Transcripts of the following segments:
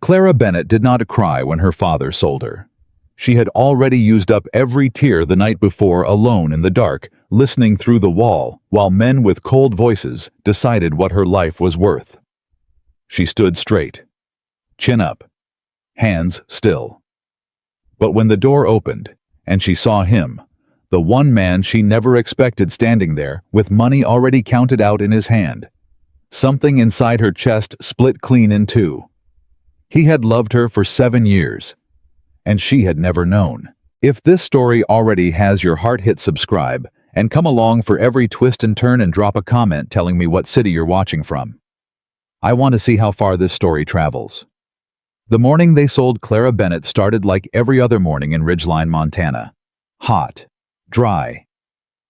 Clara Bennett did not cry when her father sold her. She had already used up every tear the night before alone in the dark, listening through the wall, while men with cold voices decided what her life was worth. She stood straight, chin up, hands still. But when the door opened, and she saw him, the one man she never expected standing there with money already counted out in his hand, something inside her chest split clean in two. He had loved her for 7 years, and she had never known. If this story already has your heart, hit subscribe, and come along for every twist and turn and drop a comment telling me what city you're watching from. I want to see how far this story travels. The morning they sold Clara Bennett started like every other morning in Ridgeline, Montana. Hot, dry.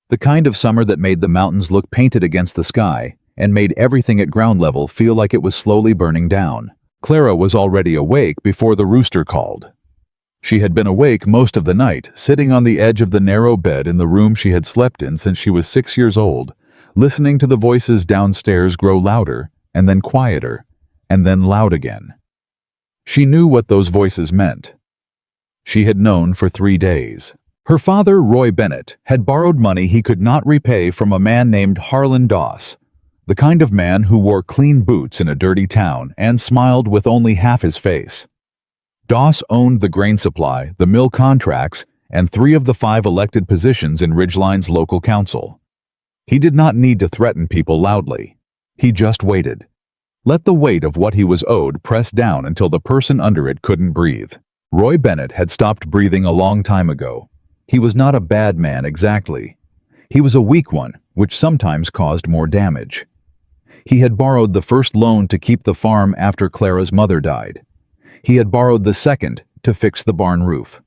The kind of summer that made the mountains look painted against the sky and made everything at ground level feel like it was slowly burning down. Clara was already awake before the rooster called. She had been awake most of the night, sitting on the edge of the narrow bed in the room she had slept in since she was 6 years old, listening to the voices downstairs grow louder, and then quieter, and then loud again. She knew what those voices meant. She had known for 3 days. Her father, Roy Bennett, had borrowed money he could not repay from a man named Harlan Doss, the kind of man who wore clean boots in a dirty town and smiled with only half his face. Doss owned the grain supply, the mill contracts, and 3 of the 5 elected positions in Ridgeline's local council. He did not need to threaten people loudly. He just waited. Let the weight of what he was owed press down until the person under it couldn't breathe. Roy Bennett had stopped breathing a long time ago. He was not a bad man exactly. He was a weak one, which sometimes caused more damage. He had borrowed the first loan to keep the farm after Clara's mother died. He had borrowed the second to fix the barn roof.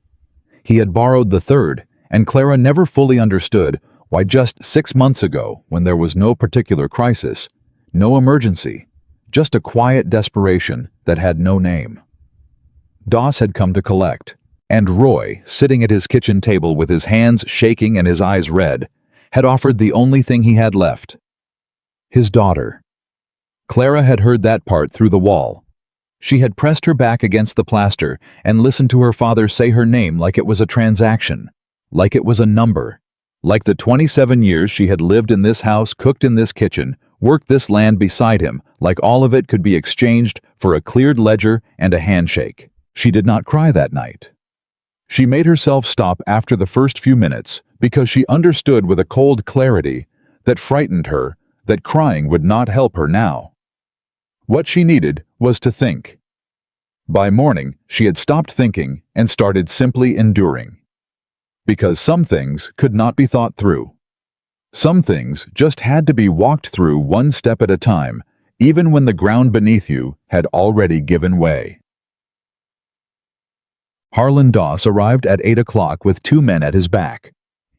He had borrowed the third, and Clara never fully understood why just 6 months ago, when there was no particular crisis, no emergency, just a quiet desperation that had no name. Doss had come to collect, and Roy, sitting at his kitchen table with his hands shaking and his eyes red, had offered the only thing he had left: his daughter. Clara had heard that part through the wall. She had pressed her back against the plaster and listened to her father say her name like it was a transaction, like it was a number, like the 27 years she had lived in this house, cooked in this kitchen, worked this land beside him, like all of it could be exchanged for a cleared ledger and a handshake. She did not cry that night. She made herself stop after the first few minutes because she understood with a cold clarity that frightened her that crying would not help her now. What she needed was to think. By morning, she had stopped thinking and started simply enduring. Because some things could not be thought through. Some things just had to be walked through one step at a time, even when the ground beneath you had already given way. Harlan Doss arrived at 8 o'clock with 2 men at his back.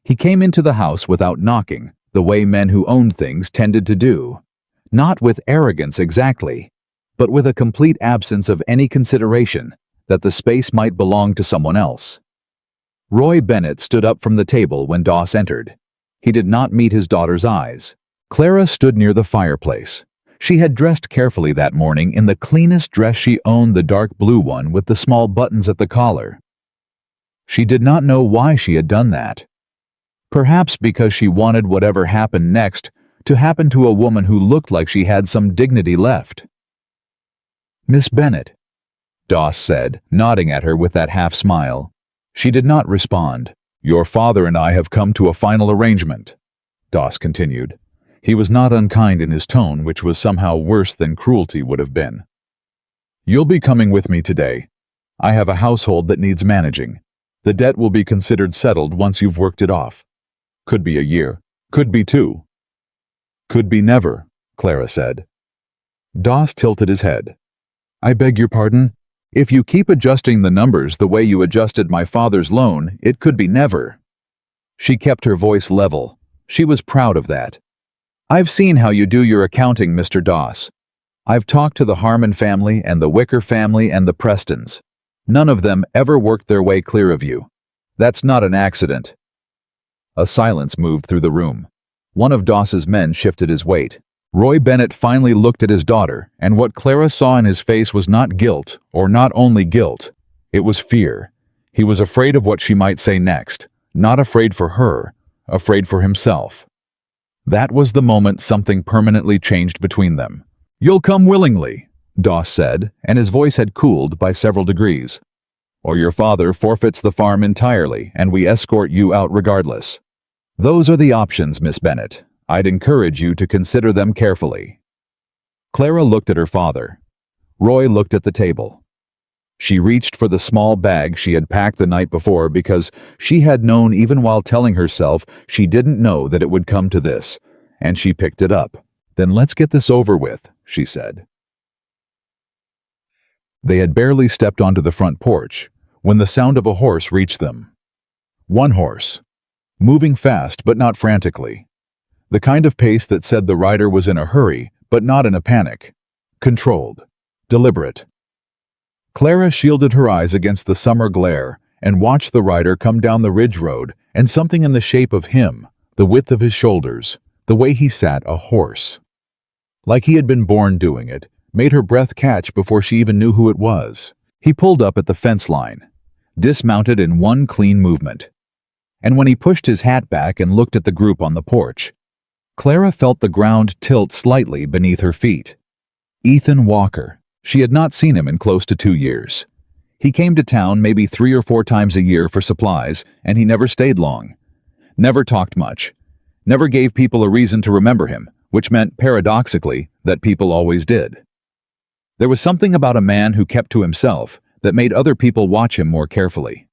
He came into the house without knocking, the way men who owned things tended to do. Not with arrogance exactly, but with a complete absence of any consideration that the space might belong to someone else. Roy Bennett stood up from the table when Doss entered. He did not meet his daughter's eyes. Clara stood near the fireplace. She had dressed carefully that morning in the cleanest dress she owned, the dark blue one with the small buttons at the collar. She did not know why she had done that. Perhaps because she wanted whatever happened next to happen to a woman who looked like she had some dignity left. "Miss Bennett," Doss said, nodding at her with that half-smile. She did not respond. "Your father and I have come to a final arrangement," Doss continued. He was not unkind in his tone, which was somehow worse than cruelty would have been. "You'll be coming with me today. I have a household that needs managing. The debt will be considered settled once you've worked it off. Could be a year, could be 2. Could be never," Clara said. Doss tilted his head. "I beg your pardon? If you keep adjusting the numbers the way you adjusted my father's loan, it could be never." She kept her voice level. She was proud of that. "I've seen how you do your accounting, Mr. Doss. I've talked to the Harmon family and the Wicker family and the Prestons. None of them ever worked their way clear of you. That's not an accident." A silence moved through the room. One of Doss's men shifted his weight. Roy Bennett finally looked at his daughter, and what Clara saw in his face was not guilt, or not only guilt. It was fear. He was afraid of what she might say next, not afraid for her, afraid for himself. That was the moment something permanently changed between them. "You'll come willingly," Doss said, and his voice had cooled by several degrees. "Or your father forfeits the farm entirely, and we escort you out regardless. Those are the options, Miss Bennett. I'd encourage you to consider them carefully." Clara looked at her father. Roy looked at the table. She reached for the small bag she had packed the night before because she had known even while telling herself she didn't know that it would come to this, and she picked it up. "Then let's get this over with," she said. They had barely stepped onto the front porch when the sound of a horse reached them. One horse, moving fast but not frantically. The kind of pace that said the rider was in a hurry but not in a panic. Controlled. Deliberate. Clara shielded her eyes against the summer glare and watched the rider come down the ridge road, and something in the shape of him, the width of his shoulders, the way he sat, a horse, like he had been born doing it, made her breath catch before she even knew who it was. He pulled up at the fence line, dismounted in one clean movement. And when he pushed his hat back and looked at the group on the porch, Clara felt the ground tilt slightly beneath her feet. Ethan Walker. She had not seen him in close to 2 years. He came to town maybe 3 or 4 times a year for supplies, and he never stayed long. Never talked much. Never gave people a reason to remember him, which meant, paradoxically, that people always did. There was something about a man who kept to himself that made other people watch him more carefully.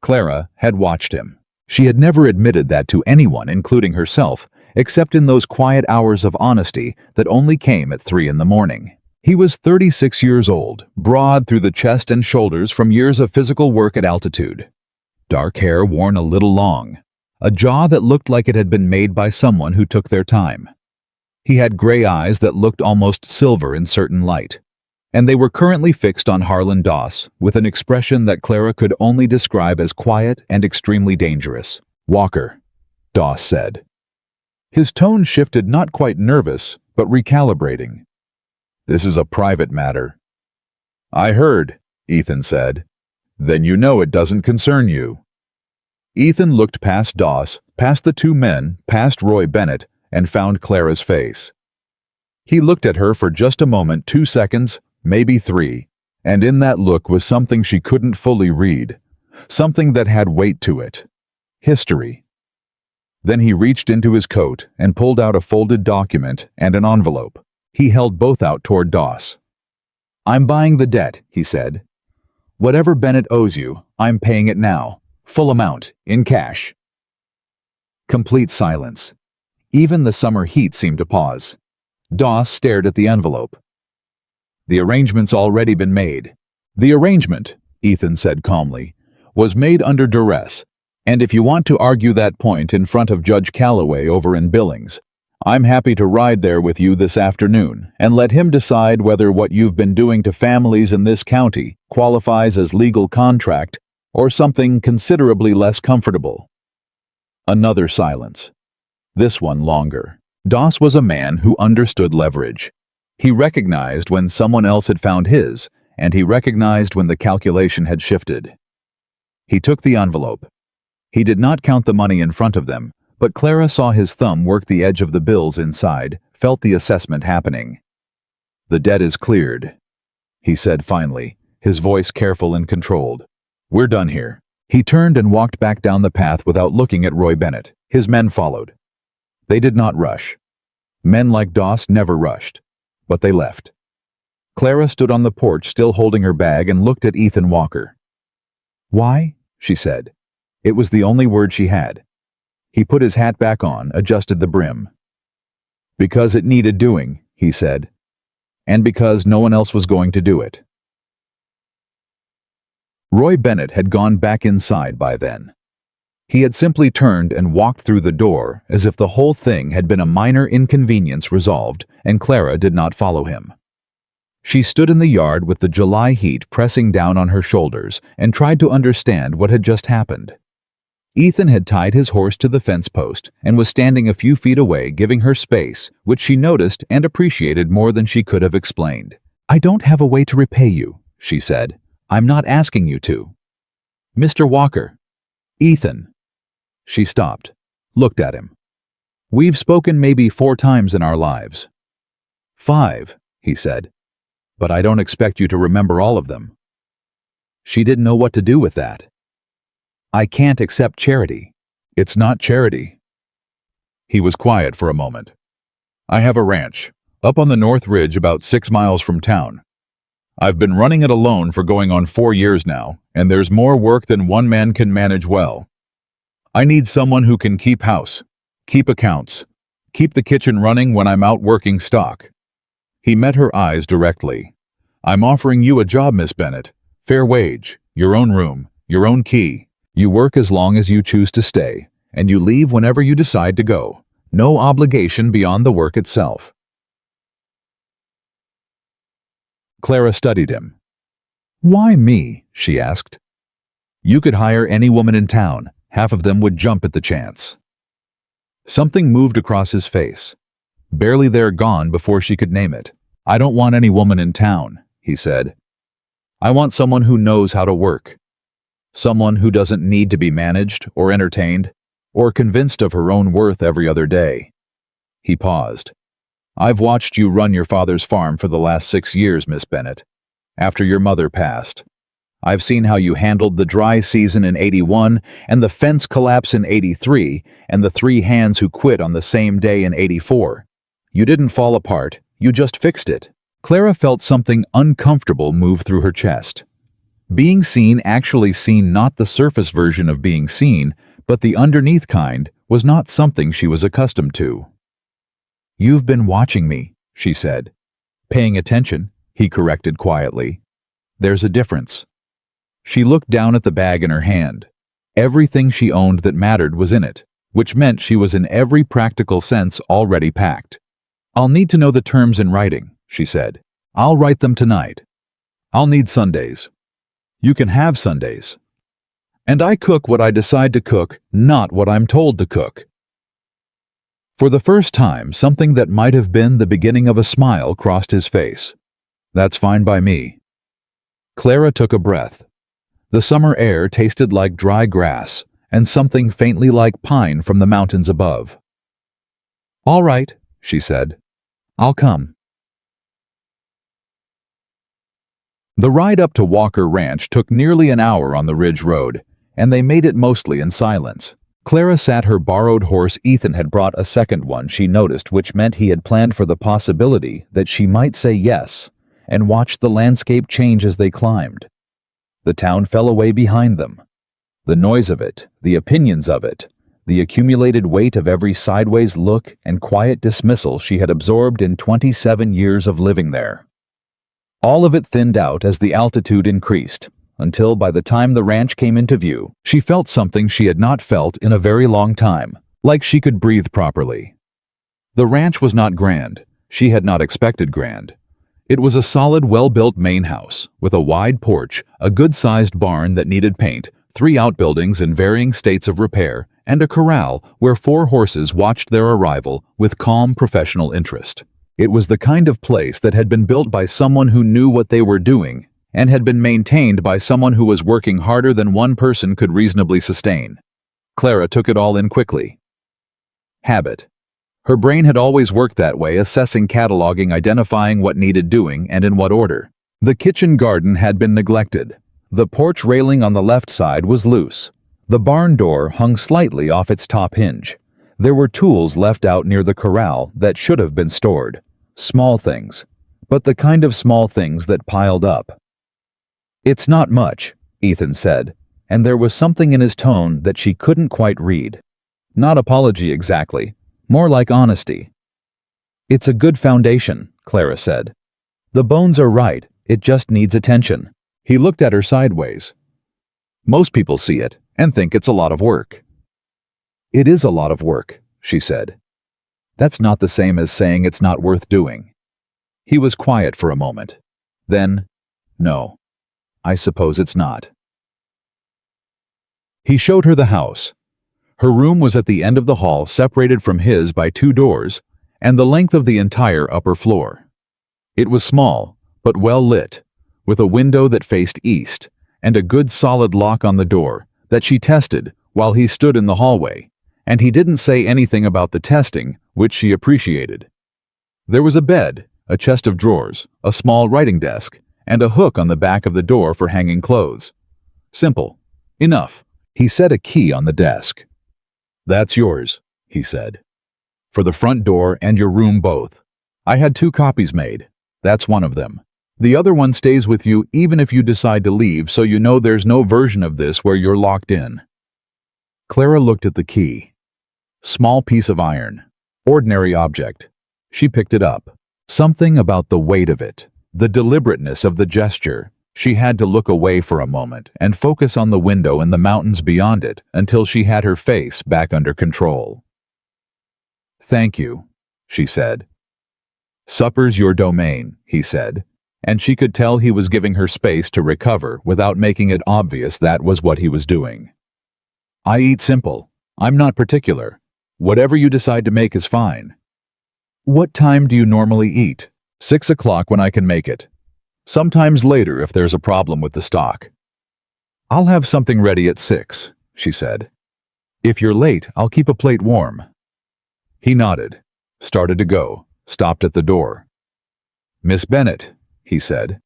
Clara had watched him. She had never admitted that to anyone, including herself, except in those quiet hours of honesty that only came at 3 in the morning. He was 36 years old, broad through the chest and shoulders from years of physical work at altitude. Dark hair worn a little long, a jaw that looked like it had been made by someone who took their time. He had gray eyes that looked almost silver in certain light, and they were currently fixed on Harlan Doss with an expression that Clara could only describe as quiet and extremely dangerous. "Walker," Doss said. His tone shifted, not quite nervous, but recalibrating. "This is a private matter." "I heard," Ethan said. "Then you know it doesn't concern you." Ethan looked past Doss, past the 2 men, past Roy Bennett, and found Clara's face. He looked at her for just a moment, 2 seconds, maybe 3, and in that look was something she couldn't fully read, something that had weight to it. History. Then he reached into his coat and pulled out a folded document and an envelope. He held both out toward Doss. "I'm buying the debt," he said. "Whatever Bennett owes you, I'm paying it now. Full amount, in cash." Complete silence. Even the summer heat seemed to pause. Doss stared at the envelope. "The arrangement's already been made." "The arrangement," Ethan said calmly, "was made under duress, and if you want to argue that point in front of Judge Calloway over in Billings, I'm happy to ride there with you this afternoon and let him decide whether what you've been doing to families in this county qualifies as legal contract or something considerably less comfortable." Another silence. This one longer. Doss was a man who understood leverage. He recognized when someone else had found his, and he recognized when the calculation had shifted. He took the envelope. He did not count the money in front of them, but Clara saw his thumb work the edge of the bills inside, felt the assessment happening. "The debt is cleared," he said finally, his voice careful and controlled. "We're done here." He turned and walked back down the path without looking at Roy Bennett. His men followed. They did not rush. Men like Doss never rushed, but they left. Clara stood on the porch still holding her bag and looked at Ethan Walker. "Why?" she said. It was the only word she had. He put his hat back on, adjusted the brim. "Because it needed doing," he said, "and because no one else was going to do it." Roy Bennett had gone back inside by then. He had simply turned and walked through the door as if the whole thing had been a minor inconvenience resolved, and Clara did not follow him. She stood in the yard with the July heat pressing down on her shoulders and tried to understand what had just happened. Ethan had tied his horse to the fence post and was standing a few feet away, giving her space, which she noticed and appreciated more than she could have explained. "I don't have a way to repay you," she said. "I'm not asking you to." "Mr. Walker." "Ethan." She stopped, looked at him. "We've spoken maybe 4 times in our lives." "5, he said. "But I don't expect you to remember all of them." She didn't know what to do with that. "I can't accept charity." "It's not charity." He was quiet for a moment. "I have a ranch, up on the North Ridge about 6 miles from town. I've been running it alone for going on 4 years now, and there's more work than one man can manage well. I need someone who can keep house, keep accounts, keep the kitchen running when I'm out working stock." He met her eyes directly. "I'm offering you a job, Miss Bennett. Fair wage, your own room, your own key. You work as long as you choose to stay, and you leave whenever you decide to go. No obligation beyond the work itself." Clara studied him. "Why me?" she asked. "You could hire any woman in town. Half of them would jump at the chance." Something moved across his face. Barely there gone before she could name it. "I don't want any woman in town," he said. "I want someone who knows how to work. Someone who doesn't need to be managed or entertained or convinced of her own worth every other day." He paused. "I've watched you run your father's farm for the last 6 years, Miss Bennett, after your mother passed. I've seen how you handled the dry season in '81 and the fence collapse in '83 and the 3 hands who quit on the same day in '84. You didn't fall apart, you just fixed it." Clara felt something uncomfortable move through her chest. Being seen, actually seen, not the surface version of being seen, but the underneath kind, was not something she was accustomed to. "You've been watching me," she said. "Paying attention," he corrected quietly. "There's a difference." She looked down at the bag in her hand. Everything she owned that mattered was in it, which meant she was in every practical sense already packed. "I'll need to know the terms in writing," she said. "I'll write them tonight. I'll need Sundays." "You can have Sundays." "And I cook what I decide to cook, not what I'm told to cook." For the first time, something that might have been the beginning of a smile crossed his face. "That's fine by me." Clara took a breath. The summer air tasted like dry grass and something faintly like pine from the mountains above. "All right," she said. "I'll come." The ride up to Walker Ranch took nearly an hour on the Ridge Road, and they made it mostly in silence. Clara sat her borrowed horse. Ethan had brought a second one, she noticed, which meant he had planned for the possibility that she might say yes, and watched the landscape change as they climbed. The town fell away behind them. The noise of it, the opinions of it, the accumulated weight of every sideways look and quiet dismissal she had absorbed in 27 years of living there. All of it thinned out as the altitude increased, until by the time the ranch came into view, she felt something she had not felt in a very long time, like she could breathe properly. The ranch was not grand. She had not expected grand. It was a solid, well-built main house, with a wide porch, a good-sized barn that needed paint, 3 outbuildings in varying states of repair, and a corral where 4 horses watched their arrival with calm professional interest. It was the kind of place that had been built by someone who knew what they were doing, and had been maintained by someone who was working harder than one person could reasonably sustain. Clara took it all in quickly. Habit. Her brain had always worked that way, assessing, cataloging, identifying what needed doing, and in what order. The kitchen garden had been neglected. The porch railing on the left side was loose. The barn door hung slightly off its top hinge. There were tools left out near the corral that should have been stored. Small things, but the kind of small things that piled up. "It's not much," Ethan said, and there was something in his tone that she couldn't quite read. Not apology exactly, more like honesty. "It's a good foundation," Clara said. "The bones are right, it just needs attention." He looked at her sideways. "Most people see it and think it's a lot of work." "It is a lot of work," she said. "That's not the same as saying it's not worth doing." He was quiet for a moment. Then, "No, I suppose it's not." He showed her the house, Her room was at the end of the hall, separated from his by 2 doors, and the length of the entire upper floor. It was small, but well lit, with a window that faced east, and a good solid lock on the door that she tested while he stood in the hallway, and he didn't say anything about the testing, which she appreciated. There was a bed, a chest of drawers, a small writing desk, and a hook on the back of the door for hanging clothes. Simple. Enough. He set a key on the desk. "That's yours," he said. "For the front door and your room both. I had 2 copies made. That's one of them. The other one stays with you even if you decide to leave, so you know there's no version of this where you're locked in." Clara looked at the key. Small piece of iron. Ordinary object. She picked it up. Something about the weight of it, the deliberateness of the gesture. She had to look away for a moment and focus on the window and the mountains beyond it until she had her face back under control. "Thank you," she said. "Supper's your domain," he said, and she could tell he was giving her space to recover without making it obvious that was what he was doing. "I eat simple. I'm not particular. Whatever you decide to make is fine." "What time do you normally eat?" 6 o'clock when I can make it. Sometimes later if there's a problem with the stock." "I'll have something ready at 6, she said. "If you're late, I'll keep a plate warm." He nodded, started to go, stopped at the door. "Miss Bennett," he said.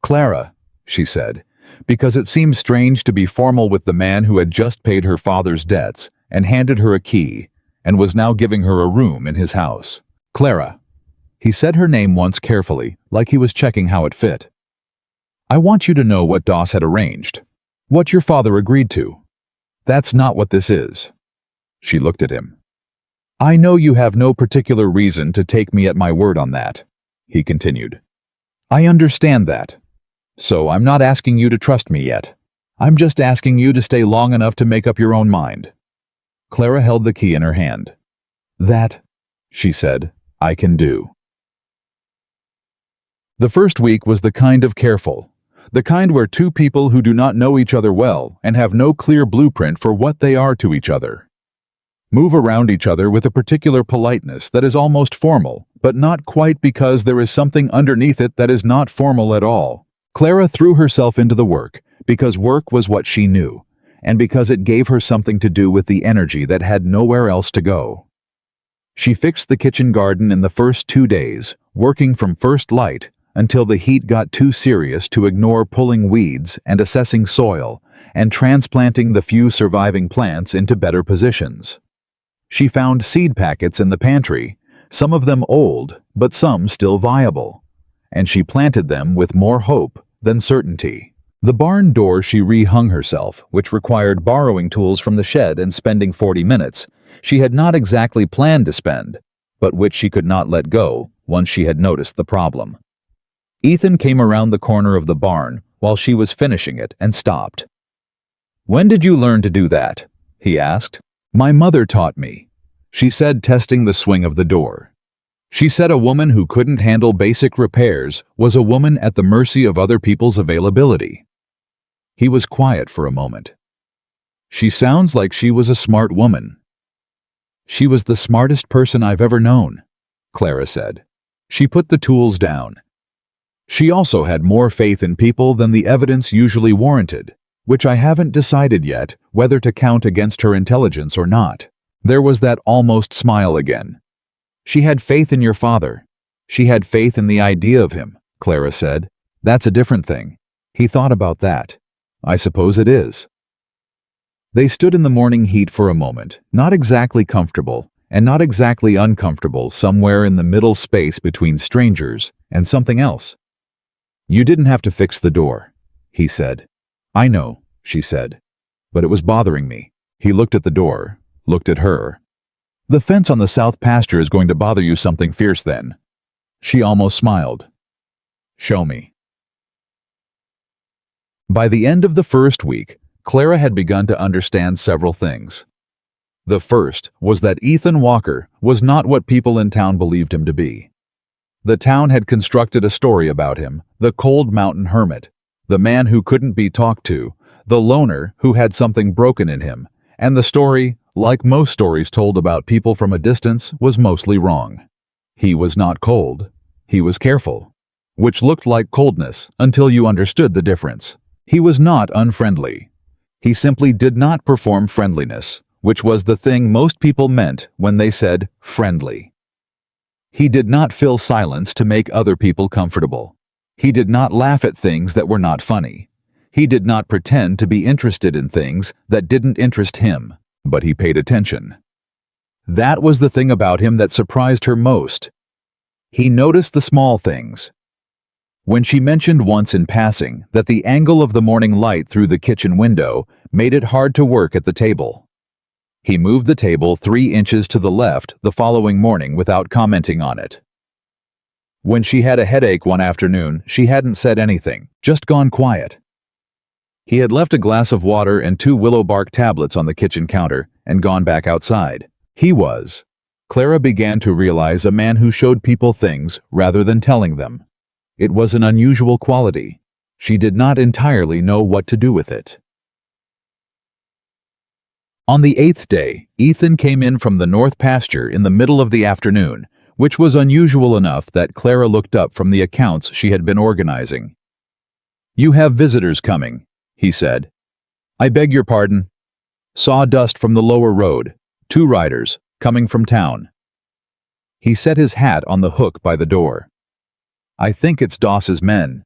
"Clara," she said, because it seemed strange to be formal with the man who had just paid her father's debts and handed her a key and was now giving her a room in his house. "Clara." He said her name once carefully, like he was checking how it fit. "I want you to know what Doss had arranged. What your father agreed to. That's not what this is." She looked at him. "I know you have no particular reason to take me at my word on that," he continued. "I understand that. So I'm not asking you to trust me yet. I'm just asking you to stay long enough to make up your own mind." Clara held the key in her hand. "That," she said, "I can do." The first week was the kind of careful, the kind where 2 people who do not know each other well and have no clear blueprint for what they are to each other move around each other with a particular politeness that is almost formal, but not quite, because there is something underneath it that is not formal at all. Clara threw herself into the work because work was what she knew, and because it gave her something to do with the energy that had nowhere else to go. She fixed the kitchen garden in the first 2 days, working from first light until the heat got too serious to ignore pulling weeds and assessing soil and transplanting the few surviving plants into better positions. She found seed packets in the pantry, some of them old, but some still viable, and she planted them with more hope than certainty. The barn door she rehung herself, which required borrowing tools from the shed and spending 40 minutes, she had not exactly planned to spend, but which she could not let go once she had noticed the problem. Ethan came around the corner of the barn while she was finishing it and stopped. "When did you learn to do that?" he asked. "My mother taught me," she said, testing the swing of the door. She said a woman who couldn't handle basic repairs was a woman at the mercy of other people's availability. He was quiet for a moment. "She sounds like she was a smart woman." "She was the smartest person I've ever known," Clara said. She put the tools down. "She also had more faith in people than the evidence usually warranted, which I haven't decided yet whether to count against her intelligence or not." There was that almost smile again. "She had faith in your father. She had faith in the idea of him," Clara said. "That's a different thing. He thought about that." "I suppose it is." They stood in the morning heat for a moment, not exactly comfortable and not exactly uncomfortable, somewhere in the middle space between strangers and something else. "You didn't have to fix the door," he said. "I know," she said, "but it was bothering me." He looked at the door, looked at her. "The fence on the south pasture is going to bother you something fierce then." She almost smiled. "Show me." By the end of the first week, Clara had begun to understand several things. The first was that Ethan Walker was not what people in town believed him to be. The town had constructed a story about him, the cold mountain hermit, the man who couldn't be talked to, the loner who had something broken in him, And the story, like most stories told about people from a distance, was mostly wrong. He was not cold. He was careful, which looked like coldness until you understood the difference. He was not unfriendly. He simply did not perform friendliness, which was the thing most people meant when they said friendly. He did not fill silence to make other people comfortable. He did not laugh at things that were not funny. He did not pretend to be interested in things that didn't interest him, but he paid attention. That was the thing about him that surprised her most. He noticed the small things. When she mentioned once in passing that the angle of the morning light through the kitchen window made it hard to work at the table, he moved the table 3 inches to the left the following morning without commenting on it. When she had a headache one afternoon, she hadn't said anything, just gone quiet. He had left a glass of water and 2 willow bark tablets on the kitchen counter and gone back outside. Clara began to realize, a man who showed people things rather than telling them. It was an unusual quality. She did not entirely know what to do with it. On the 8th day, Ethan came in from the north pasture in the middle of the afternoon, which was unusual enough that Clara looked up from the accounts she had been organizing. "You have visitors coming," he said. "I beg your pardon." "Sawdust from the lower road. 2 riders, coming from town." He set his hat on the hook by the door. "I think it's Doss's men."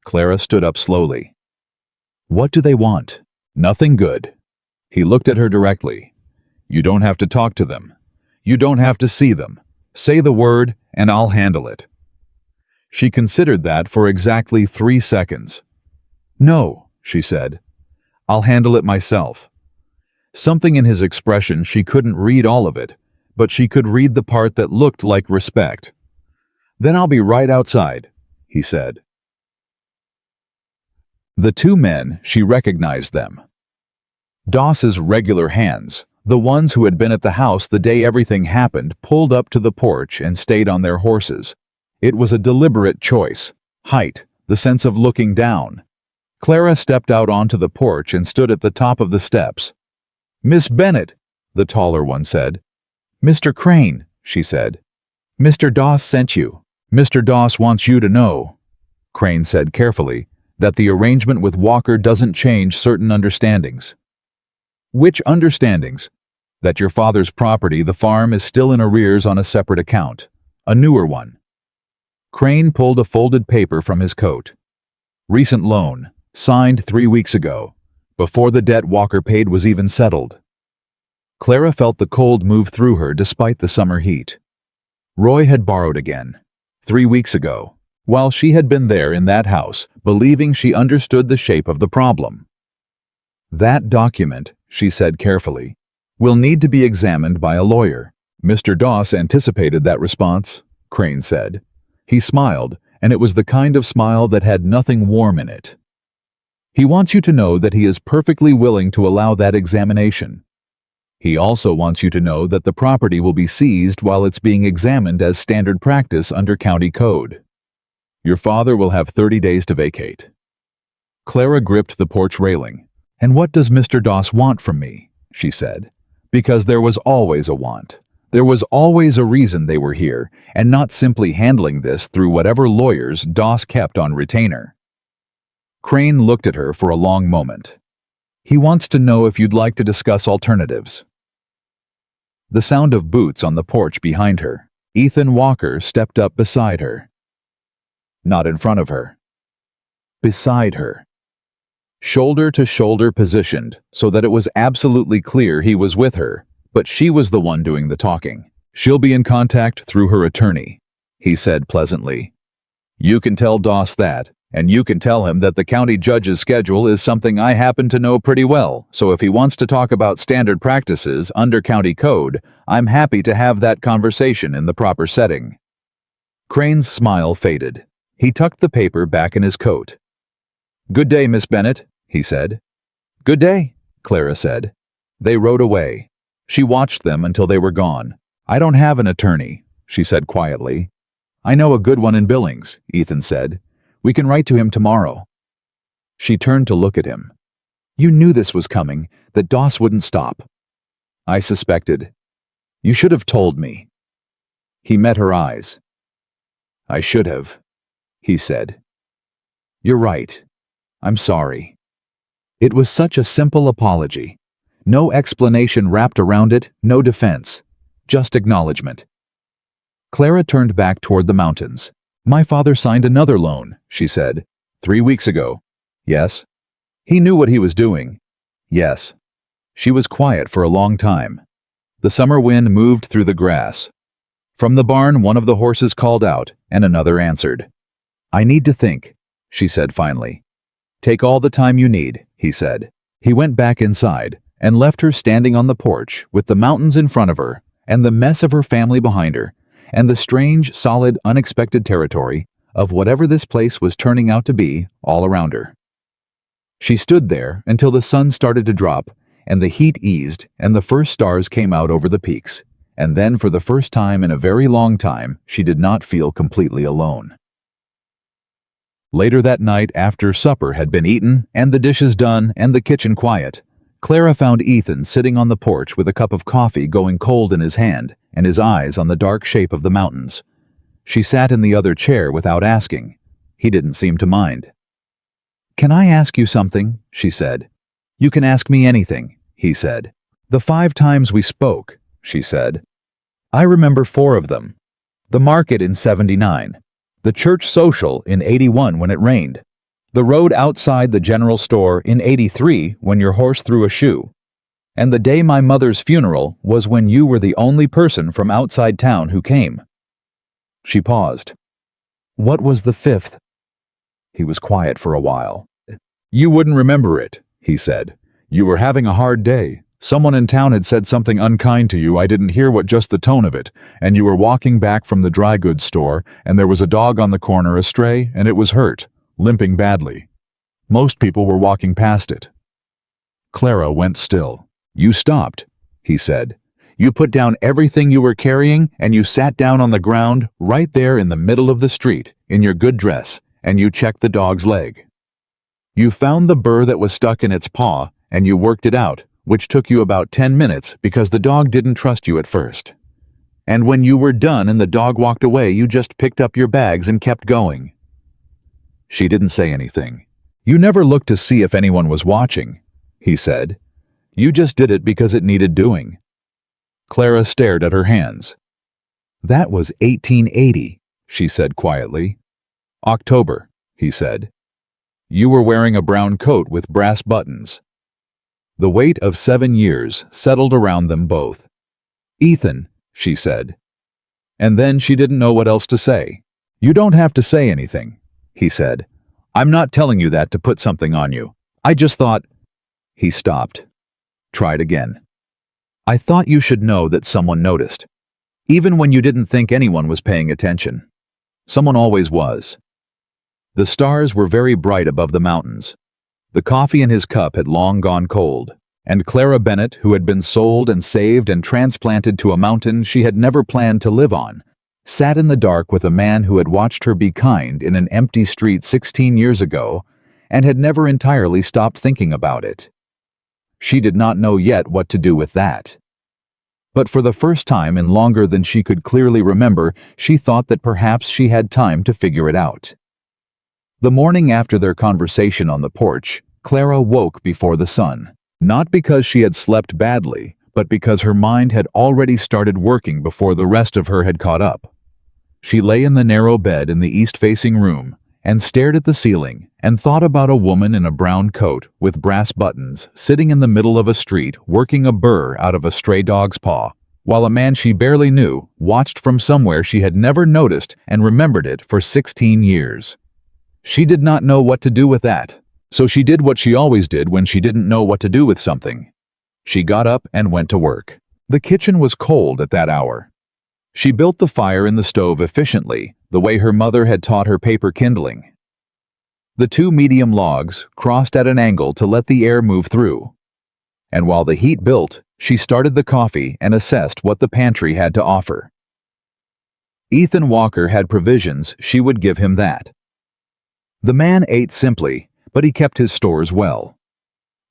Clara stood up slowly. "What do they want?" "Nothing good." He looked at her directly. "You don't have to talk to them. You don't have to see them. Say the word, and I'll handle it." She considered that for exactly 3 seconds. "No," she said. "I'll handle it myself." Something in his expression, she couldn't read all of it, but she could read the part that looked like respect. "Then I'll be right outside," he said. The 2 men, she recognized them. Doss's regular hands, the ones who had been at the house the day everything happened, pulled up to the porch and stayed on their horses. It was a deliberate choice. Height, the sense of looking down. Clara stepped out onto the porch and stood at the top of the steps. "Miss Bennett," the taller one said. "Mr. Crane," she said. "Mr. Doss sent you. Mr. Doss wants you to know," Crane said carefully, "that the arrangement with Walker doesn't change certain understandings." "Which understandings?" "That your father's property, the farm, is still in arrears on a separate account. A newer one." Crane pulled a folded paper from his coat. "Recent loan, signed 3 weeks ago, before the debt Walker paid was even settled." Clara felt the cold move through her despite the summer heat. Roy had borrowed again, 3 weeks ago, while she had been there in that house, believing she understood the shape of the problem. "That document," she said carefully, "will need to be examined by a lawyer." "Mr. Doss anticipated that response," Crane said. He smiled, and it was the kind of smile that had nothing warm in it. "He wants you to know that he is perfectly willing to allow that examination. He also wants you to know that the property will be seized while it's being examined as standard practice under county code. Your father will have 30 days to vacate." Clara gripped the porch railing. "And what does Mr. Doss want from me?" she said. Because there was always a want. There was always a reason they were here, and not simply handling this through whatever lawyers Doss kept on retainer. Crane looked at her for a long moment. "He wants to know if you'd like to discuss alternatives." The sound of boots on the porch behind her. Ethan Walker stepped up beside her. Not in front of her. Beside her. Shoulder to shoulder positioned, so that it was absolutely clear he was with her, but she was the one doing the talking. "She'll be in contact through her attorney," he said pleasantly. "You can tell Doss that, and you can tell him that the county judge's schedule is something I happen to know pretty well, so if he wants to talk about standard practices under county code, I'm happy to have that conversation in the proper setting." Crane's smile faded. He tucked the paper back in his coat. "Good day, Miss Bennett," he said. "Good day," Clara said. They rode away. She watched them until they were gone. "I don't have an attorney," she said quietly. "I know a good one in Billings," Ethan said. "We can write to him tomorrow." She turned to look at him. You knew this was coming, that Doss wouldn't stop. I suspected. You should have told me. He met her eyes. I should have, he said. You're right. I'm sorry. It was such a simple apology. No explanation wrapped around it, no defense. Just acknowledgement. Clara turned back toward the mountains. My father signed another loan, she said. 3 weeks ago. Yes. He knew what he was doing. Yes. She was quiet for a long time. The summer wind moved through the grass. From the barn, one of the horses called out, and another answered. I need to think, she said finally. Take all the time you need, he said. He went back inside and left her standing on the porch with the mountains in front of her and the mess of her family behind her and the strange, solid, unexpected territory of whatever this place was turning out to be all around her. She stood there until the sun started to drop and the heat eased and the first stars came out over the peaks, and then for the first time in a very long time she did not feel completely alone. Later that night, after supper had been eaten and the dishes done and the kitchen quiet, Clara found Ethan sitting on the porch with a cup of coffee going cold in his hand and his eyes on the dark shape of the mountains. She sat in the other chair without asking. He didn't seem to mind. Can I ask you something? She said. You can ask me anything, he said. The 5 times we spoke, she said. I remember 4 of them. The market in 79. The church social in 81 when it rained. The road outside the general store in 83 when your horse threw a shoe. And the day my mother's funeral was when you were the only person from outside town who came. She paused. What was the 5th? He was quiet for a while. You wouldn't remember it, he said. You were having a hard day. Someone in town had said something unkind to you. I didn't hear what, just the tone of it. And you were walking back from the dry goods store, and there was a dog on the corner astray, and it was hurt, limping badly. Most people were walking past it. Clara went still. You stopped, he said. You put down everything you were carrying, and you sat down on the ground, right there in the middle of the street, in your good dress, and you checked the dog's leg. You found the burr that was stuck in its paw, and you worked it out, which took you about 10 minutes because the dog didn't trust you at first. And when you were done and the dog walked away, you just picked up your bags and kept going. She didn't say anything. You never looked to see if anyone was watching, he said. You just did it because it needed doing. Clara stared at her hands. That was 1880, she said quietly. October, he said. You were wearing a brown coat with brass buttons. The weight of 7 years settled around them both. Ethan, she said. And then she didn't know what else to say. You don't have to say anything, he said. I'm not telling you that to put something on you. I just thought... He stopped. Tried again. I thought you should know that someone noticed. Even when you didn't think anyone was paying attention. Someone always was. The stars were very bright above the mountains. The coffee in his cup had long gone cold, and Clara Bennett, who had been sold and saved and transplanted to a mountain she had never planned to live on, sat in the dark with a man who had watched her be kind in an empty street 16 years ago and had never entirely stopped thinking about it. She did not know yet what to do with that. But for the first time in longer than she could clearly remember, she thought that perhaps she had time to figure it out. The morning after their conversation on the porch, Clara woke before the sun, not because she had slept badly, but because her mind had already started working before the rest of her had caught up. She lay in the narrow bed in the east-facing room and stared at the ceiling and thought about a woman in a brown coat with brass buttons sitting in the middle of a street working a burr out of a stray dog's paw, while a man she barely knew watched from somewhere she had never noticed and remembered it for 16 years. She did not know what to do with that, so she did what she always did when she didn't know what to do with something. She got up and went to work. The kitchen was cold at that hour. She built the fire in the stove efficiently, the way her mother had taught her paper kindling. The 2 medium logs crossed at an angle to let the air move through. And while the heat built, she started the coffee and assessed what the pantry had to offer. Ethan Walker had provisions, she would give him that. The man ate simply, but he kept his stores well.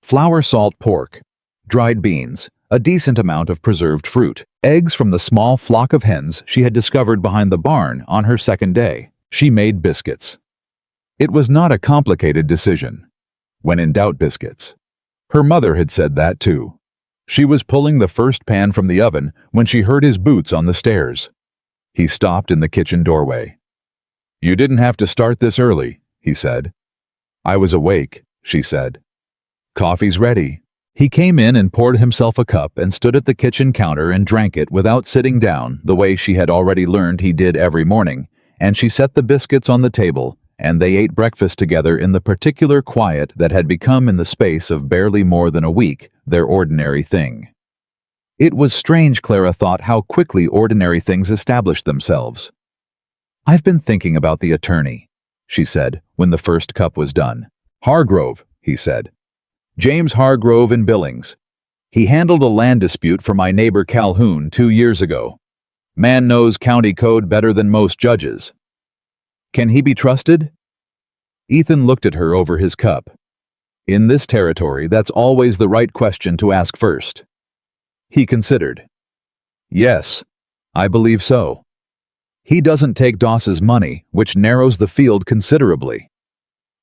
flour salt pork, dried beans, a decent amount of preserved fruit, eggs from the small flock of hens she had discovered behind the barn on her second day. She made biscuits. It was not a complicated decision. When in doubt, biscuits. Her mother had said that too. She was pulling the first pan from the oven when she heard his boots on the stairs. He stopped in the kitchen doorway. "You didn't have to start this early," he said. "I was awake," she said. "Coffee's ready." He came in and poured himself a cup and stood at the kitchen counter and drank it without sitting down the way she had already learned he did every morning, and she set the biscuits on the table, and they ate breakfast together in the particular quiet that had become in the space of barely more than a week their ordinary thing. It was strange, Clara thought, how quickly ordinary things established themselves. "I've been thinking about the attorney," she said when the first cup was done. "Hargrove," he said. "James Hargrove in Billings. He handled a land dispute for my neighbor Calhoun 2 years ago. Man knows county code better than most judges. Can he be trusted?" Ethan looked at her over his cup. In this territory, that's always the right question to ask first. He considered. "Yes, I believe so. He doesn't take Doss's money, which narrows the field considerably.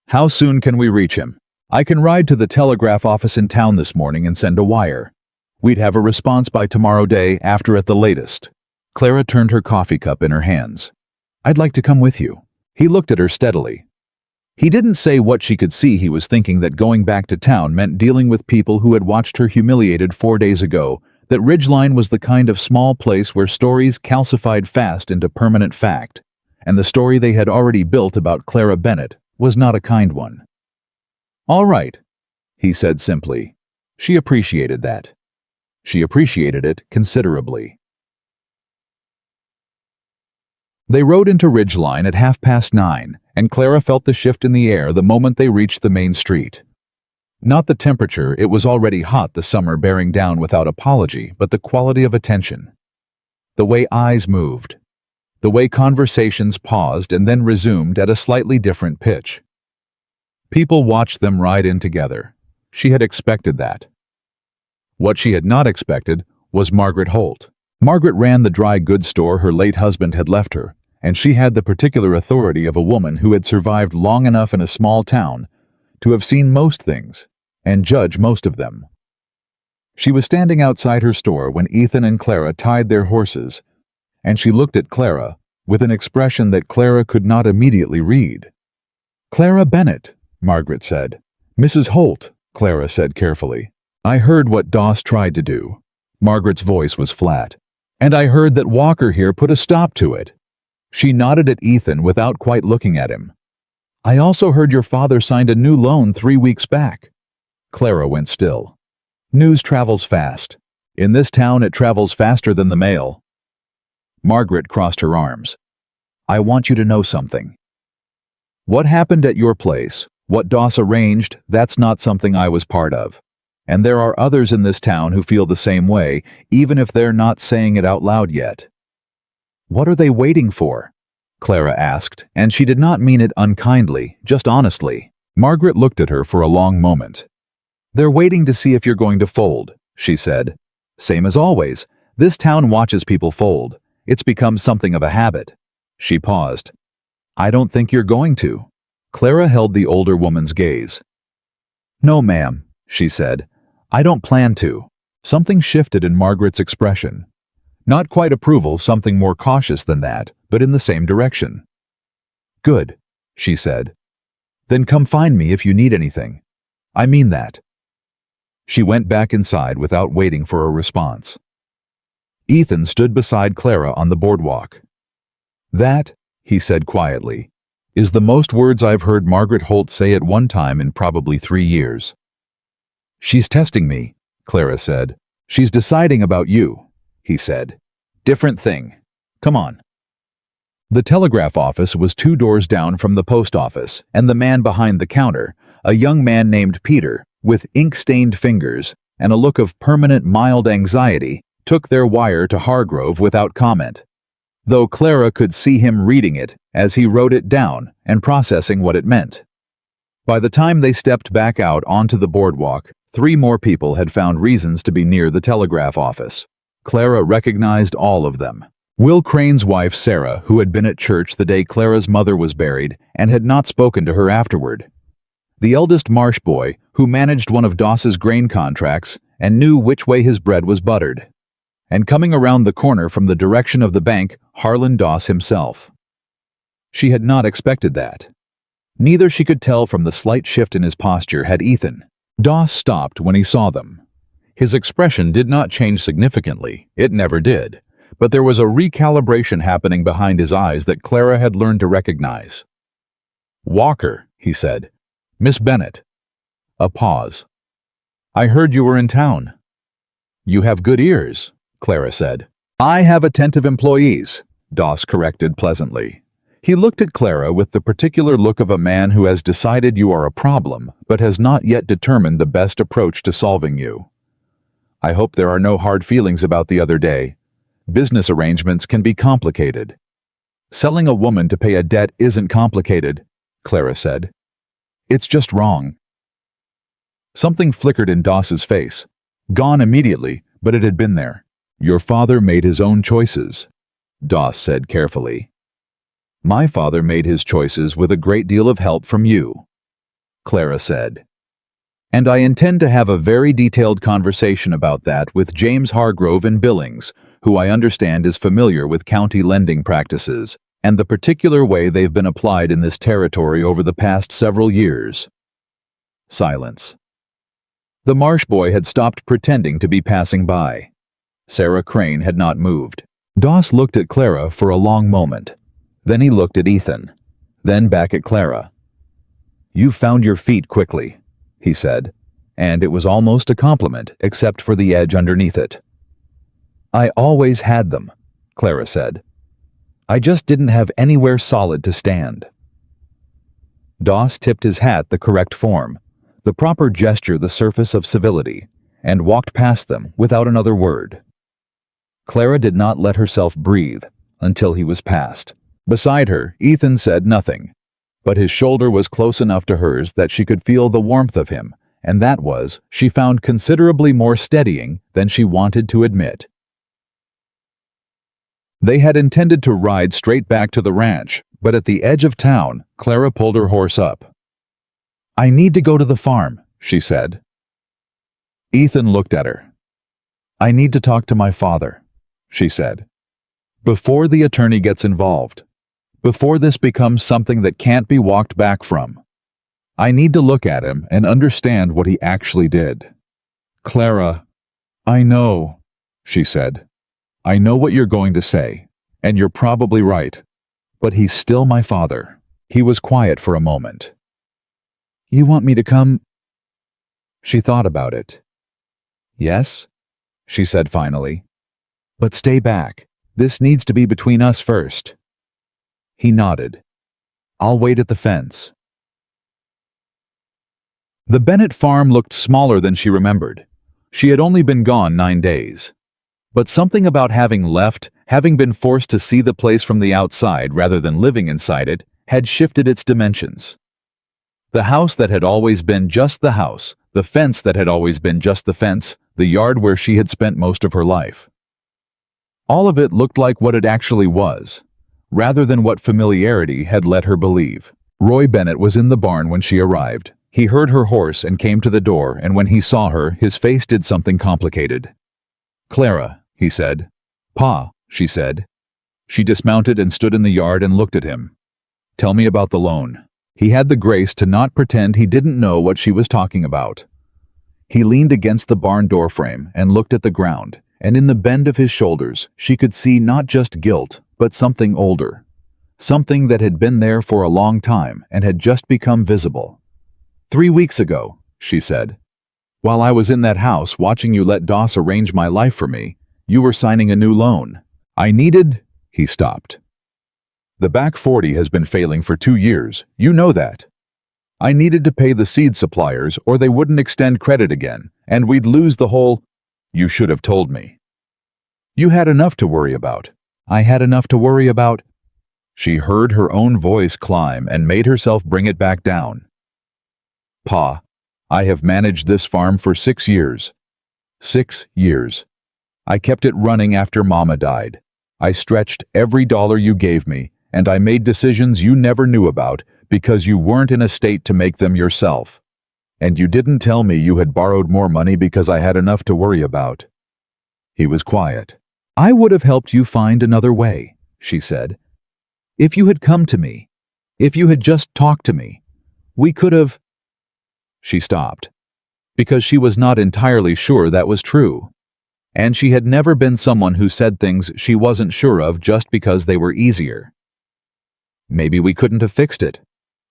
How soon can we reach him?" "I can ride to the telegraph office in town this morning and send a wire. We'd have a response by tomorrow day after at the latest." Clara turned her coffee cup in her hands. "I'd like to come with you." He looked at her steadily. He didn't say what she could see. He was thinking that going back to town meant dealing with people who had watched her humiliated 4 days ago, that Ridgeline was the kind of small place where stories calcified fast into permanent fact, and the story they had already built about Clara Bennett was not a kind one. "All right," he said simply. She appreciated that. She appreciated it considerably. They rode into Ridgeline at 9:30, and Clara felt the shift in the air the moment they reached the main street. Not the temperature, it was already hot, the summer bearing down without apology, but the quality of attention. The way eyes moved. The way conversations paused and then resumed at a slightly different pitch. People watched them ride in together. She had expected that. What she had not expected was Margaret Holt. Margaret ran the dry goods store her late husband had left her, and she had the particular authority of a woman who had survived long enough in a small town to have seen most things and judge most of them. She was standing outside her store when Ethan and Clara tied their horses, and she looked at Clara with an expression that Clara could not immediately read. "Clara Bennett," Margaret said. "Mrs. Holt," Clara said carefully. "I heard what Doss tried to do." Margaret's voice was flat. "And I heard that Walker here put a stop to it." She nodded at Ethan without quite looking at him. "I also heard your father signed a new loan 3 weeks back." Clara went still. "News travels fast. In this town it travels faster than the mail." Margaret crossed her arms. "I want you to know something. What happened at your place, what Doss arranged, that's not something I was part of. And there are others in this town who feel the same way, even if they're not saying it out loud yet." "What are they waiting for?" Clara asked, and she did not mean it unkindly, just honestly. Margaret looked at her for a long moment. "They're waiting to see if you're going to fold," she said. "Same as always. This town watches people fold. It's become something of a habit." She paused. "I don't think you're going to." Clara held the older woman's gaze. "No, ma'am," she said. "I don't plan to." Something shifted in Margaret's expression. Not quite approval, something more cautious than that, but in the same direction. "Good," she said. "Then come find me if you need anything. I mean that." She went back inside without waiting for a response. Ethan stood beside Clara on the boardwalk. "That," he said quietly, "is the most words I've heard Margaret Holt say at one time in probably 3 years. "She's testing me," Clara said. "She's deciding about you," he said. "Different thing. Come on." The telegraph office was 2 doors down from the post office, and the man behind the counter, a young man named Peter, with ink-stained fingers and a look of permanent mild anxiety, took their wire to Hargrove without comment, though Clara could see him reading it as he wrote it down and processing what it meant. By the time they stepped back out onto the boardwalk, 3 more people had found reasons to be near the telegraph office. Clara recognized all of them. Will Crane's wife Sarah, who had been at church the day Clara's mother was buried and had not spoken to her afterward. The eldest Marsh boy, who managed one of Doss's grain contracts and knew which way his bread was buttered. And coming around the corner from the direction of the bank, Harlan Doss himself. She had not expected that. Neither, she could tell from the slight shift in his posture, had Ethan. Doss stopped when he saw them. His expression did not change significantly. It never did. But there was a recalibration happening behind his eyes that Clara had learned to recognize. "Walker," he said. "Miss Bennett." A pause. "I heard you were in town." "You have good ears," Clara said. "I have attentive employees," Doss corrected pleasantly. He looked at Clara with the particular look of a man who has decided you are a problem, but has not yet determined the best approach to solving you. "I hope there are no hard feelings about the other day. Business arrangements can be complicated." "Selling a woman to pay a debt isn't complicated," Clara said. "It's just wrong." Something flickered in Doss's face. Gone immediately, but it had been there. "Your father made his own choices," Doss said carefully. "My father made his choices with a great deal of help from you," Clara said. "And I intend to have a very detailed conversation about that with James Hargrove in Billings, who I understand is familiar with county lending practices and the particular way they've been applied in this territory over the past several years." Silence. The Marsh boy had stopped pretending to be passing by. Sarah Crane had not moved. Doss looked at Clara for a long moment. Then he looked at Ethan. Then back at Clara. "You found your feet quickly," he said, and it was almost a compliment, except for the edge underneath it. "I always had them," Clara said. "I just didn't have anywhere solid to stand." Doss tipped his hat the correct form, the proper gesture the surface of civility, and walked past them without another word. Clara did not let herself breathe until he was past. Beside her, Ethan said nothing, but his shoulder was close enough to hers that she could feel the warmth of him, and that was, she found, considerably more steadying than she wanted to admit. They had intended to ride straight back to the ranch, but at the edge of town, Clara pulled her horse up. "I need to go to the farm," she said. Ethan looked at her. "I need to talk to my father," she said. "Before the attorney gets involved. Before this becomes something that can't be walked back from. I need to look at him and understand what he actually did." "Clara, I know," she said. "I know what you're going to say, and you're probably right. But he's still my father." He was quiet for a moment. "You want me to come?" She thought about it. "Yes," she said finally. "But stay back. This needs to be between us first." He nodded. "I'll wait at the fence." The Bennett farm looked smaller than she remembered. She had only been gone 9 days. But something about having left, having been forced to see the place from the outside rather than living inside it, had shifted its dimensions. The house that had always been just the house, the fence that had always been just the fence, the yard where she had spent most of her life. All of it looked like what it actually was, rather than what familiarity had let her believe. Roy Bennett was in the barn when she arrived. He heard her horse and came to the door, and when he saw her, his face did something complicated. "Clara," he said. "Pa," she said. She dismounted and stood in the yard and looked at him. "Tell me about the loan." He had the grace to not pretend he didn't know what she was talking about. He leaned against the barn door frame and looked at the ground, and in the bend of his shoulders she could see not just guilt, but something older. Something that had been there for a long time and had just become visible. "3 weeks ago," she said. "While I was in that house watching you let Doss arrange my life for me, you were signing a new loan. I needed—" He stopped. "The back 40 has been failing for 2 years. You know that. I needed to pay the seed suppliers or they wouldn't extend credit again, and we'd lose the whole—" "You should have told me." "You had enough to worry about." "I had enough to worry about—" She heard her own voice climb and made herself bring it back down. "Pa, I have managed this farm for 6 years. 6 years. I kept it running after Mama died. I stretched every dollar you gave me, and I made decisions you never knew about because you weren't in a state to make them yourself. And you didn't tell me you had borrowed more money because I had enough to worry about." He was quiet. "I would have helped you find another way," she said. "If you had come to me, if you had just talked to me, we could have—" She stopped, because she was not entirely sure that was true. And she had never been someone who said things she wasn't sure of just because they were easier. "Maybe we couldn't have fixed it,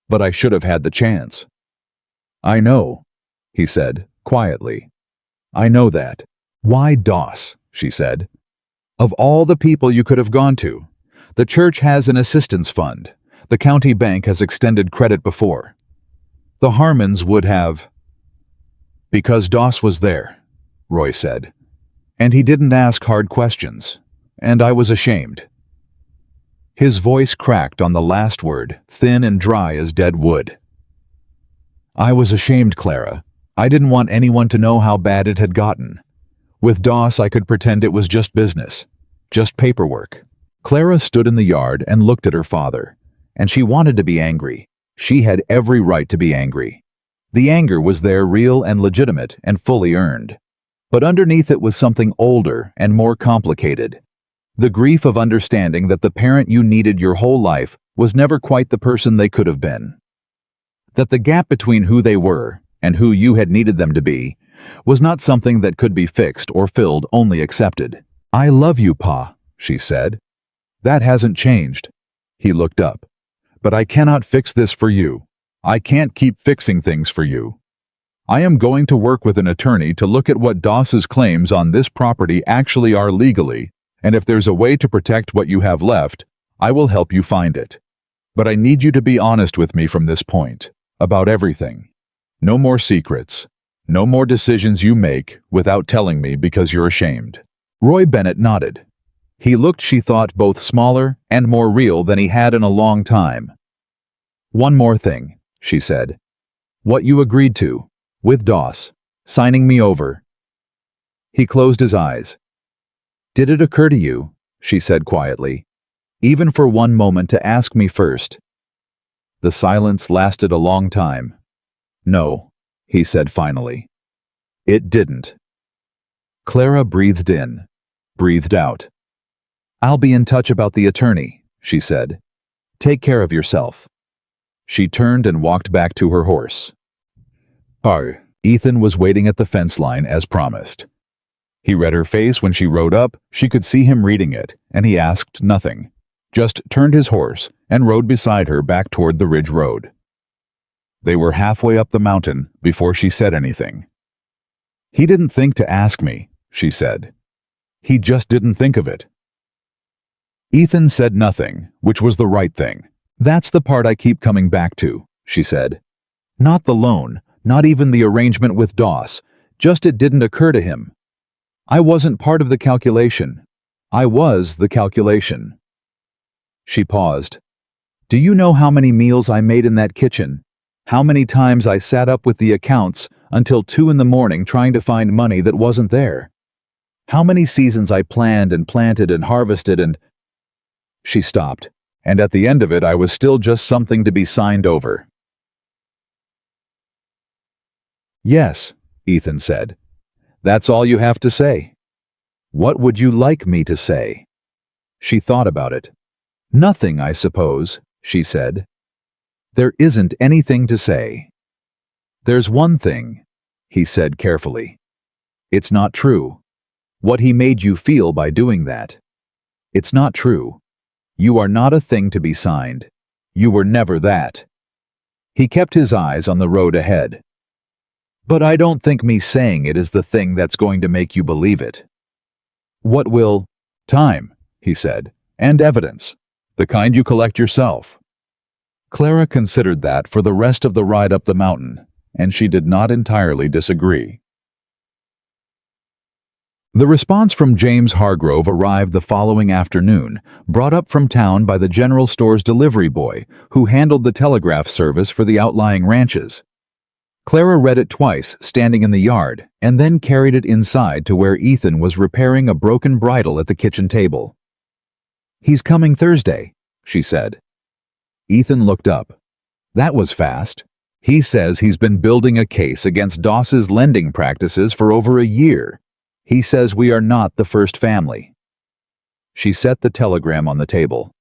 but I should have had the chance." "I know," he said, quietly. "I know that." "Why Doss?" she said. "Of all the people you could have gone to, the church has an assistance fund. The county bank has extended credit before. The Harmons would have—" "Because Doss was there," Roy said. "And he didn't ask hard questions, and I was ashamed." His voice cracked on the last word, thin and dry as dead wood. "I was ashamed, Clara. I didn't want anyone to know how bad it had gotten. With Doss, I could pretend it was just business, just paperwork." Clara stood in the yard and looked at her father, and she wanted to be angry. She had every right to be angry. The anger was there, real and legitimate and fully earned. But underneath it was something older and more complicated. The grief of understanding that the parent you needed your whole life was never quite the person they could have been. That the gap between who they were and who you had needed them to be was not something that could be fixed or filled, only accepted. "I love you, Pa," she said. "That hasn't changed." He looked up. "But I cannot fix this for you. I can't keep fixing things for you. I am going to work with an attorney to look at what Doss's claims on this property actually are legally, and if there's a way to protect what you have left, I will help you find it. But I need you to be honest with me from this point, about everything. No more secrets. No more decisions you make without telling me because you're ashamed." Roy Bennett nodded. He looked, she thought, both smaller and more real than he had in a long time. "One more thing," she said. "What you agreed to, with Doss, signing me over." He closed his eyes. "Did it occur to you," she said quietly, "even for one moment to ask me first?" The silence lasted a long time. "No," he said finally. "It didn't." Clara breathed in, breathed out. "I'll be in touch about the attorney," she said. "Take care of yourself." She turned and walked back to her horse. Ethan was waiting at the fence line as promised. He read her face when she rode up. She could see him reading it, and he asked nothing, just turned his horse and rode beside her back toward the ridge road. They were halfway up the mountain before she said anything. "He didn't think to ask me," she said. "He just didn't think of it." Ethan said nothing, which was the right thing. "That's the part I keep coming back to," she said. "Not the loan, not even the arrangement with Doss, just it didn't occur to him. I wasn't part of the calculation. I was the calculation." She paused. "Do you know how many meals I made in that kitchen? How many times I sat up with the accounts until 2 in the morning trying to find money that wasn't there? How many seasons I planned and planted and harvested and—" She stopped, and at the end of it I was still just something to be signed over. "Yes," Ethan said. "That's all you have to say." "What would you like me to say?" She thought about it. "Nothing, I suppose," she said. "There isn't anything to say." "There's one thing," he said carefully. "It's not true. What he made you feel by doing that. It's not true. You are not a thing to be signed. You were never that." He kept his eyes on the road ahead. "But I don't think me saying it is the thing that's going to make you believe it." "What will—" "Time," he said, "and evidence. The kind you collect yourself." Clara considered that for the rest of the ride up the mountain, and she did not entirely disagree. The response from James Hargrove arrived the following afternoon, brought up from town by the general store's delivery boy, who handled the telegraph service for the outlying ranches. Clara read it twice, standing in the yard, and then carried it inside to where Ethan was repairing a broken bridle at the kitchen table. "He's coming Thursday," she said. Ethan looked up. That was fast. He says he's been building a case against Doss's lending practices for over a year. He says we are not the first family. She set the telegram on the table.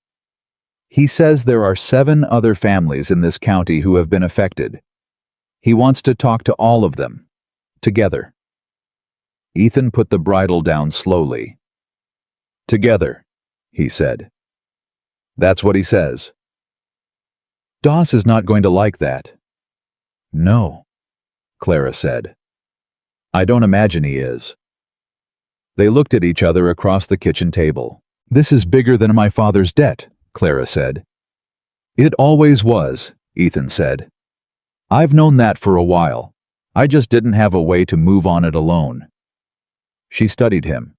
He says there are 7 other families in this county who have been affected. He wants to talk to all of them, together. Ethan put the bridle down slowly. "Together," he said. "That's what he says." "Doss is not going to like that." "No," Clara said. "I don't imagine he is." They looked at each other across the kitchen table. "This is bigger than my father's debt," Clara said. "It always was," Ethan said. "I've known that for a while. I just didn't have a way to move on it alone." She studied him.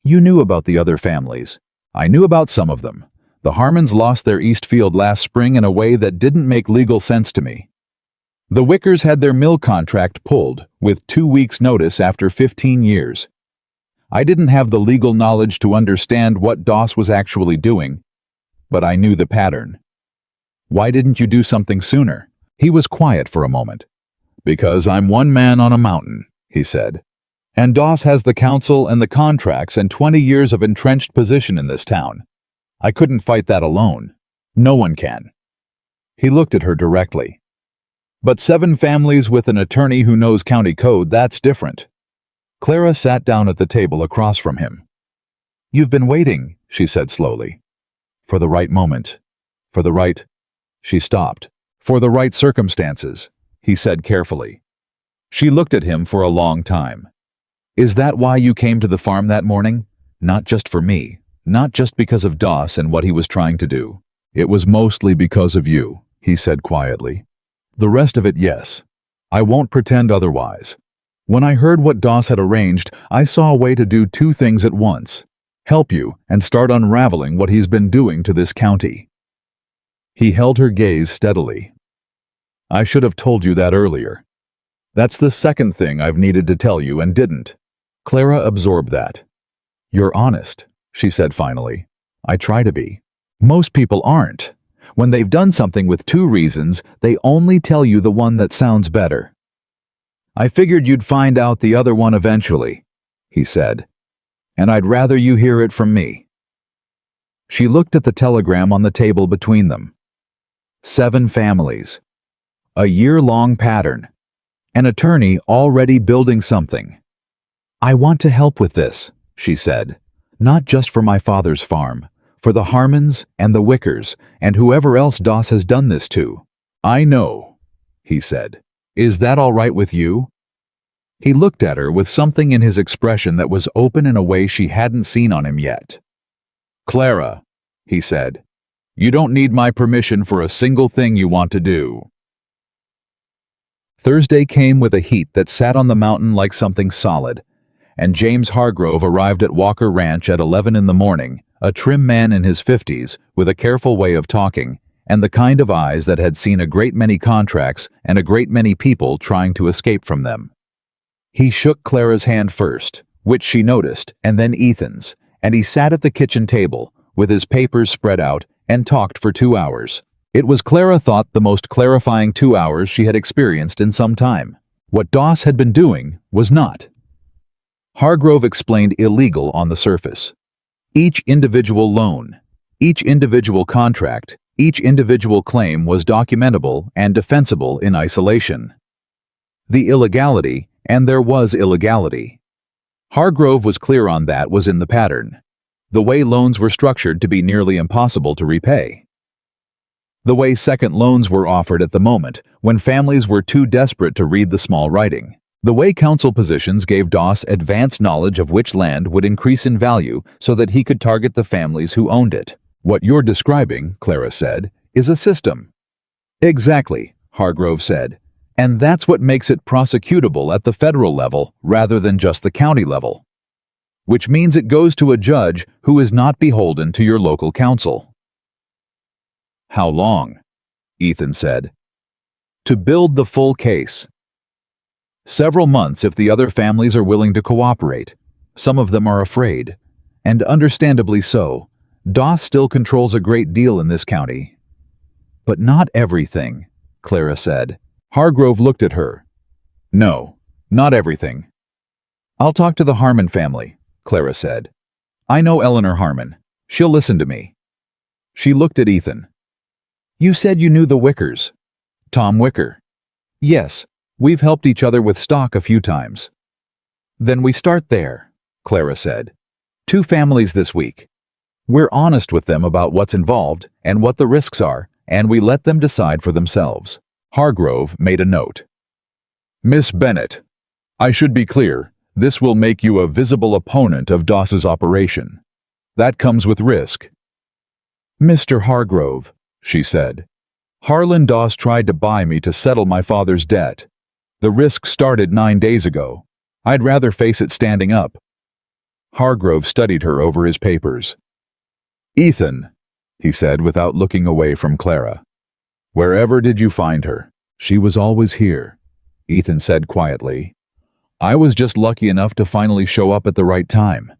"You knew about the other families. I knew about some of them. The Harmons lost their East Field last spring in a way that didn't make legal sense to me. The Wickers had their mill contract pulled, with 2 weeks' notice after 15 years. I didn't have the legal knowledge to understand what Doss was actually doing, but I knew the pattern." "Why didn't you do something sooner?" He was quiet for a moment. "Because I'm one man on a mountain," he said. "And Doss has the council and the contracts and 20 years of entrenched position in this town. I couldn't fight that alone. No one can." He looked at her directly. "But 7 families with an attorney who knows county code, that's different." Clara sat down at the table across from him. "You've been waiting," she said slowly. "For the right moment. For the right—" She stopped. "For the right circumstances," he said carefully. She looked at him for a long time. "Is that why you came to the farm that morning? Not just for me. Not just because of Doss and what he was trying to do. It was mostly because of you," he said quietly. "The rest of it, yes. I won't pretend otherwise. When I heard what Doss had arranged, I saw a way to do 2 things at once. Help you and start unraveling what he's been doing to this county." He held her gaze steadily. "I should have told you that earlier. That's the second thing I've needed to tell you and didn't." Clara absorbed that. "You're honest," she said finally. "I try to be. Most people aren't. When they've done something with 2 reasons, they only tell you the one that sounds better." "I figured you'd find out the other one eventually," he said. "And I'd rather you hear it from me." She looked at the telegram on the table between them. 7 families. A year-long pattern. An attorney already building something. "I want to help with this," she said. "Not just for my father's farm, for the Harmons and the Wickers and whoever else Doss has done this to." "I know," he said. "Is that all right with you?" He looked at her with something in his expression that was open in a way she hadn't seen on him yet. "Clara," he said, "you don't need my permission for a single thing you want to do." Thursday came with a heat that sat on the mountain like something solid, and James Hargrove arrived at Walker Ranch at 11 in the morning, a trim man in his 50s with a careful way of talking and the kind of eyes that had seen a great many contracts and a great many people trying to escape from them. He shook Clara's hand first, which she noticed, and then Ethan's, and he sat at the kitchen table with his papers spread out and talked for 2 hours. It was, Clara thought, the most clarifying 2 hours she had experienced in some time. What Doss had been doing was not. Hargrove explained illegal on the surface. Each individual loan, each individual contract, each individual claim was documentable and defensible in isolation. The illegality, and there was illegality. Hargrove was clear on that, was in the pattern. The way loans were structured to be nearly impossible to repay. The way second loans were offered at the moment, when families were too desperate to read the small writing. The way council positions gave Doss advanced knowledge of which land would increase in value so that he could target the families who owned it. "What you're describing," Clara said, "is a system." "Exactly," Hargrove said. "And that's what makes it prosecutable at the federal level rather than just the county level. Which means it goes to a judge who is not beholden to your local council." "How long?" Ethan said. "To build the full case. Several months if the other families are willing to cooperate. Some of them are afraid. And understandably so. Doss still controls a great deal in this county. But not everything, Clara said. Hargrove looked at her. No, not everything. I'll talk to the Harmon family, Clara said. I know Eleanor Harmon. She'll listen to me. She looked at Ethan. You said you knew the Wickers. Tom Wicker. Yes, we've helped each other with stock a few times. Then we start there, Clara said. 2 families this week. We're honest with them about what's involved and what the risks are, and we let them decide for themselves. Hargrove made a note. Miss Bennett, I should be clear, this will make you a visible opponent of Doss's operation. That comes with risk. Mr. Hargrove, she said, Harlan Doss tried to buy me to settle my father's debt. The risk started 9 days ago. I'd rather face it standing up. Hargrove studied her over his papers. Ethan, he said without looking away from Clara. Wherever did you find her? She was always here, Ethan said quietly. I was just lucky enough to finally show up at the right time.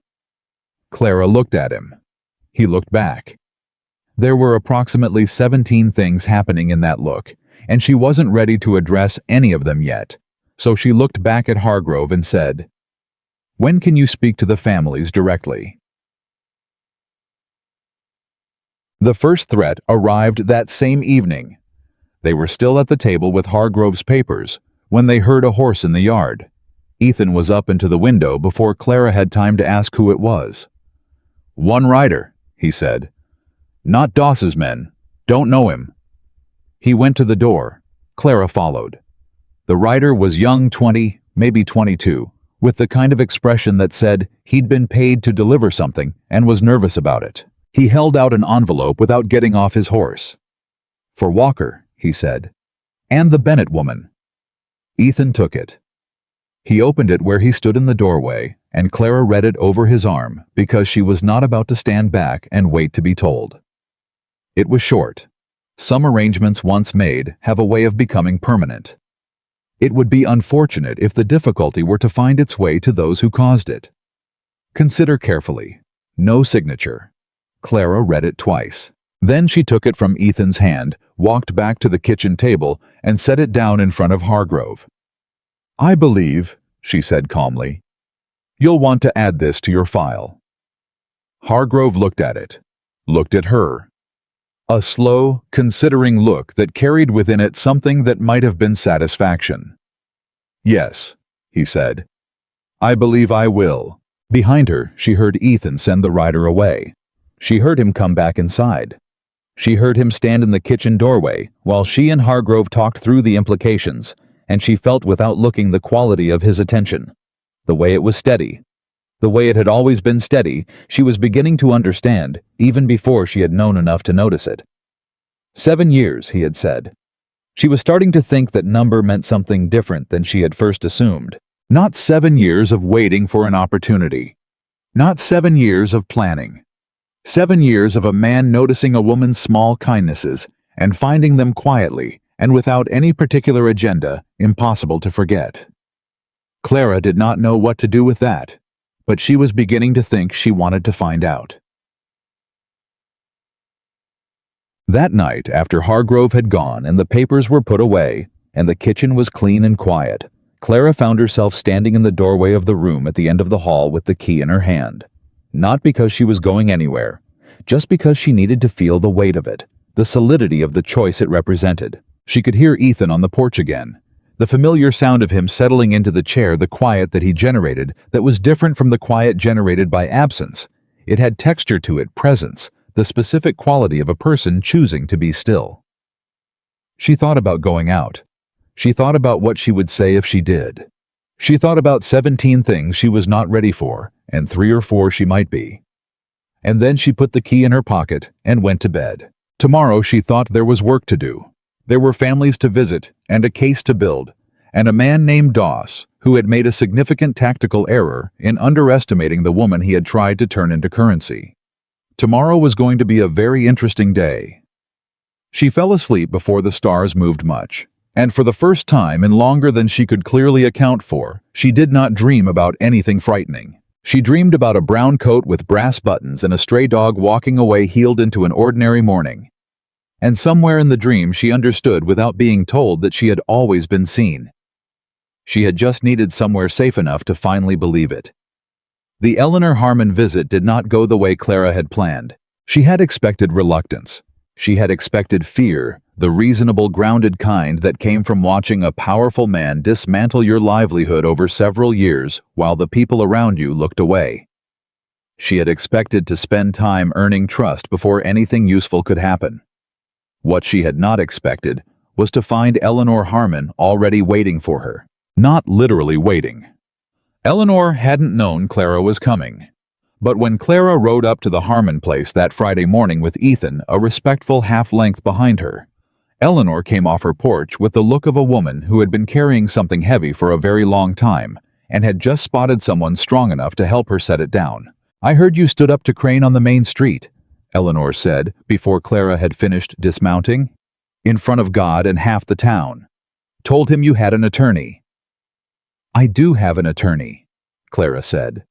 Clara looked at him. He looked back. There were approximately 17 things happening in that look, and she wasn't ready to address any of them yet, so she looked back at Hargrove and said, When can you speak to the families directly? The first threat arrived that same evening. They were still at the table with Hargrove's papers when they heard a horse in the yard. Ethan was up into the window before Clara had time to ask who it was. One rider, he said. Not Doss's men. Don't know him. He went to the door. Clara followed. The rider was young, 20, maybe 22, with the kind of expression that said he'd been paid to deliver something and was nervous about it. He held out an envelope without getting off his horse. For Walker, he said. And the Bennett woman. Ethan took it. He opened it where he stood in the doorway, and Clara read it over his arm because she was not about to stand back and wait to be told. It was short. Some arrangements once made have a way of becoming permanent. It would be unfortunate if the difficulty were to find its way to those who caused it. Consider carefully. No signature. Clara read it twice. Then she took it from Ethan's hand, walked back to the kitchen table, and set it down in front of Hargrove. I believe, she said calmly, you'll want to add this to your file. Hargrove looked at it, looked at her. A slow, considering look that carried within it something that might have been satisfaction. Yes, he said. I believe I will. Behind her, she heard Ethan send the rider away. She heard him come back inside. She heard him stand in the kitchen doorway while she and Hargrove talked through the implications, and she felt without looking the quality of his attention. The way it was steady. The way it had always been steady, she was beginning to understand, even before she had known enough to notice it. 7 years, he had said. She was starting to think that number meant something different than she had first assumed. Not 7 years of waiting for an opportunity. Not 7 years of planning. 7 years of a man noticing a woman's small kindnesses and finding them quietly and without any particular agenda, impossible to forget. Clara did not know what to do with that, but she was beginning to think she wanted to find out. That night, after Hargrove had gone and the papers were put away and the kitchen was clean and quiet, Clara found herself standing in the doorway of the room at the end of the hall with the key in her hand. Not because she was going anywhere, just because she needed to feel the weight of it, the solidity of the choice it represented. She could hear Ethan on the porch again, the familiar sound of him settling into the chair, the quiet that he generated that was different from the quiet generated by absence. It had texture to it, presence, the specific quality of a person choosing to be still. She thought about going out. She thought about what she would say if she did. She thought about 17 things she was not ready for, and 3 or 4 she might be. And then she put the key in her pocket and went to bed. Tomorrow she thought there was work to do. There were families to visit and a case to build, and a man named Doss who had made a significant tactical error in underestimating the woman he had tried to turn into currency. Tomorrow was going to be a very interesting day. She fell asleep before the stars moved much, And for the first time in longer than she could clearly account for, she did not dream about anything frightening. She dreamed about a brown coat with brass buttons and a stray dog walking away healed into an ordinary morning. And somewhere in the dream she understood without being told that she had always been seen. She had just needed somewhere safe enough to finally believe it. The Eleanor Harmon visit did not go the way Clara had planned. She had expected reluctance. She had expected fear, the reasonable, grounded kind that came from watching a powerful man dismantle your livelihood over several years while the people around you looked away. She had expected to spend time earning trust before anything useful could happen. What she had not expected was to find Eleanor Harmon already waiting for her. Not literally waiting. Eleanor hadn't known Clara was coming. But when Clara rode up to the Harmon place that Friday morning with Ethan, a respectful half-length behind her, Eleanor came off her porch with the look of a woman who had been carrying something heavy for a very long time and had just spotted someone strong enough to help her set it down. "I heard you stood up to Crane on the main street," Eleanor said before Clara had finished dismounting. "In front of God and half the town. Told him you had an attorney." "I do have an attorney," Clara said.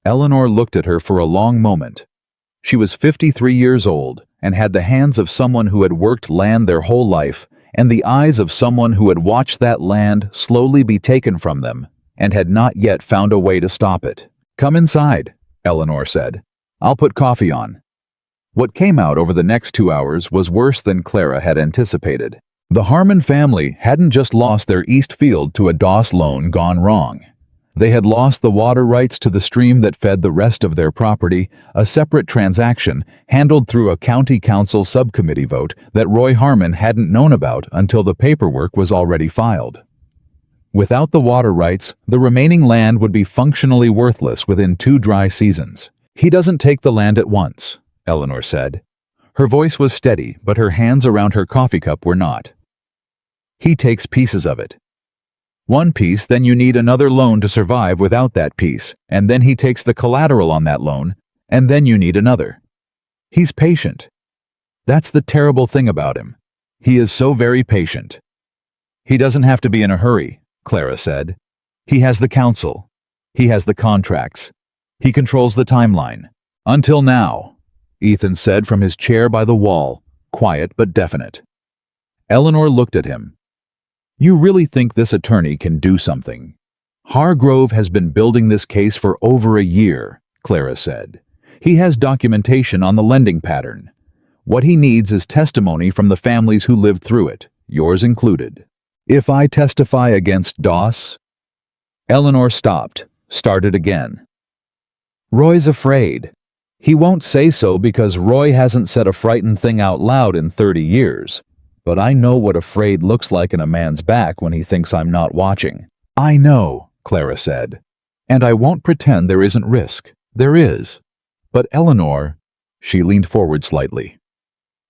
Eleanor looked at her for a long moment. She was 53 years old and had the hands of someone who had worked land their whole life and the eyes of someone who had watched that land slowly be taken from them and had not yet found a way to stop it. "Come inside," Eleanor said. "I'll put coffee on." What came out over the next 2 hours was worse than Clara had anticipated. The Harmon family hadn't just lost their east field to a DOS loan gone wrong. They had lost the water rights to the stream that fed the rest of their property, a separate transaction handled through a county council subcommittee vote that Roy Harmon hadn't known about until the paperwork was already filed. Without the water rights, the remaining land would be functionally worthless within 2 dry seasons. "He doesn't take the land at once," Eleanor said. Her voice was steady, but her hands around her coffee cup were not. "He takes pieces of it. One piece, then you need another loan to survive without that piece, and then he takes the collateral on that loan, and then you need another. He's patient. That's the terrible thing about him. He is so very patient." "He doesn't have to be in a hurry," Clara said. "He has the council. He has the contracts. He controls the timeline. Until now," Ethan said from his chair by the wall, quiet but definite. Eleanor looked at him. "You really think this attorney can do something?" "Hargrove has been building this case for over a year," Clara said. "He has documentation on the lending pattern. What he needs is testimony from the families who lived through it, yours included." "If I testify against Doss?" Eleanor stopped, started again. "Roy's afraid. He won't say so because Roy hasn't said a frightened thing out loud in 30 years. But I know what afraid looks like in a man's back when he thinks I'm not watching." "I know," Clara said. "And I won't pretend there isn't risk. There is. But Eleanor," she leaned forward slightly,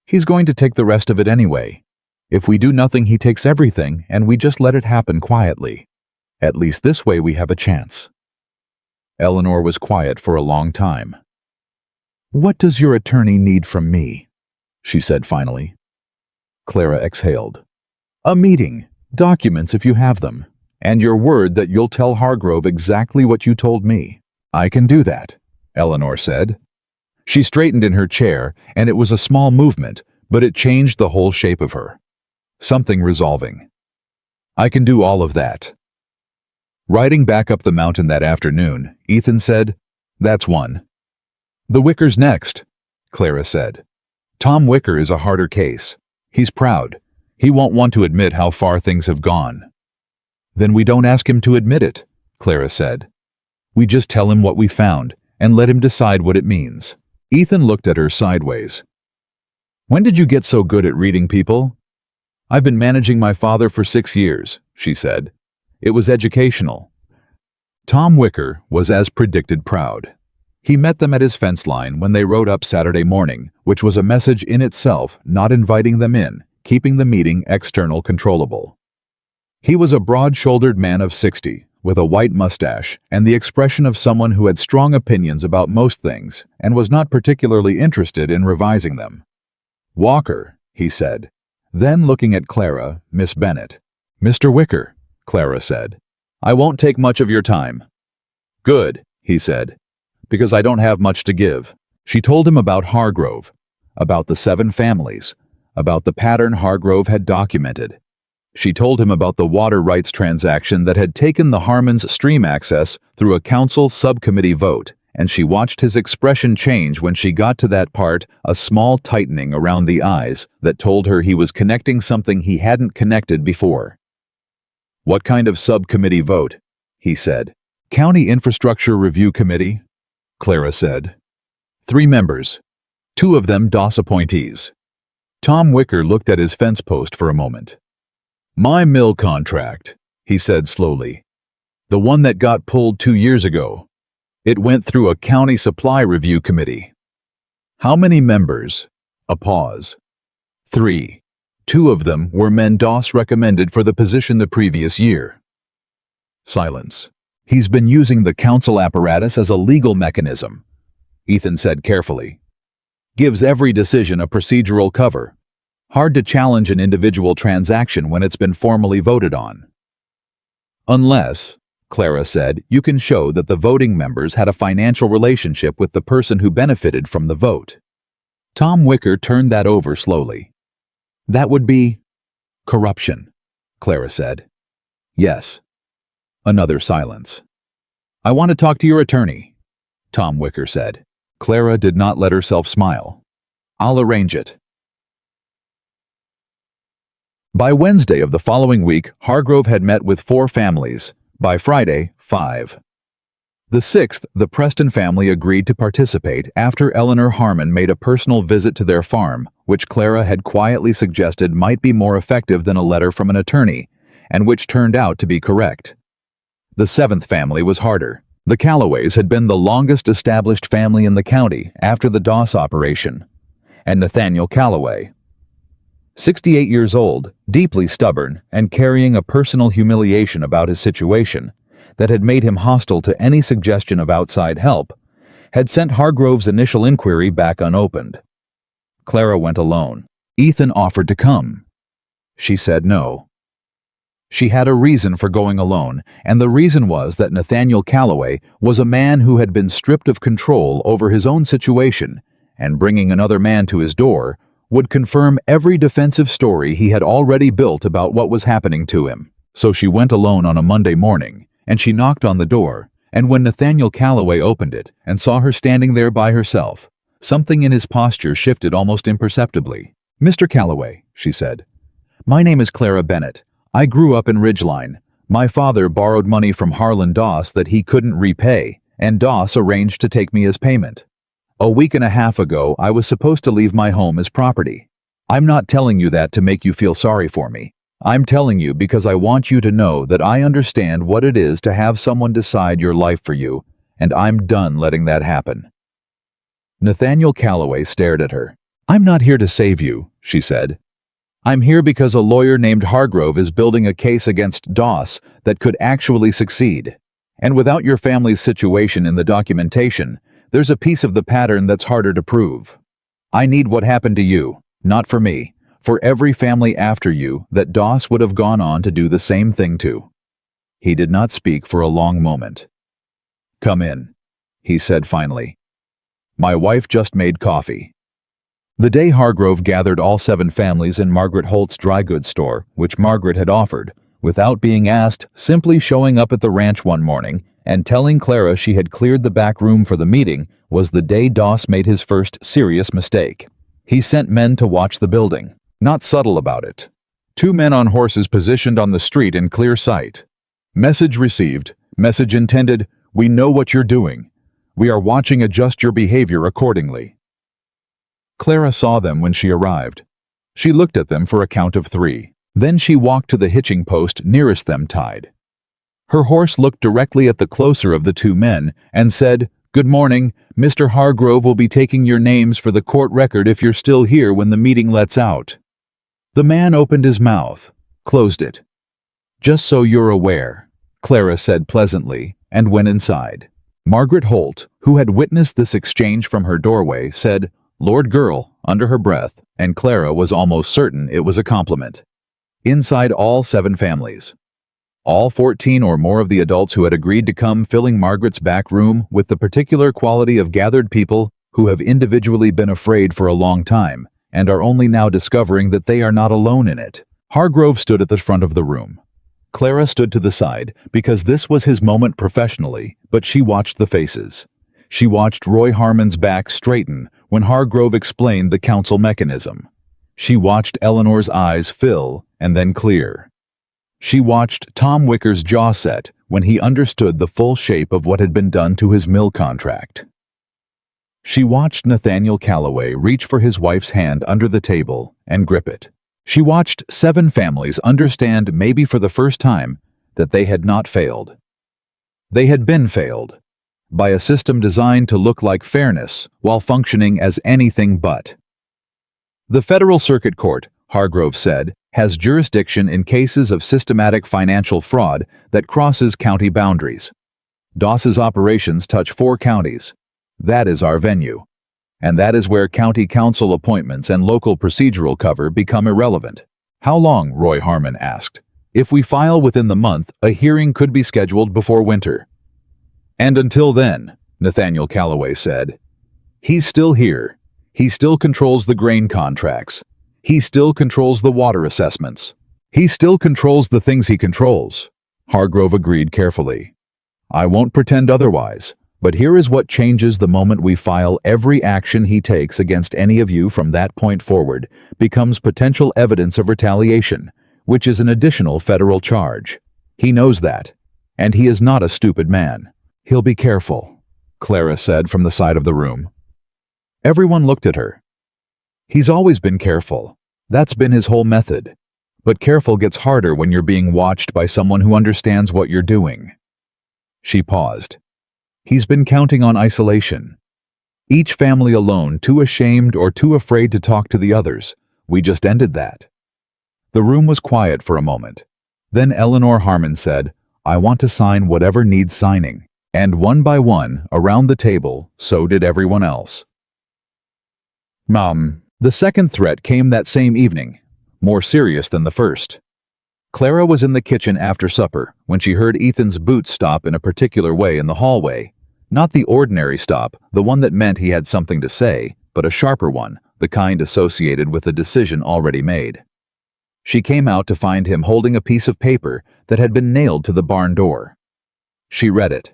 "he's going to take the rest of it anyway. If we do nothing, he takes everything, and we just let it happen quietly. At least this way we have a chance." Eleanor was quiet for a long time. "What does your attorney need from me?" she said finally. Clara exhaled. "A meeting, documents if you have them, and your word that you'll tell Hargrove exactly what you told me." "I can do that," Eleanor said. She straightened in her chair, and it was a small movement, but it changed the whole shape of her. Something resolving. "I can do all of that." Riding back up the mountain that afternoon, Ethan said, "That's one." "The Wicker's next," Clara said. "Tom Wicker is a harder case. He's proud. He won't want to admit how far things have gone." "Then we don't ask him to admit it," Clara said. "We just tell him what we found and let him decide what it means." Ethan looked at her sideways. "When did you get so good at reading people?" "I've been managing my father for 6 years, she said. "It was educational." Tom Wicker was as predicted proud. He met them at his fence line when they rode up Saturday morning, which was a message in itself, not inviting them in, keeping the meeting external controllable. He was a broad-shouldered man of 60, with a white mustache and the expression of someone who had strong opinions about most things and was not particularly interested in revising them. "Walker," he said, Then looking at Clara, Miss Bennett. "Mr. Wicker," Clara said, "I won't take much of your time." "Good," he said, "because I don't have much to give." She told him about Hargrove, about the 7 families, about the pattern Hargrove had documented. She told him about the water rights transaction that had taken the Harmons stream access through a council subcommittee vote, and she watched his expression change when she got to that part, a small tightening around the eyes that told her he was connecting something he hadn't connected before. "What kind of subcommittee vote?" he said. "County Infrastructure Review Committee," Clara said. 3 members, 2 of them DOS appointees. Tom Wicker looked at his fence post for a moment. "My mill contract," he said slowly. "The one that got pulled 2 years ago. It went through a county supply review committee." "How many members?" A pause. 3. 2 of them were men DOS recommended for the position the previous year. Silence. "He's been using the council apparatus as a legal mechanism," Ethan said carefully. "Gives every decision a procedural cover. Hard to challenge an individual transaction when it's been formally voted on." "Unless," Clara said, "you can show that the voting members had a financial relationship with the person who benefited from the vote." Tom Wicker turned that over slowly. "That would be corruption," Clara said. "Yes." Another silence. "I want to talk to your attorney," Tom Wicker said. Clara did not let herself smile. "I'll arrange it." By Wednesday of the following week, Hargrove had met with 4 families. By Friday, 5. The 6th, the Preston family agreed to participate after Eleanor Harmon made a personal visit to their farm, which Clara had quietly suggested might be more effective than a letter from an attorney, and which turned out to be correct. The 7th family was harder. The Calloways had been the longest established family in the county after the DOS operation, and Nathaniel Calloway, 68 years old, deeply stubborn, and carrying a personal humiliation about his situation that had made him hostile to any suggestion of outside help, had sent Hargrove's initial inquiry back unopened. Clara went alone. Ethan offered to come. She said no. She had a reason for going alone, and the reason was that Nathaniel Calloway was a man who had been stripped of control over his own situation, and bringing another man to his door would confirm every defensive story he had already built about what was happening to him. So she went alone on a Monday morning, and she knocked on the door, and when Nathaniel Calloway opened it and saw her standing there by herself, something in his posture shifted almost imperceptibly. "Mr. Calloway," she said, "my name is Clara Bennett. I grew up in Ridgeline. My father borrowed money from Harlan Doss that he couldn't repay, and Doss arranged to take me as payment. A week and a half ago, I was supposed to leave my home as property. I'm not telling you that to make you feel sorry for me. I'm telling you because I want you to know that I understand what it is to have someone decide your life for you, and I'm done letting that happen." Nathaniel Calloway stared at her. "I'm not here to save you," she said. "I'm here because a lawyer named Hargrove is building a case against Doss that could actually succeed. And without your family's situation in the documentation, there's a piece of the pattern that's harder to prove. I need what happened to you, not for me, for every family after you that Doss would have gone on to do the same thing to." He did not speak for a long moment. "Come in," he said finally. "My wife just made coffee." The day Hargrove gathered all 7 families in Margaret Holt's dry goods store, which Margaret had offered, without being asked, simply showing up at the ranch one morning and telling Clara she had cleared the back room for the meeting, was the day Doss made his first serious mistake. He sent men to watch the building, not subtle about it. 2 men on horses positioned on the street in clear sight. Message received, message intended, "We know what you're doing. We are watching, adjust your behavior accordingly." Clara saw them when she arrived. She looked at them for a count of 3. Then she walked to the hitching post nearest them tied. Her horse looked directly at the closer of the 2 men and said, "Good morning. Mr. Hargrove will be taking your names for the court record if you're still here when the meeting lets out." The man opened his mouth, closed it. "Just so you're aware," Clara said pleasantly, and went inside. Margaret Holt, who had witnessed this exchange from her doorway, said, Lord Girl, under her breath, and Clara was almost certain it was a compliment. Inside all 7 families. All 14 or more of the adults who had agreed to come filling Margaret's back room with the particular quality of gathered people who have individually been afraid for a long time and are only now discovering that they are not alone in it. Hargrove stood at the front of the room. Clara stood to the side because this was his moment professionally, but she watched the faces. She watched Roy Harmon's back straighten when Hargrove explained the council mechanism. She watched Eleanor's eyes fill and then clear. She watched Tom Wicker's jaw set when he understood the full shape of what had been done to his mill contract. She watched Nathaniel Calloway reach for his wife's hand under the table and grip it. She watched 7 families understand, maybe for the first time, that they had not failed. They had been failed by a system designed to look like fairness while functioning as anything but. The Federal Circuit Court, Hargrove said, has jurisdiction in cases of systematic financial fraud that crosses county boundaries. DOS's operations touch 4 counties. That is our venue. And that is where county council appointments and local procedural cover become irrelevant. How long, Roy Harmon asked. If we file within the month, a hearing could be scheduled before winter. And until then, Nathaniel Calloway said, he's still here. He still controls the grain contracts. He still controls the water assessments. He still controls the things he controls. Hargrove agreed carefully. I won't pretend otherwise, but here is what changes the moment we file. Every action he takes against any of you from that point forward becomes potential evidence of retaliation, which is an additional federal charge. He knows that, and he is not a stupid man. He'll be careful, Clara said from the side of the room. Everyone looked at her. He's always been careful. That's been his whole method. But careful gets harder when you're being watched by someone who understands what you're doing. She paused. He's been counting on isolation. Each family alone, too ashamed or too afraid to talk to the others. We just ended that. The room was quiet for a moment. Then Eleanor Harmon said, I want to sign whatever needs signing. And one by one, around the table, so did everyone else. The second threat came that same evening, more serious than the first. Clara was in the kitchen after supper when she heard Ethan's boots stop in a particular way in the hallway. Not the ordinary stop, the one that meant he had something to say, but a sharper one, the kind associated with a decision already made. She came out to find him holding a piece of paper that had been nailed to the barn door. She read it.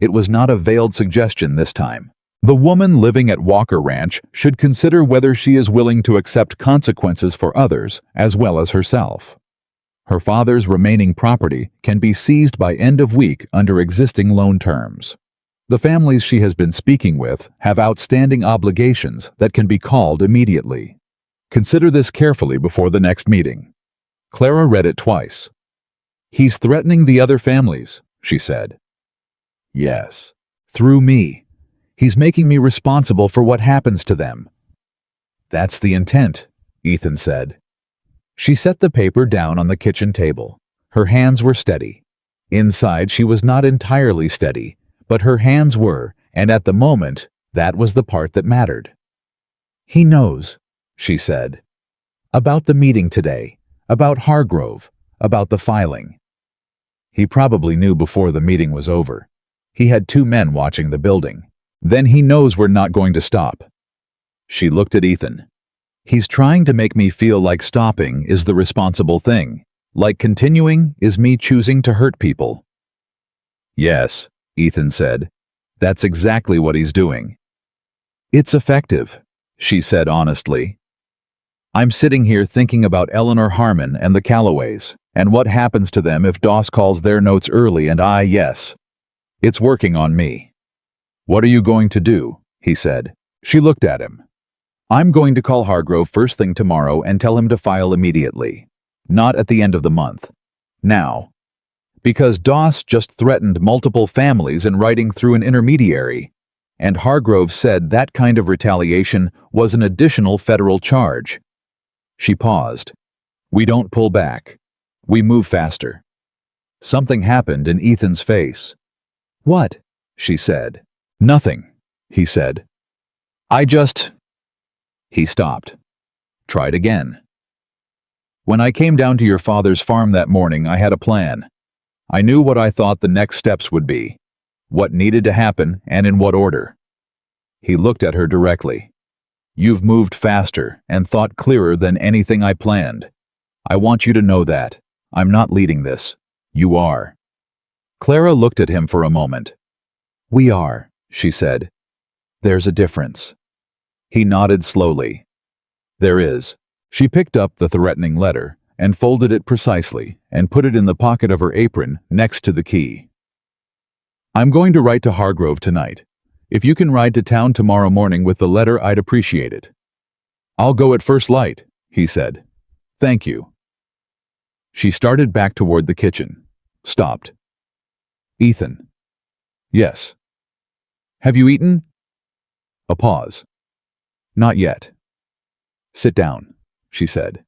It was not a veiled suggestion this time. The woman living at Walker Ranch should consider whether she is willing to accept consequences for others as well as herself. Her father's remaining property can be seized by end of week under existing loan terms. The families she has been speaking with have outstanding obligations that can be called immediately. Consider this carefully before the next meeting. Clara read it twice. He's threatening the other families, she said. Yes, through me. He's making me responsible for what happens to them. That's the intent, Ethan said. She set the paper down on the kitchen table. Her hands were steady. Inside, she was not entirely steady, but her hands were, and at the moment, that was the part that mattered. He knows, she said. About the meeting today, about Hargrove, about the filing. He probably knew before the meeting was over. He had 2 men watching the building. Then he knows we're not going to stop. She looked at Ethan. He's trying to make me feel like stopping is the responsible thing, like continuing is me choosing to hurt people. Yes, Ethan said. That's exactly what he's doing. It's effective, she said honestly. I'm sitting here thinking about Eleanor Harmon and the Calloways, and what happens to them if Doss calls their notes early and yes. It's working on me. What are you going to do? He said. She looked at him. I'm going to call Hargrove first thing tomorrow and tell him to file immediately. Not at the end of the month. Now. Because Doss just threatened multiple families in writing through an intermediary, and Hargrove said that kind of retaliation was an additional federal charge. She paused. We don't pull back. We move faster. Something happened in Ethan's face. What? She said. Nothing, he said. He stopped. Tried again. When I came down to your father's farm that morning, I had a plan. I knew what I thought the next steps would be, what needed to happen, and in what order. He looked at her directly. You've moved faster and thought clearer than anything I planned. I want you to know that. I'm not leading this. You are. Clara looked at him for a moment. We are, she said. There's a difference. He nodded slowly. There is. She picked up the threatening letter and folded it precisely and put it in the pocket of her apron next to the key. I'm going to write to Hargrove tonight. If you can ride to town tomorrow morning with the letter, I'd appreciate it. I'll go at first light, he said. Thank you. She started back toward the kitchen. Stopped. Ethan. Yes. Have you eaten? A pause. Not yet. Sit down, she said.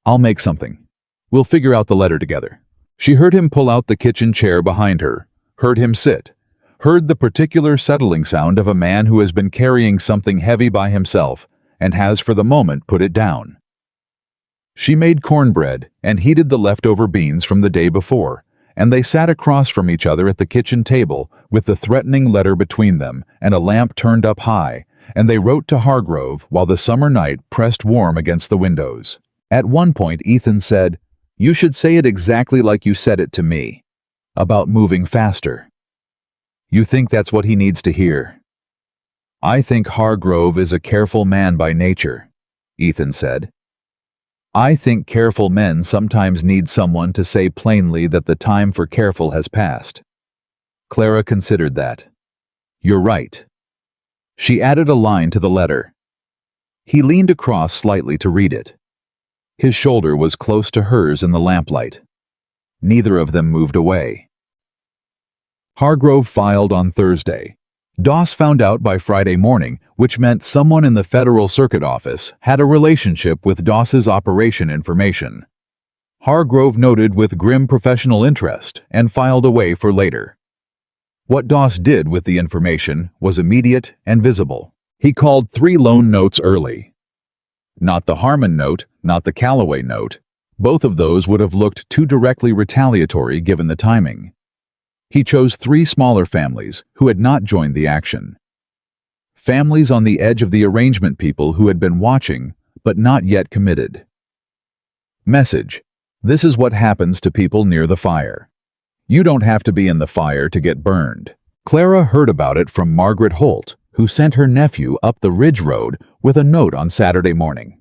I'll make something. We'll figure out the letter together. She heard him pull out the kitchen chair behind her, heard him sit, heard the particular settling sound of a man who has been carrying something heavy by himself and has for the moment put it down. She made cornbread and heated the leftover beans from the day before, and they sat across from each other at the kitchen table with the threatening letter between them and a lamp turned up high, and they wrote to Hargrove while the summer night pressed warm against the windows. At one point, Ethan said, "You should say it exactly like you said it to me, about moving faster." You think that's what he needs to hear? I think Hargrove is a careful man by nature, Ethan said. I think careful men sometimes need someone to say plainly that the time for careful has passed. Clara considered that. You're right. She added a line to the letter. He leaned across slightly to read it. His shoulder was close to hers in the lamplight. Neither of them moved away. Hargrove filed on Thursday. Doss found out by Friday morning, which meant someone in the Federal Circuit Office had a relationship with Doss's operation information. Hargrove noted with grim professional interest and filed away for later. What Doss did with the information was immediate and visible. He called 3 loan notes early. Not the Harmon note, not the Calloway note. Both of those would have looked too directly retaliatory given the timing. He chose 3 smaller families who had not joined the action. Families on the edge of the arrangement, people who had been watching but not yet committed. Message: this is what happens to people near the fire. You don't have to be in the fire to get burned. Clara heard about it from Margaret Holt, who sent her nephew up the Ridge Road with a note on Saturday morning.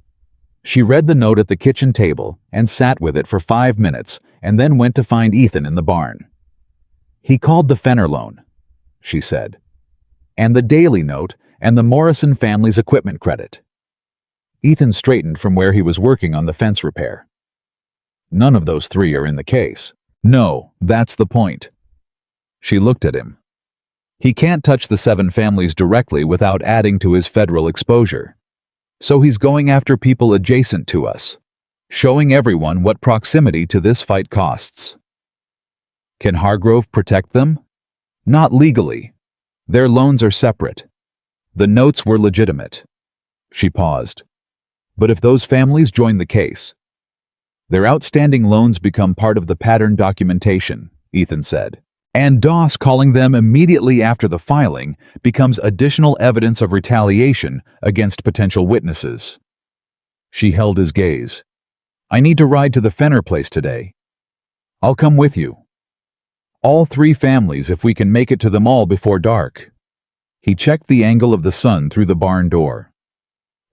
She read the note at the kitchen table and sat with it for 5 minutes and then went to find Ethan in the barn. He called the Fenner loan, she said, and the Daily note and the Morrison family's equipment credit. Ethan straightened from where he was working on the fence repair. None of those 3 are in the case. No, that's the point. She looked at him. He can't touch the 7 families directly without adding to his federal exposure. So he's going after people adjacent to us, showing everyone what proximity to this fight costs. Can Hargrove protect them? Not legally. Their loans are separate. The notes were legitimate. She paused. But if those families join the case, their outstanding loans become part of the pattern documentation, Ethan said. And Doss calling them immediately after the filing becomes additional evidence of retaliation against potential witnesses. She held his gaze. I need to ride to the Fenner place today. I'll come with you. All 3 families if we can make it to them all before dark. He checked the angle of the sun through the barn door.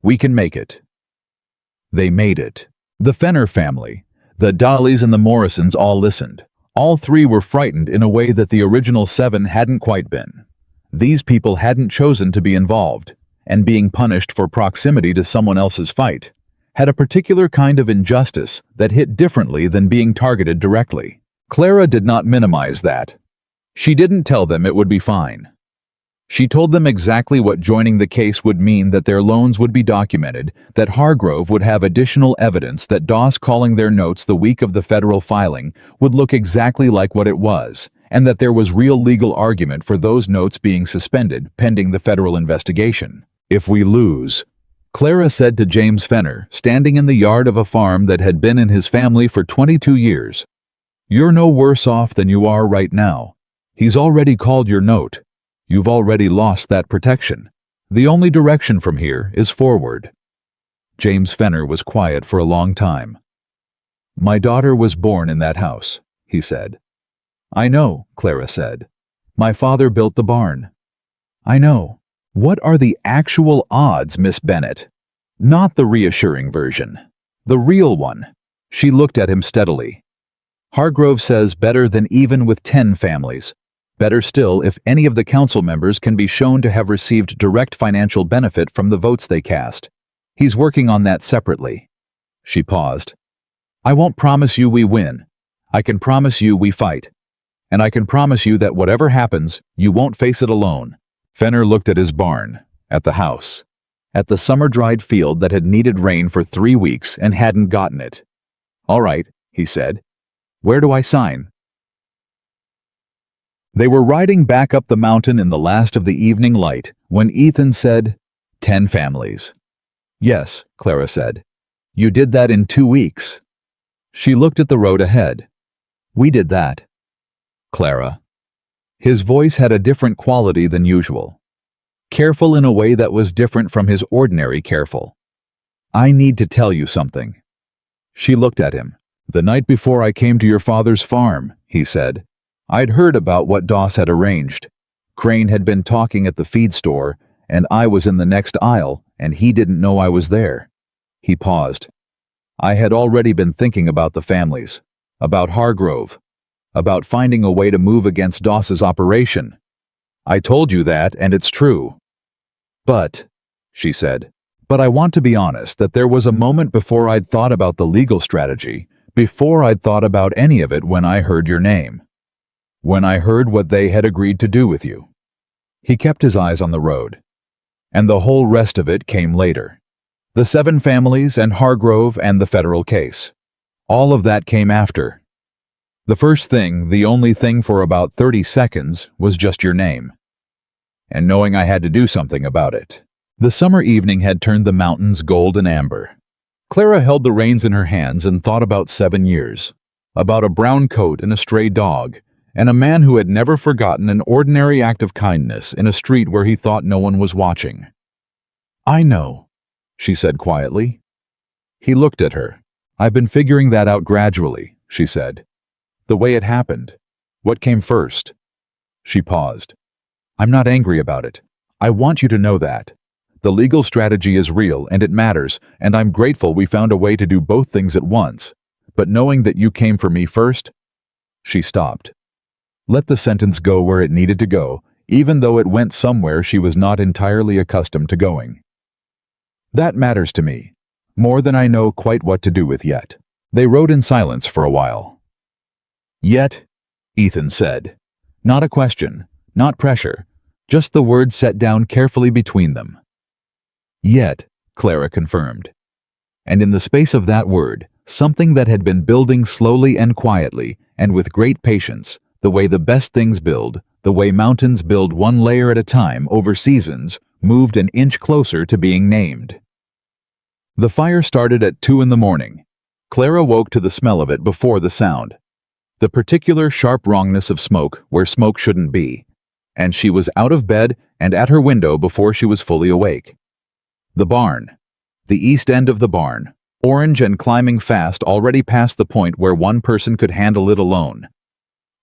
We can make it. They made it. The Fenner family, the Dolleys and the Morrisons all listened. All 3 were frightened in a way that the original 7 hadn't quite been. These people hadn't chosen to be involved, and being punished for proximity to someone else's fight had a particular kind of injustice that hit differently than being targeted directly. Clara did not minimize that. She didn't tell them it would be fine. She told them exactly what joining the case would mean, that their loans would be documented, that Hargrove would have additional evidence, that Doss calling their notes the week of the federal filing would look exactly like what it was, and that there was real legal argument for those notes being suspended pending the federal investigation. If we lose, Clara said to James Fenner, standing in the yard of a farm that had been in his family for 22 years. "You're no worse off than you are right now. He's already called your note. You've already lost that protection. The only direction from here is forward." James Fenner was quiet for a long time. "My daughter was born in that house," he said. "I know," Clara said. "My father built the barn." "I know. What are the actual odds, Miss Bennett? Not the reassuring version. The real one." She looked at him steadily. "Hargrove says better than even with 10 families. Better still if any of the council members can be shown to have received direct financial benefit from the votes they cast. He's working on that separately." She paused. "I won't promise you we win. I can promise you we fight. And I can promise you that whatever happens, you won't face it alone." Fenner looked at his barn, at the house, at the summer-dried field that had needed rain for 3 weeks and hadn't gotten it. "All right," he said. "Where do I sign?" They were riding back up the mountain in the last of the evening light when Ethan said, 10 families. "Yes," Clara said. "You did that in 2 weeks." She looked at the road ahead. "We did that." "Clara." His voice had a different quality than usual. Careful in a way that was different from his ordinary careful. "I need to tell you something." She looked at him. "The night before I came to your father's farm," he said, "I'd heard about what Doss had arranged. Crane had been talking at the feed store, and I was in the next aisle, and he didn't know I was there." He paused. "I had already been thinking about the families, about Hargrove, about finding a way to move against Doss's operation. I told you that, and it's true." "But," she said, "but I want to be honest that there was a moment before I'd thought about the legal strategy, before I'd thought about any of it when I heard your name. When I heard what they had agreed to do with you." He kept his eyes on the road. "And the whole rest of it came later. The 7 families and Hargrove and the federal case. All of that came after. The first thing, the only thing for about 30 seconds, was just your name. And knowing I had to do something about it." The summer evening had turned the mountains gold and amber. Clara held the reins in her hands and thought about 7 years. About a brown coat and a stray dog, and a man who had never forgotten an ordinary act of kindness in a street where he thought no one was watching. "I know," she said quietly. He looked at her. "I've been figuring that out gradually," she said. "The way it happened. What came first?" She paused. "I'm not angry about it. I want you to know that. The legal strategy is real and it matters, and I'm grateful we found a way to do both things at once. But knowing that you came for me first..." She stopped. Let the sentence go where it needed to go, even though it went somewhere she was not entirely accustomed to going. "That matters to me, more than I know quite what to do with yet." They rode in silence for a while. "Yet," Ethan said. Not a question, not pressure, just the word set down carefully between them. "Yet," Clara confirmed. And in the space of that word, something that had been building slowly and quietly, and with great patience, the way the best things build, the way mountains build one layer at a time over seasons, moved an inch closer to being named. The fire started at 2 in the morning. Clara woke to the smell of it before the sound. The particular sharp wrongness of smoke where smoke shouldn't be, and she was out of bed and at her window before she was fully awake. The barn. The east end of the barn, orange and climbing fast already past the point where one person could handle it alone.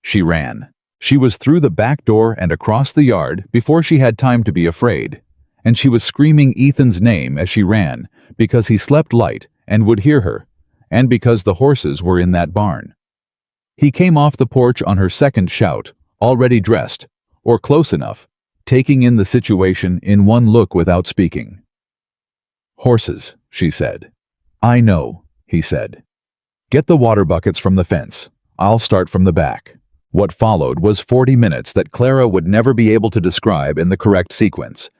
She ran. She was through the back door and across the yard before she had time to be afraid, and she was screaming Ethan's name as she ran, because he slept light and would hear her, and because the horses were in that barn. He came off the porch on her second shout, already dressed, or close enough, taking in the situation in one look without speaking. "Horses," she said. "I know," he said. "Get the water buckets from the fence. I'll start from the back." What followed was 40 minutes that Clara would never be able to describe in the correct sequence.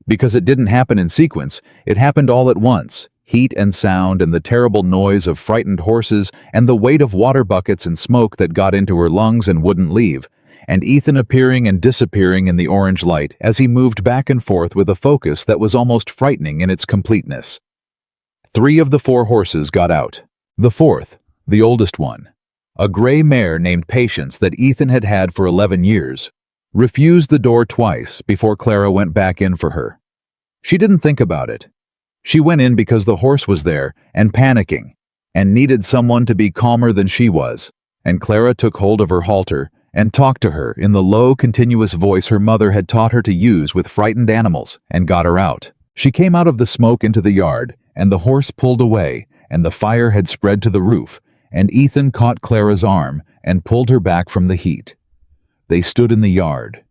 Because it didn't happen in sequence, it happened all at once. Heat and sound and the terrible noise of frightened horses and the weight of water buckets and smoke that got into her lungs and wouldn't leave, and Ethan appearing and disappearing in the orange light as he moved back and forth with a focus that was almost frightening in its completeness. 3 of the 4 horses got out. The 4th, the oldest one, a gray mare named Patience that Ethan had had for 11 years, refused the door twice before Clara went back in for her. She didn't think about it. She went in because the horse was there and panicking, and needed someone to be calmer than she was, and Clara took hold of her halter and talked to her in the low, continuous voice her mother had taught her to use with frightened animals, and got her out. She came out of the smoke into the yard, and the horse pulled away, and the fire had spread to the roof, and Ethan caught Clara's arm and pulled her back from the heat. They stood in the yard.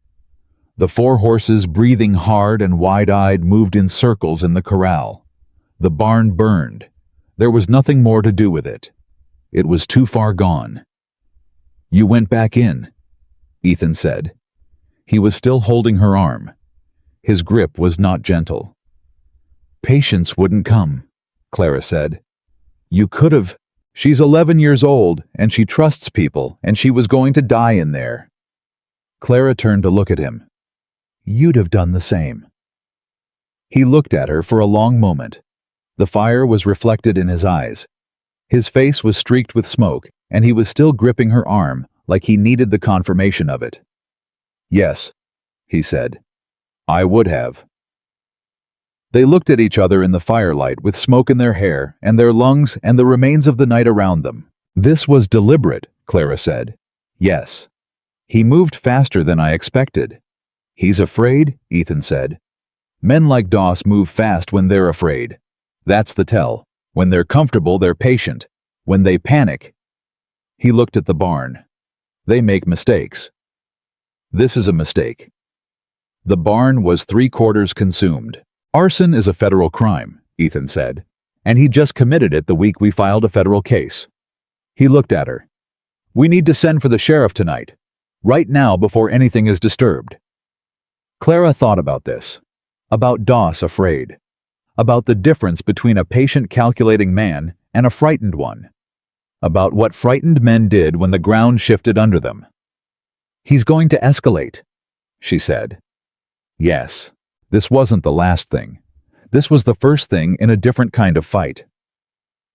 The 4 horses, breathing hard and wide-eyed, moved in circles in the corral. The barn burned. There was nothing more to do with it. It was too far gone. "You went back in," Ethan said. He was still holding her arm. His grip was not gentle. "Patience wouldn't come," Clara said. "You could have. She's 11 years old, and she trusts people, and she was going to die in there." Clara turned to look at him. "You'd have done the same." He looked at her for a long moment. The fire was reflected in his eyes. His face was streaked with smoke, and he was still gripping her arm like he needed the confirmation of it. "Yes," he said. "I would have." They looked at each other in the firelight with smoke in their hair and their lungs and the remains of the night around them. "This was deliberate," Clara said. "Yes." "He moved faster than I expected." "He's afraid," Ethan said. "Men like Doss move fast when they're afraid. That's the tell. When they're comfortable, they're patient. When they panic..." He looked at the barn. "They make mistakes. This is a mistake." The barn was 3/4 consumed. "Arson is a federal crime," Ethan said, "and he just committed it the week we filed a federal case." He looked at her. "We need to send for the sheriff tonight. Right now, before anything is disturbed." Clara thought about this. About Doss afraid. About the difference between a patient, calculating man and a frightened one. About what frightened men did when the ground shifted under them. "He's going to escalate," she said. Yes, this wasn't the last thing. This was the first thing in a different kind of fight.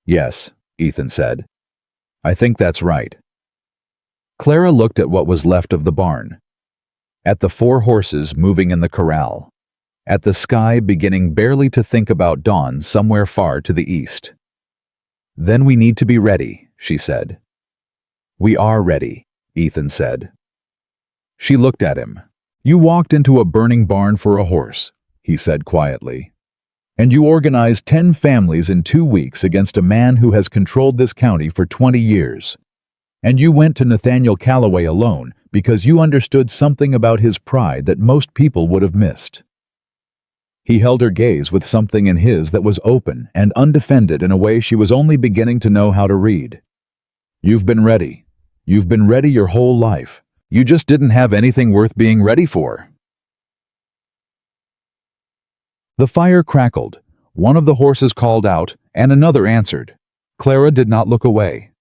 "Yes," Ethan said. "I think that's right." Clara looked at what was left of the barn. At the 4 horses moving in the corral. At the sky beginning barely to think about dawn somewhere far to the east. "Then we need to be ready," she said. "We are ready," Ethan said. She looked at him. "You walked into a burning barn for a horse," he said quietly. "And you organized 10 families in 2 weeks against a man who has controlled this county for 20 years. And you went to Nathaniel Calloway alone because you understood something about his pride that most people would have missed." He held her gaze with something in his that was open and undefended in a way she was only beginning to know how to read. "You've been ready. You've been ready your whole life. You just didn't have anything worth being ready for." The fire crackled. One of the horses called out, and another answered. Clara did not look away.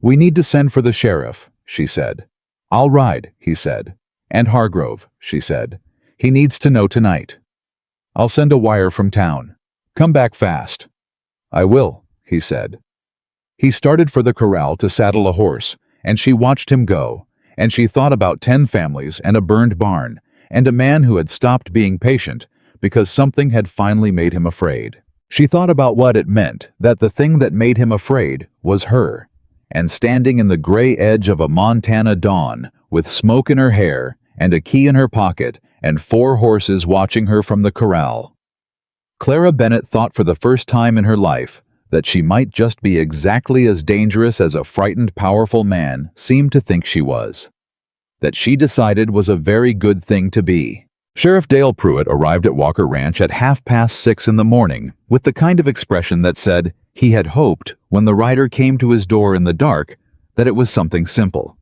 "We need to send for the sheriff," she said. "I'll ride," he said. "And Hargrove," she said. "He needs to know tonight." "I'll send a wire from town. Come back fast." "I will," he said. He started for the corral to saddle a horse, and she watched him go, and she thought about 10 families and a burned barn, and a man who had stopped being patient because something had finally made him afraid. She thought about what it meant that the thing that made him afraid was her, and standing in the gray edge of a Montana dawn, with smoke in her hair and a key in her pocket and 4 horses watching her from the corral. Clara Bennett thought for the first time in her life that she might just be exactly as dangerous as a frightened, powerful man seemed to think she was. That she decided was a very good thing to be. Sheriff Dale Pruitt arrived at Walker Ranch at 6:30 in the morning with the kind of expression that said he had hoped, when the rider came to his door in the dark, that it was something simple.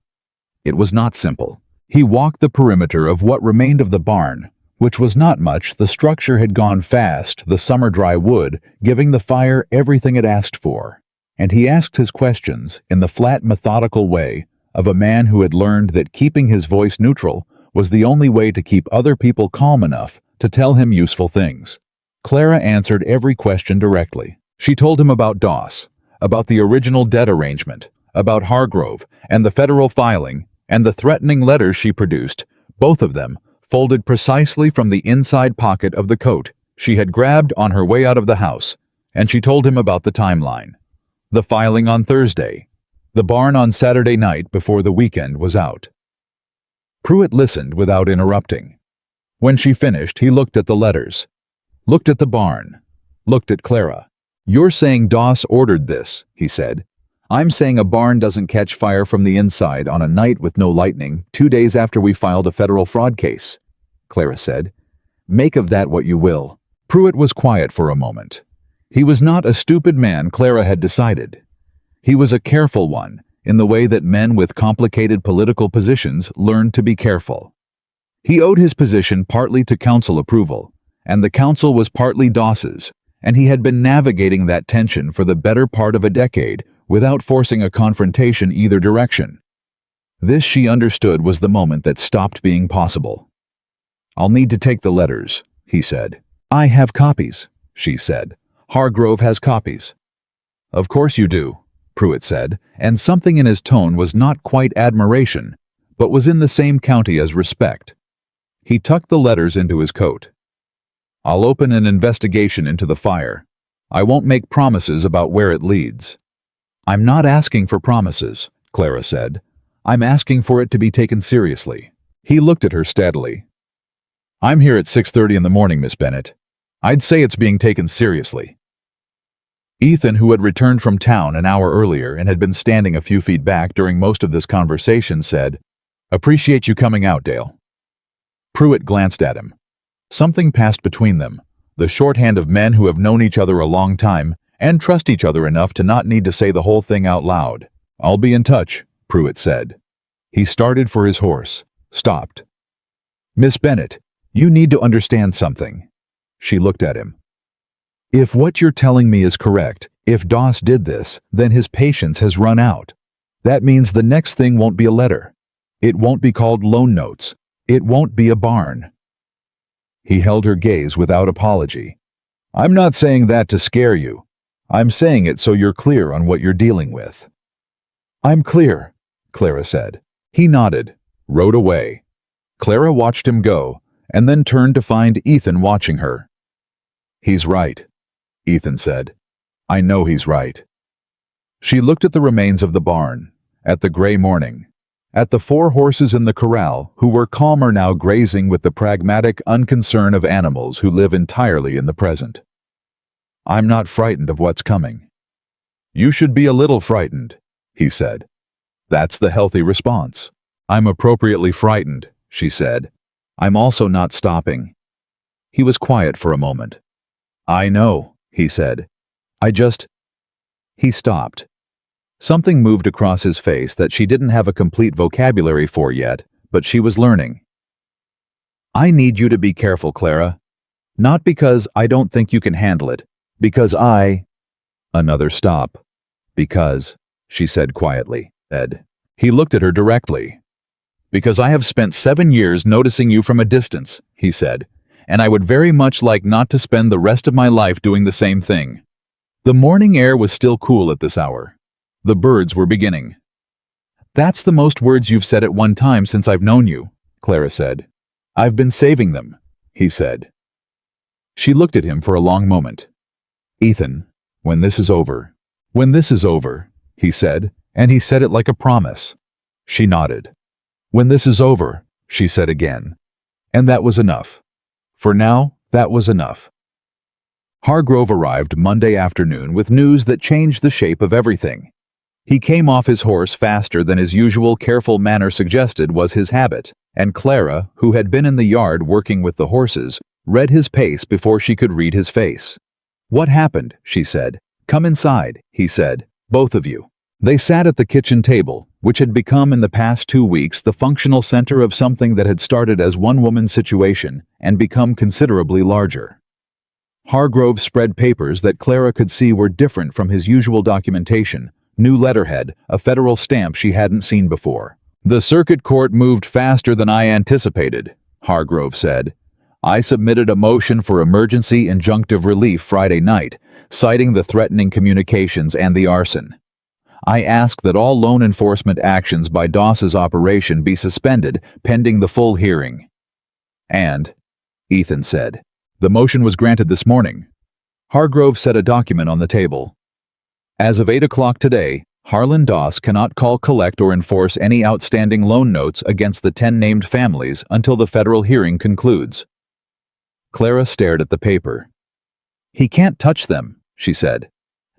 It was not simple. He walked the perimeter of what remained of the barn, which was not much. The structure had gone fast, the summer dry wood giving the fire everything it asked for, and he asked his questions in the flat, methodical way of a man who had learned that keeping his voice neutral was the only way to keep other people calm enough to tell him useful things. Clara answered every question directly. She told him about Doss, about the original debt arrangement, about Hargrove and the federal filing, and the threatening letters she produced, both of them folded precisely from the inside pocket of the coat she had grabbed on her way out of the house, and she told him about the timeline. The filing on Thursday, the barn on Saturday night before the weekend was out. Pruitt listened without interrupting. When she finished, he looked at the letters, looked at the barn, looked at Clara. "You're saying Doss ordered this," he said. "I'm saying a barn doesn't catch fire from the inside on a night with no lightning 2 days after we filed a federal fraud case," Clara said. "Make of that what you will." Pruitt was quiet for a moment. He was not a stupid man, Clara had decided. He was a careful one, in the way that men with complicated political positions learn to be careful. He owed his position partly to council approval, and the council was partly Doss's, and he had been navigating that tension for the better part of a decade without forcing a confrontation either direction. This, she understood, was the moment that stopped being possible. "I'll need to take the letters," he said. "I have copies," she said. "Hargrove has copies." "Of course you do," Pruitt said, and something in his tone was not quite admiration, but was in the same county as respect. He tucked the letters into his coat. "I'll open an investigation into the fire. I won't make promises about where it leads." "I'm not asking for promises," Clara said. "I'm asking for it to be taken seriously." He looked at her steadily. "I'm here at 6:30 in the morning, Miss Bennett. I'd say it's being taken seriously." Ethan, who had returned from town an hour earlier and had been standing a few feet back during most of this conversation, said, "Appreciate you coming out, Dale." Pruitt glanced at him. Something passed between them, the shorthand of men who have known each other a long time and trust each other enough to not need to say the whole thing out loud. "I'll be in touch," Pruitt said. He started for his horse, stopped. "Miss Bennett, you need to understand something." She looked at him. "If what you're telling me is correct, if Doss did this, then his patience has run out. That means the next thing won't be a letter. It won't be called loan notes. It won't be a barn." He held her gaze without apology. "I'm not saying that to scare you. I'm saying it so you're clear on what you're dealing with." "I'm clear," Clara said. He nodded, rode away. Clara watched him go, and then turned to find Ethan watching her. "He's right," Ethan said. "I know he's right." She looked at the remains of the barn, at the gray morning, at the 4 horses in the corral who were calmer now, grazing with the pragmatic unconcern of animals who live entirely in the present. "I'm not frightened of what's coming." "You should be a little frightened," he said. "That's the healthy response." "I'm appropriately frightened," she said. "I'm also not stopping." He was quiet for a moment. "I know," he said. He stopped. Something moved across his face that she didn't have a complete vocabulary for yet, but she was learning. "I need you to be careful, Clara. Not because I don't think you can handle it, because Another stop. "Because," she said quietly, He looked at her directly. "Because I have spent 7 years noticing you from a distance," he said, "and I would very much like not to spend the rest of my life doing the same thing." The morning air was still cool at this hour. The birds were beginning. "That's the most words you've said at one time since I've known you," Clara said. "I've been saving them," he said. She looked at him for a long moment. "Ethan, when this is over," he said, and he said it like a promise. She nodded. "When this is over," she said again. And that was enough. For now, that was enough. Hargrove arrived Monday afternoon with news that changed the shape of everything. He came off his horse faster than his usual careful manner suggested was his habit, and Clara, who had been in the yard working with the horses, read his pace before she could read his face. "What happened?" she said. "Come inside," he said. "Both of you." They sat at the kitchen table, which had become in the past 2 weeks the functional center of something that had started as one woman's situation and become considerably larger. Hargrove spread papers that Clara could see were different from his usual documentation, New letterhead, a federal stamp she hadn't seen before. "The circuit court moved faster than I anticipated," Hargrove said. "I submitted a motion for emergency injunctive relief Friday night, citing the threatening communications and the arson. I ask that all loan enforcement actions by Doss's operation be suspended pending the full hearing." "And," Ethan said, "the motion was granted this morning." Hargrove set a document on the table. "As of 8 o'clock today, Harlan Doss cannot call, collect, or enforce any outstanding loan notes against the 10 named families until the federal hearing concludes." Clara stared at the paper. "He can't touch them," she said.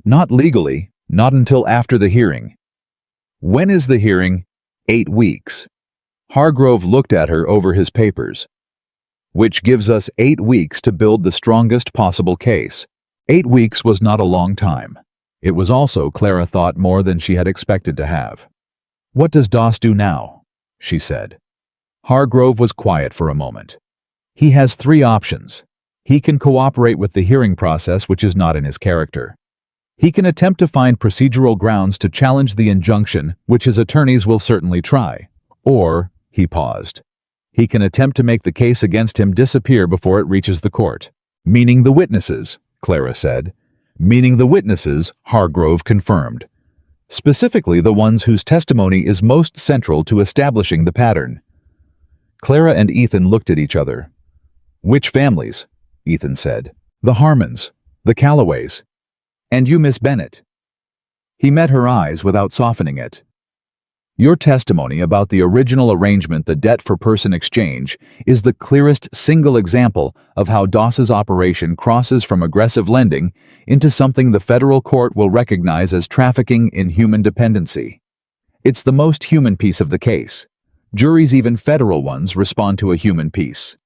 "Not legally, not until after the hearing." "When is the hearing?" 8 weeks. Hargrove looked at her over his papers. "Which gives us 8 weeks to build the strongest possible case." 8 weeks was not a long time. It was also, Clara thought, more than she had expected to have. "What does Doss do now?" she said. Hargrove was quiet for a moment. "He has 3 options. He can cooperate with the hearing process, which is not in his character. He can attempt to find procedural grounds to challenge the injunction, which his attorneys will certainly try. Or," he paused, "he can attempt to make the case against him disappear before it reaches the court." "Meaning the witnesses," Clara said. "Meaning the witnesses," Hargrove confirmed. "Specifically the ones whose testimony is most central to establishing the pattern." Clara and Ethan looked at each other. "Which families?" Ethan said. "The Harmons, the Calloways, and you, Miss Bennett." He met her eyes without softening it. "Your testimony about the original arrangement, the debt-for-person exchange, is the clearest single example of how Doss's operation crosses from aggressive lending into something the federal court will recognize as trafficking in human dependency. It's the most human piece of the case. Juries, even federal ones, respond to a human piece."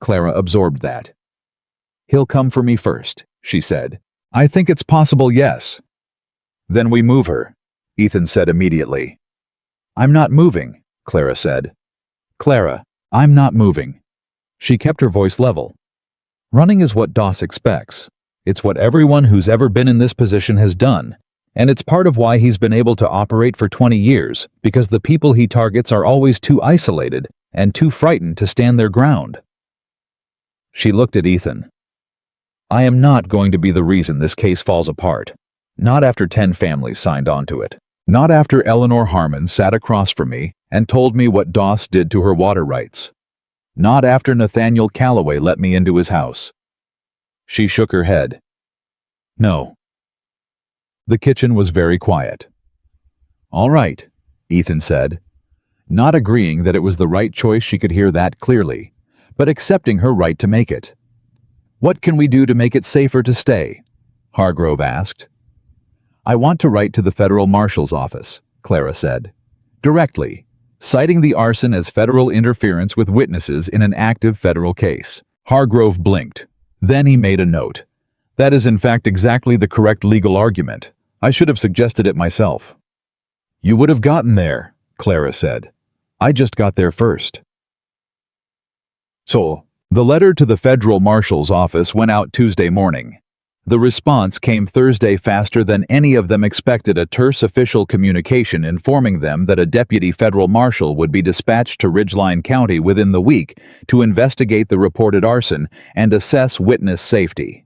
Clara absorbed that. "He'll come for me first," she said. "I think it's possible, yes." "Then we move her," Ethan said immediately. "I'm not moving," Clara said. "Clara, I'm not moving." She kept her voice level. "Running is what Doss expects. It's what everyone who's ever been in this position has done, and it's part of why he's been able to operate for 20 years, because the people he targets are always too isolated and too frightened to stand their ground." She looked at Ethan. "I am not going to be the reason this case falls apart. Not after 10 families signed on to it. Not after Eleanor Harmon sat across from me and told me what Doss did to her water rights. Not after Nathaniel Calloway let me into his house." She shook her head. "No." The kitchen was very quiet. "All right," Ethan said, not agreeing that it was the right choice. She could hear that clearly, but accepting her right to make it. "What can we do to make it safer to stay?" Hargrove asked. "I want to write to the federal marshal's office," Clara said. "Directly, citing the arson as federal interference with witnesses in an active federal case." Hargrove blinked. Then he made a note. "That is in fact exactly the correct legal argument. I should have suggested it myself." "You would have gotten there," Clara said. "I just got there first." So, the letter to the federal marshal's office went out Tuesday morning. The response came Thursday faster than any of them expected, a terse official communication informing them that a deputy federal marshal would be dispatched to Ridgeline County within the week to investigate the reported arson and assess witness safety.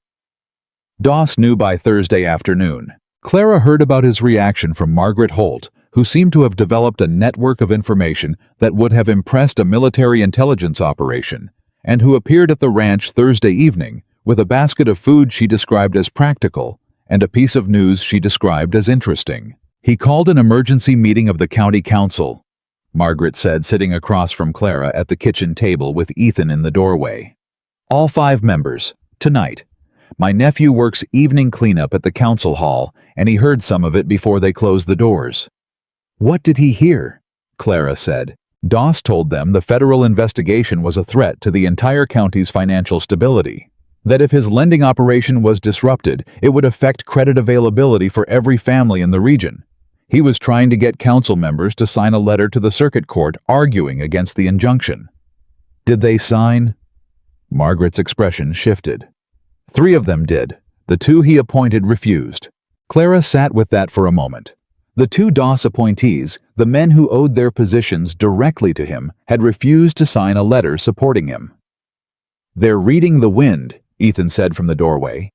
Doss knew by Thursday afternoon. Clara heard about his reaction from Margaret Holt, who seemed to have developed a network of information that would have impressed a military intelligence operation, and who appeared at the ranch Thursday evening with a basket of food she described as practical and a piece of news she described as interesting. "He called an emergency meeting of the county council," Margaret said, sitting across from Clara at the kitchen table with Ethan in the doorway. "All 5 members, tonight. My nephew works evening cleanup at the council hall, and he heard some of it before they closed the doors." "What did he hear?" Clara said. "Doss told them the federal investigation was a threat to the entire county's financial stability. That if his lending operation was disrupted, it would affect credit availability for every family in the region. He was trying to get council members to sign a letter to the circuit court arguing against the injunction." "Did they sign?" Margaret's expression shifted. 3 of them did. The 2 he appointed refused." Clara sat with that for a moment. The two DOS appointees, the men who owed their positions directly to him, had refused to sign a letter supporting him. "They're reading the wind," Ethan said from the doorway.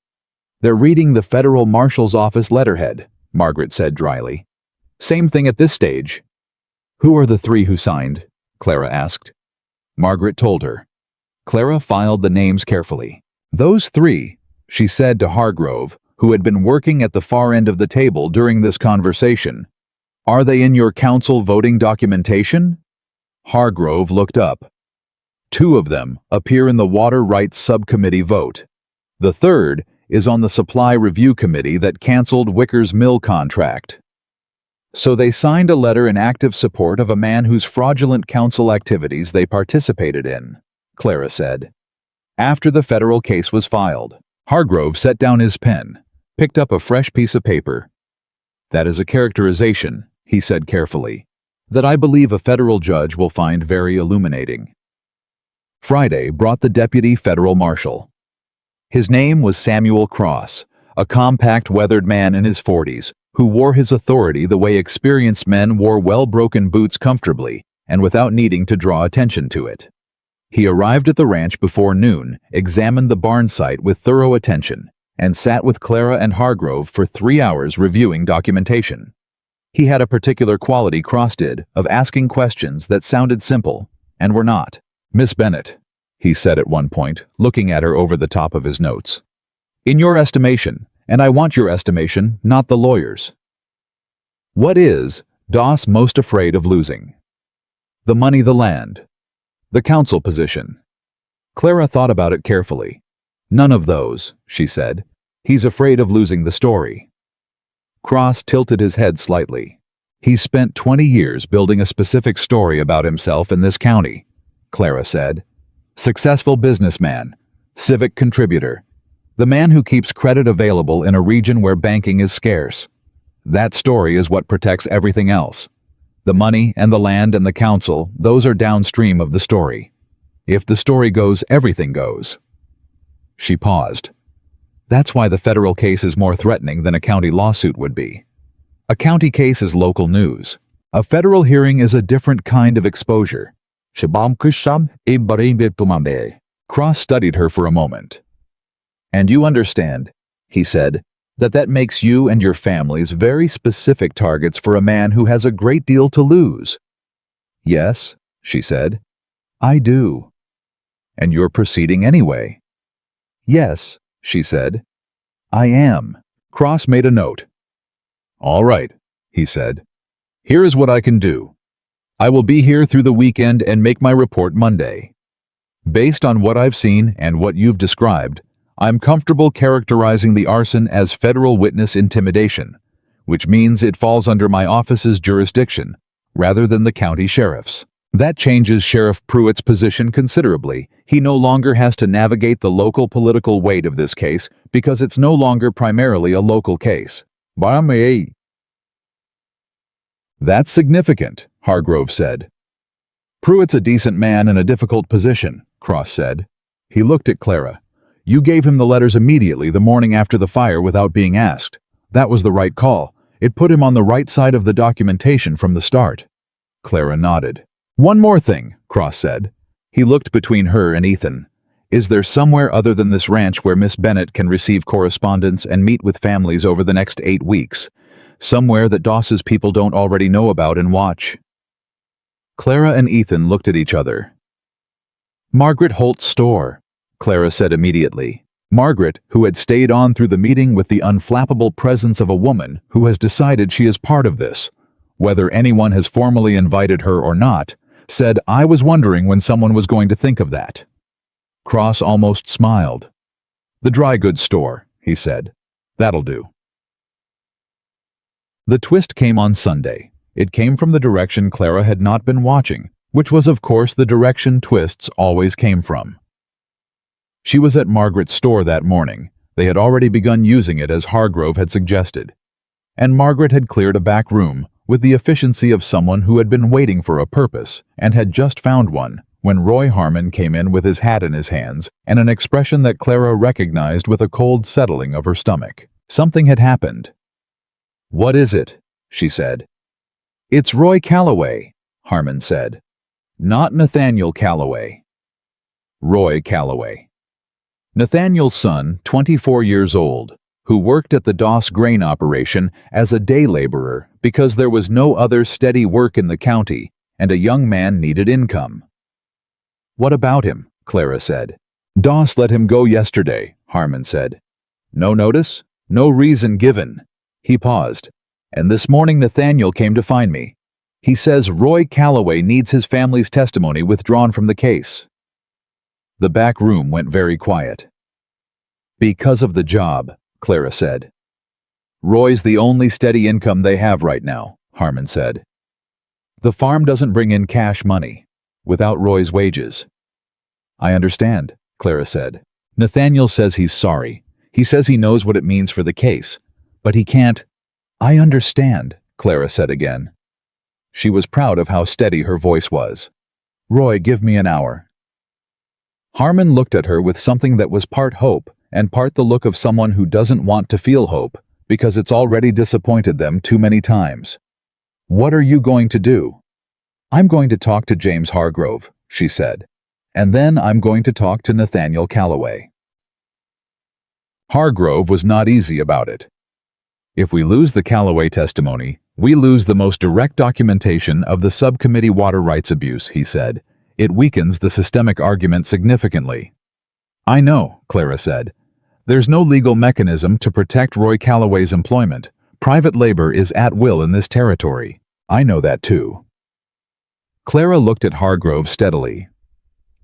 "They're reading the federal marshal's office letterhead," Margaret said dryly. "Same thing at this stage." "Who are the three who signed?" Clara asked. Margaret told her. Clara filed the names carefully. "Those three," she said to Hargrove, who had been working at the far end of the table during this conversation. "Are they in your council voting documentation?" Hargrove looked up. "Two of them appear in the Water Rights Subcommittee vote. The third is on the Supply Review Committee that canceled Wicker's mill contract." "So they signed a letter in active support of a man whose fraudulent council activities they participated in," Clara said. After the federal case was filed, Hargrove set down his pen, picked up a fresh piece of paper. "That is a characterization," he said carefully, "that I believe a federal judge will find very illuminating." Friday brought the deputy federal marshal. His name was Samuel Cross, a compact, weathered man in his 40s, who wore his authority the way experienced men wore well-broken boots comfortably and without needing to draw attention to it. He arrived at the ranch before noon, examined the barn site with thorough attention, and sat with Clara and Hargrove for 3 hours reviewing documentation. He had a particular quality Cross did of asking questions that sounded simple and were not. "Miss Bennett," he said at one point, looking at her over the top of his notes. "In your estimation, and I want your estimation, not the lawyer's, what is DOS most afraid of losing? The money, the land, the council position?" Clara thought about it carefully. "None of those," she said. "He's afraid of losing the story." Cross tilted his head slightly. "He's spent 20 years building a specific story about himself in this county," Clara said. "Successful businessman, civic contributor, the man who keeps credit available in a region where banking is scarce. That story is what protects everything else. The money and the land and the council, those are downstream of the story. If the story goes, everything goes." She paused. "That's why the federal case is more threatening than a county lawsuit would be. A county case is local news. A federal hearing is a different kind of exposure." Cross studied her for a moment. "And you understand," he said, that makes you and your families very specific targets for a man who has a great deal to lose." "Yes," she said. "I do." "And you're proceeding anyway." "Yes," she said. "I am." Cross made a note. "All right," he said. "Here is what I can do. I will be here through the weekend and make my report Monday. Based on what I've seen and what you've described, I'm comfortable characterizing the arson as federal witness intimidation, which means it falls under my office's jurisdiction, rather than the county sheriff's. That changes Sheriff Pruitt's position considerably. He no longer has to navigate the local political weight of this case because it's no longer primarily a local case." "That's significant," Hargrove said. "Pruitt's a decent man in a difficult position," Cross said. He looked at Clara. "You gave him the letters immediately the morning after the fire without being asked. That was the right call. It put him on the right side of the documentation from the start." Clara nodded. "One more thing," Cross said. He looked between her and Ethan. "Is there somewhere other than this ranch where Miss Bennett can receive correspondence and meet with families over the next 8 weeks? Somewhere that Doss's people don't already know about and watch?" Clara and Ethan looked at each other. "Margaret Holt's store," Clara said immediately. Margaret, who had stayed on through the meeting with the unflappable presence of a woman who has decided she is part of this, whether anyone has formally invited her or not, said, "I was wondering when someone was going to think of that." Cross almost smiled. "The dry goods store," he said. "That'll do." The twist came on Sunday. It came from the direction Clara had not been watching, which was of course the direction twists always came from. She was at Margaret's store that morning. They had already begun using it as Hargrove had suggested. And Margaret had cleared a back room with the efficiency of someone who had been waiting for a purpose and had just found one when Roy Harmon came in with his hat in his hands and an expression that Clara recognized with a cold settling of her stomach. Something had happened. "What is it?" she said. It's Roy Calloway, Harmon said. Not Nathaniel Calloway. Roy Calloway. Nathaniel's son, 24 years old, who worked at the Doss grain operation as a day laborer because there was no other steady work in the county and a young man needed income. What about him? Clara said. Doss let him go yesterday, Harmon said. No notice? No reason given. He paused. And this morning Nathaniel came to find me. He says Roy Calloway needs his family's testimony withdrawn from the case. The back room went very quiet. Because of the job, Clara said. Roy's the only steady income they have right now, Harmon said. The farm doesn't bring in cash money, without Roy's wages. I understand, Clara said. Nathaniel says he's sorry. He says he knows what it means for the case, but he can't. I understand, Clara said again. She was proud of how steady her voice was. Roy, give me an hour. Harmon looked at her with something that was part hope and part the look of someone who doesn't want to feel hope because it's already disappointed them too many times. What are you going to do? I'm going to talk to James Hargrove, she said, and then I'm going to talk to Nathaniel Calloway. Hargrove was not easy about it. If we lose the Calloway testimony, we lose the most direct documentation of the subcommittee water rights abuse, he said. It weakens the systemic argument significantly. I know, Clara said. There's no legal mechanism to protect Roy Calloway's employment. Private labor is at will in this territory. I know that too. Clara looked at Hargrove steadily.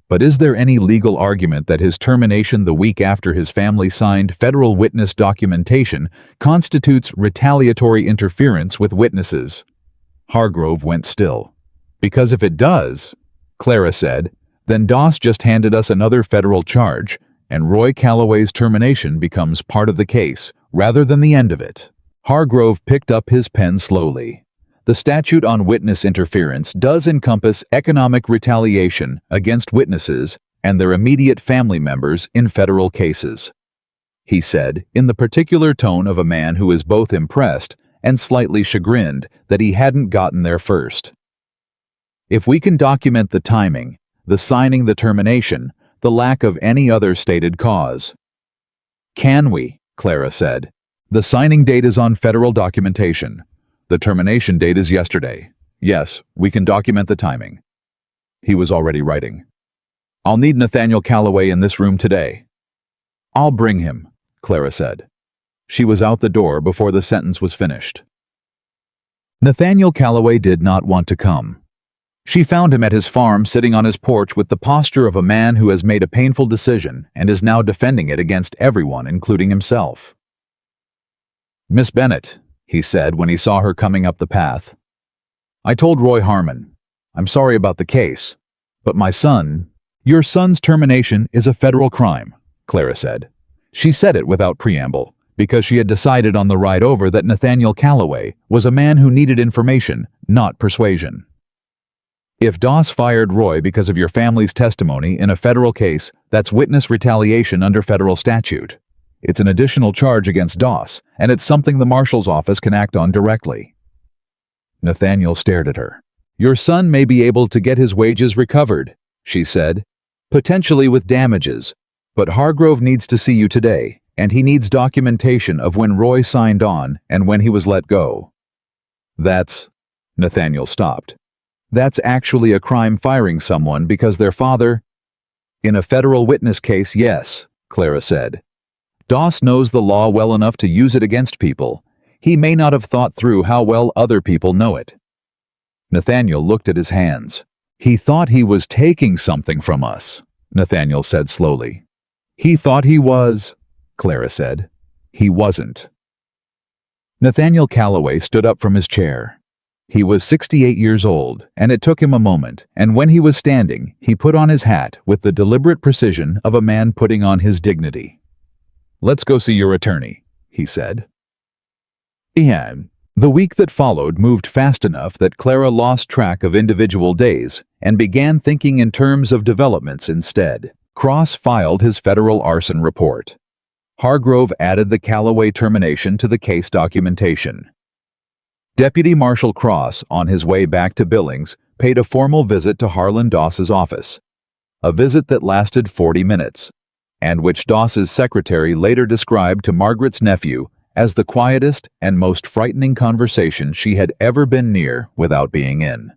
But is there any legal argument that his termination the week after his family signed federal witness documentation constitutes retaliatory interference with witnesses? Hargrove went still. Because if it does, Clara said, then Doss just handed us another federal charge, and Roy Calloway's termination becomes part of the case, rather than the end of it. Hargrove picked up his pen slowly. The statute on witness interference does encompass economic retaliation against witnesses and their immediate family members in federal cases, he said, in the particular tone of a man who is both impressed and slightly chagrined that he hadn't gotten there first. If we can document the timing, the signing the termination, the lack of any other stated cause. Can we? Clara said. The signing date is on federal documentation. The termination date is yesterday. Yes, we can document the timing. He was already writing. I'll need Nathaniel Calloway in this room today. I'll bring him, Clara said. She was out the door before the sentence was finished. Nathaniel Calloway did not want to come. She found him at his farm sitting on his porch with the posture of a man who has made a painful decision and is now defending it against everyone, including himself. Miss Bennett, he said when he saw her coming up the path. I told Roy Harmon, I'm sorry about the case, but my son, your son's termination is a federal crime, Clara said. She said it without preamble, because she had decided on the ride over that Nathaniel Calloway was a man who needed information, not persuasion. If Doss fired Roy because of your family's testimony in a federal case, that's witness retaliation under federal statute. It's an additional charge against Doss, and it's something the marshal's office can act on directly. Nathaniel stared at her. Your son may be able to get his wages recovered, she said, potentially with damages, but Hargrove needs to see you today, and he needs documentation of when Roy signed on and when he was let go. Nathaniel stopped. That's actually a crime, firing someone because their father... In a federal witness case, yes, Clara said. Doss knows the law well enough to use it against people. He may not have thought through how well other people know it. Nathaniel looked at his hands. He thought he was taking something from us, Nathaniel said slowly. He thought he was, Clara said. He wasn't. Nathaniel Calloway stood up from his chair. He was 68 years old, and it took him a moment, and when he was standing, he put on his hat with the deliberate precision of a man putting on his dignity. Let's go see your attorney, he said. The week that followed moved fast enough that Clara lost track of individual days and began thinking in terms of developments instead. Cross filed his federal arson report. Hargrove added the Calloway termination to the case documentation. Deputy Marshal Cross, on his way back to Billings, paid a formal visit to Harlan Doss's office. A visit that lasted 40 minutes, and which Doss's secretary later described to Margaret's nephew as the quietest and most frightening conversation she had ever been near without being in.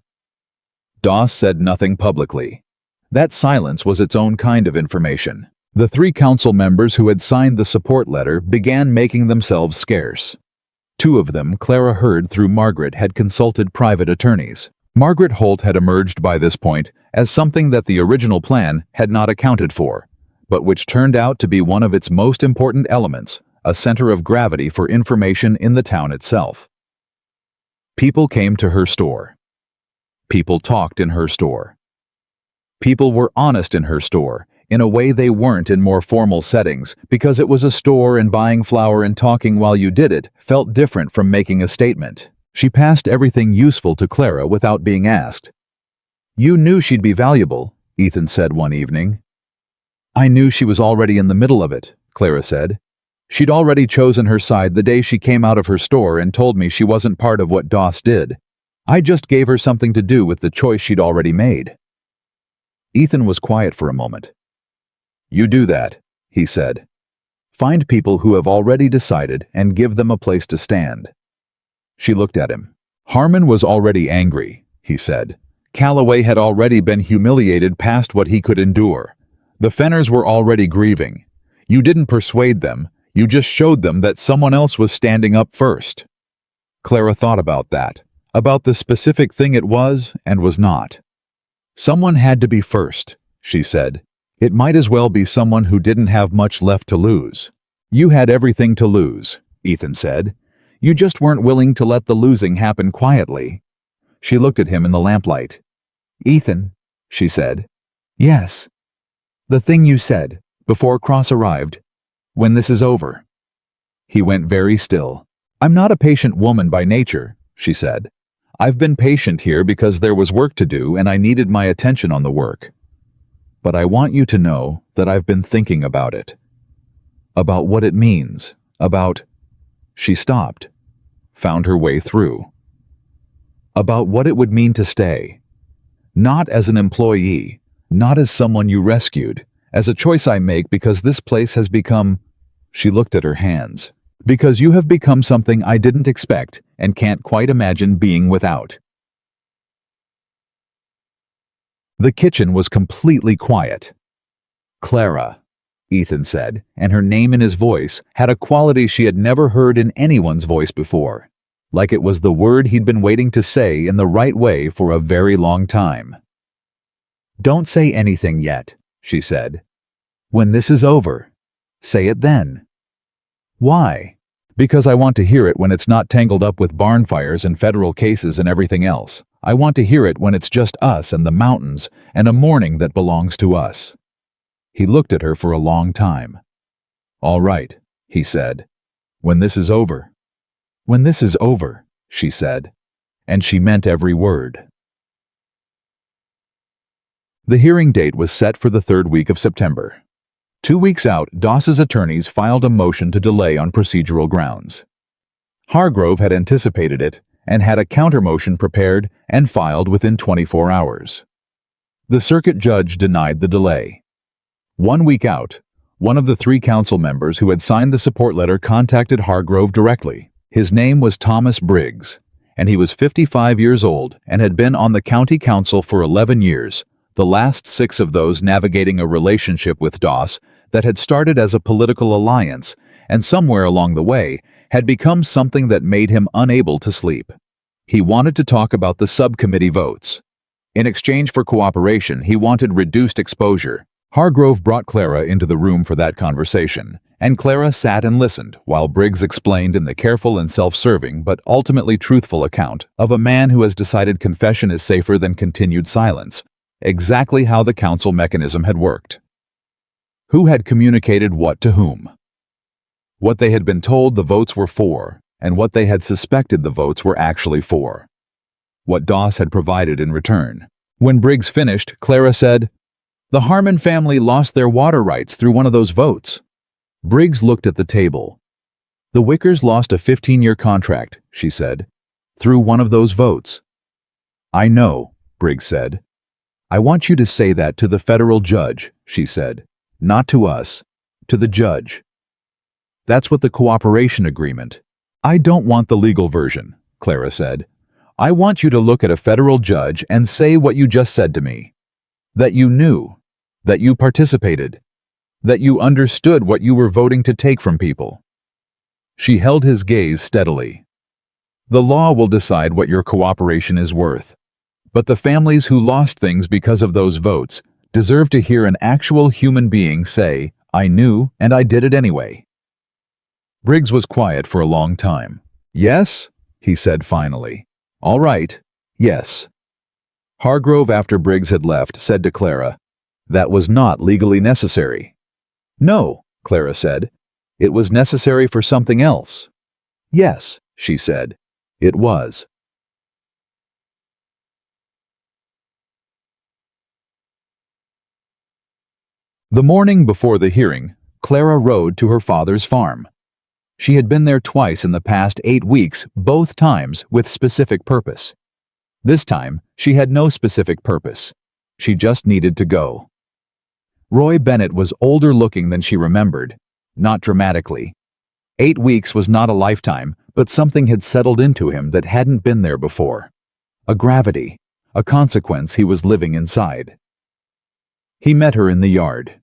Doss said nothing publicly. That silence was its own kind of information. The 3 council members who had signed the support letter began making themselves scarce. 2 of them Clara heard through Margaret had consulted private attorneys. Margaret Holt had emerged by this point as something that the original plan had not accounted for, but which turned out to be one of its most important elements, a center of gravity for information in the town itself. People came to her store. People talked in her store. People were honest in her store, in a way they weren't in more formal settings, because it was a store and buying flour and talking while you did it felt different from making a statement. She passed everything useful to Clara without being asked. "You knew she'd be valuable," Ethan said one evening. "I knew she was already in the middle of it," Clara said. "She'd already chosen her side the day she came out of her store and told me she wasn't part of what Doss did. I just gave her something to do with the choice she'd already made." Ethan was quiet for a moment. "You do that," he said. "Find people who have already decided and give them a place to stand." She looked at him. "Harmon was already angry," he said. "Calloway had already been humiliated past what he could endure. The Fenners were already grieving. You didn't persuade them, you just showed them that someone else was standing up first." Clara thought about that, about the specific thing it was and was not. "Someone had to be first," she said. "It might as well be someone who didn't have much left to lose." "You had everything to lose," Ethan said. "You just weren't willing to let the losing happen quietly." She looked at him in the lamplight. "Ethan," she said. "Yes." "The thing you said, before Cross arrived. When this is over." He went very still. "I'm not a patient woman by nature," she said. "I've been patient here because there was work to do and I needed my attention on the work. But I want you to know that I've been thinking about it. About what it means, about—" She stopped, found her way through. "About what it would mean to stay. Not as an employee, not as someone you rescued, as a choice I make because this place has become—" She looked at her hands. "Because you have become something I didn't expect and can't quite imagine being without." The kitchen was completely quiet. "Clara," Ethan said, and her name in his voice had a quality she had never heard in anyone's voice before, like it was the word he'd been waiting to say in the right way for a very long time. "Don't say anything yet," she said. "When this is over, say it then." "Why?" "Because I want to hear it when it's not tangled up with barn fires and federal cases and everything else. I want to hear it when it's just us and the mountains and a morning that belongs to us." He looked at her for a long time. "All right," he said. "When this is over." "When this is over," she said, and she meant every word. The hearing date was set for the 3rd week of September. 2 weeks out, Doss's attorneys filed a motion to delay on procedural grounds. Hargrove had anticipated it and had a counter-motion prepared and filed within 24 hours. The circuit judge denied the delay. 1 week out, one of the 3 council members who had signed the support letter contacted Hargrove directly. His name was Thomas Briggs, and he was 55 years old and had been on the county council for 11 years, the last 6 of those navigating a relationship with Doss that had started as a political alliance and somewhere along the way had become something that made him unable to sleep. He wanted to talk about the subcommittee votes. In exchange for cooperation, he wanted reduced exposure. Hargrove brought Clara into the room for that conversation, and Clara sat and listened while Briggs explained in the careful and self-serving but ultimately truthful account of a man who has decided confession is safer than continued silence, exactly how the council mechanism had worked. Who had communicated what to whom? What they had been told the votes were for, and what they had suspected the votes were actually for. What Doss had provided in return. When Briggs finished, Clara said, "The Harmon family lost their water rights through one of those votes." Briggs looked at the table. "The Wickers lost a 15-year contract," she said. through one of those votes. I know, Briggs said. I want you to say that to the federal judge, she said. Not to us, to the judge. That's what the cooperation agreement. I don't want the legal version, Clara said. I want you to look at a federal judge and say what you just said to me. That you knew, that you participated, that you understood what you were voting to take from people. She held his gaze steadily. The law will decide what your cooperation is worth. But the families who lost things because of those votes deserve to hear an actual human being say, I knew and I did it anyway. Briggs was quiet for a long time. Yes, he said finally. All right, yes. Hargrove, after Briggs had left, said to Clara, that was not legally necessary. No, Clara said. It was necessary for something else. Yes, she said. It was. The morning before the hearing, Clara rode to her father's farm. She had been there twice in the past 8 weeks, both times with specific purpose. This time, she had no specific purpose. She just needed to go. Roy Bennett was older looking than she remembered, not dramatically. 8 weeks was not a lifetime, but something had settled into him that hadn't been there before. A gravity, a consequence he was living inside. He met her in the yard.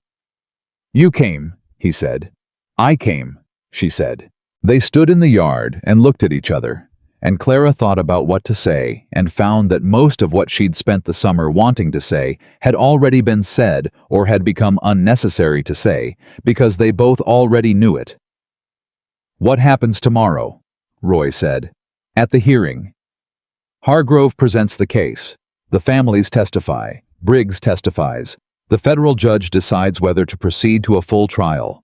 You came, he said. I came, she said. They stood in the yard and looked at each other, and Clara thought about what to say and found that most of what she'd spent the summer wanting to say had already been said or had become unnecessary to say because they both already knew it. What happens tomorrow? Roy said. At the hearing. Hargrove presents the case. The families testify. Briggs testifies. The federal judge decides whether to proceed to a full trial.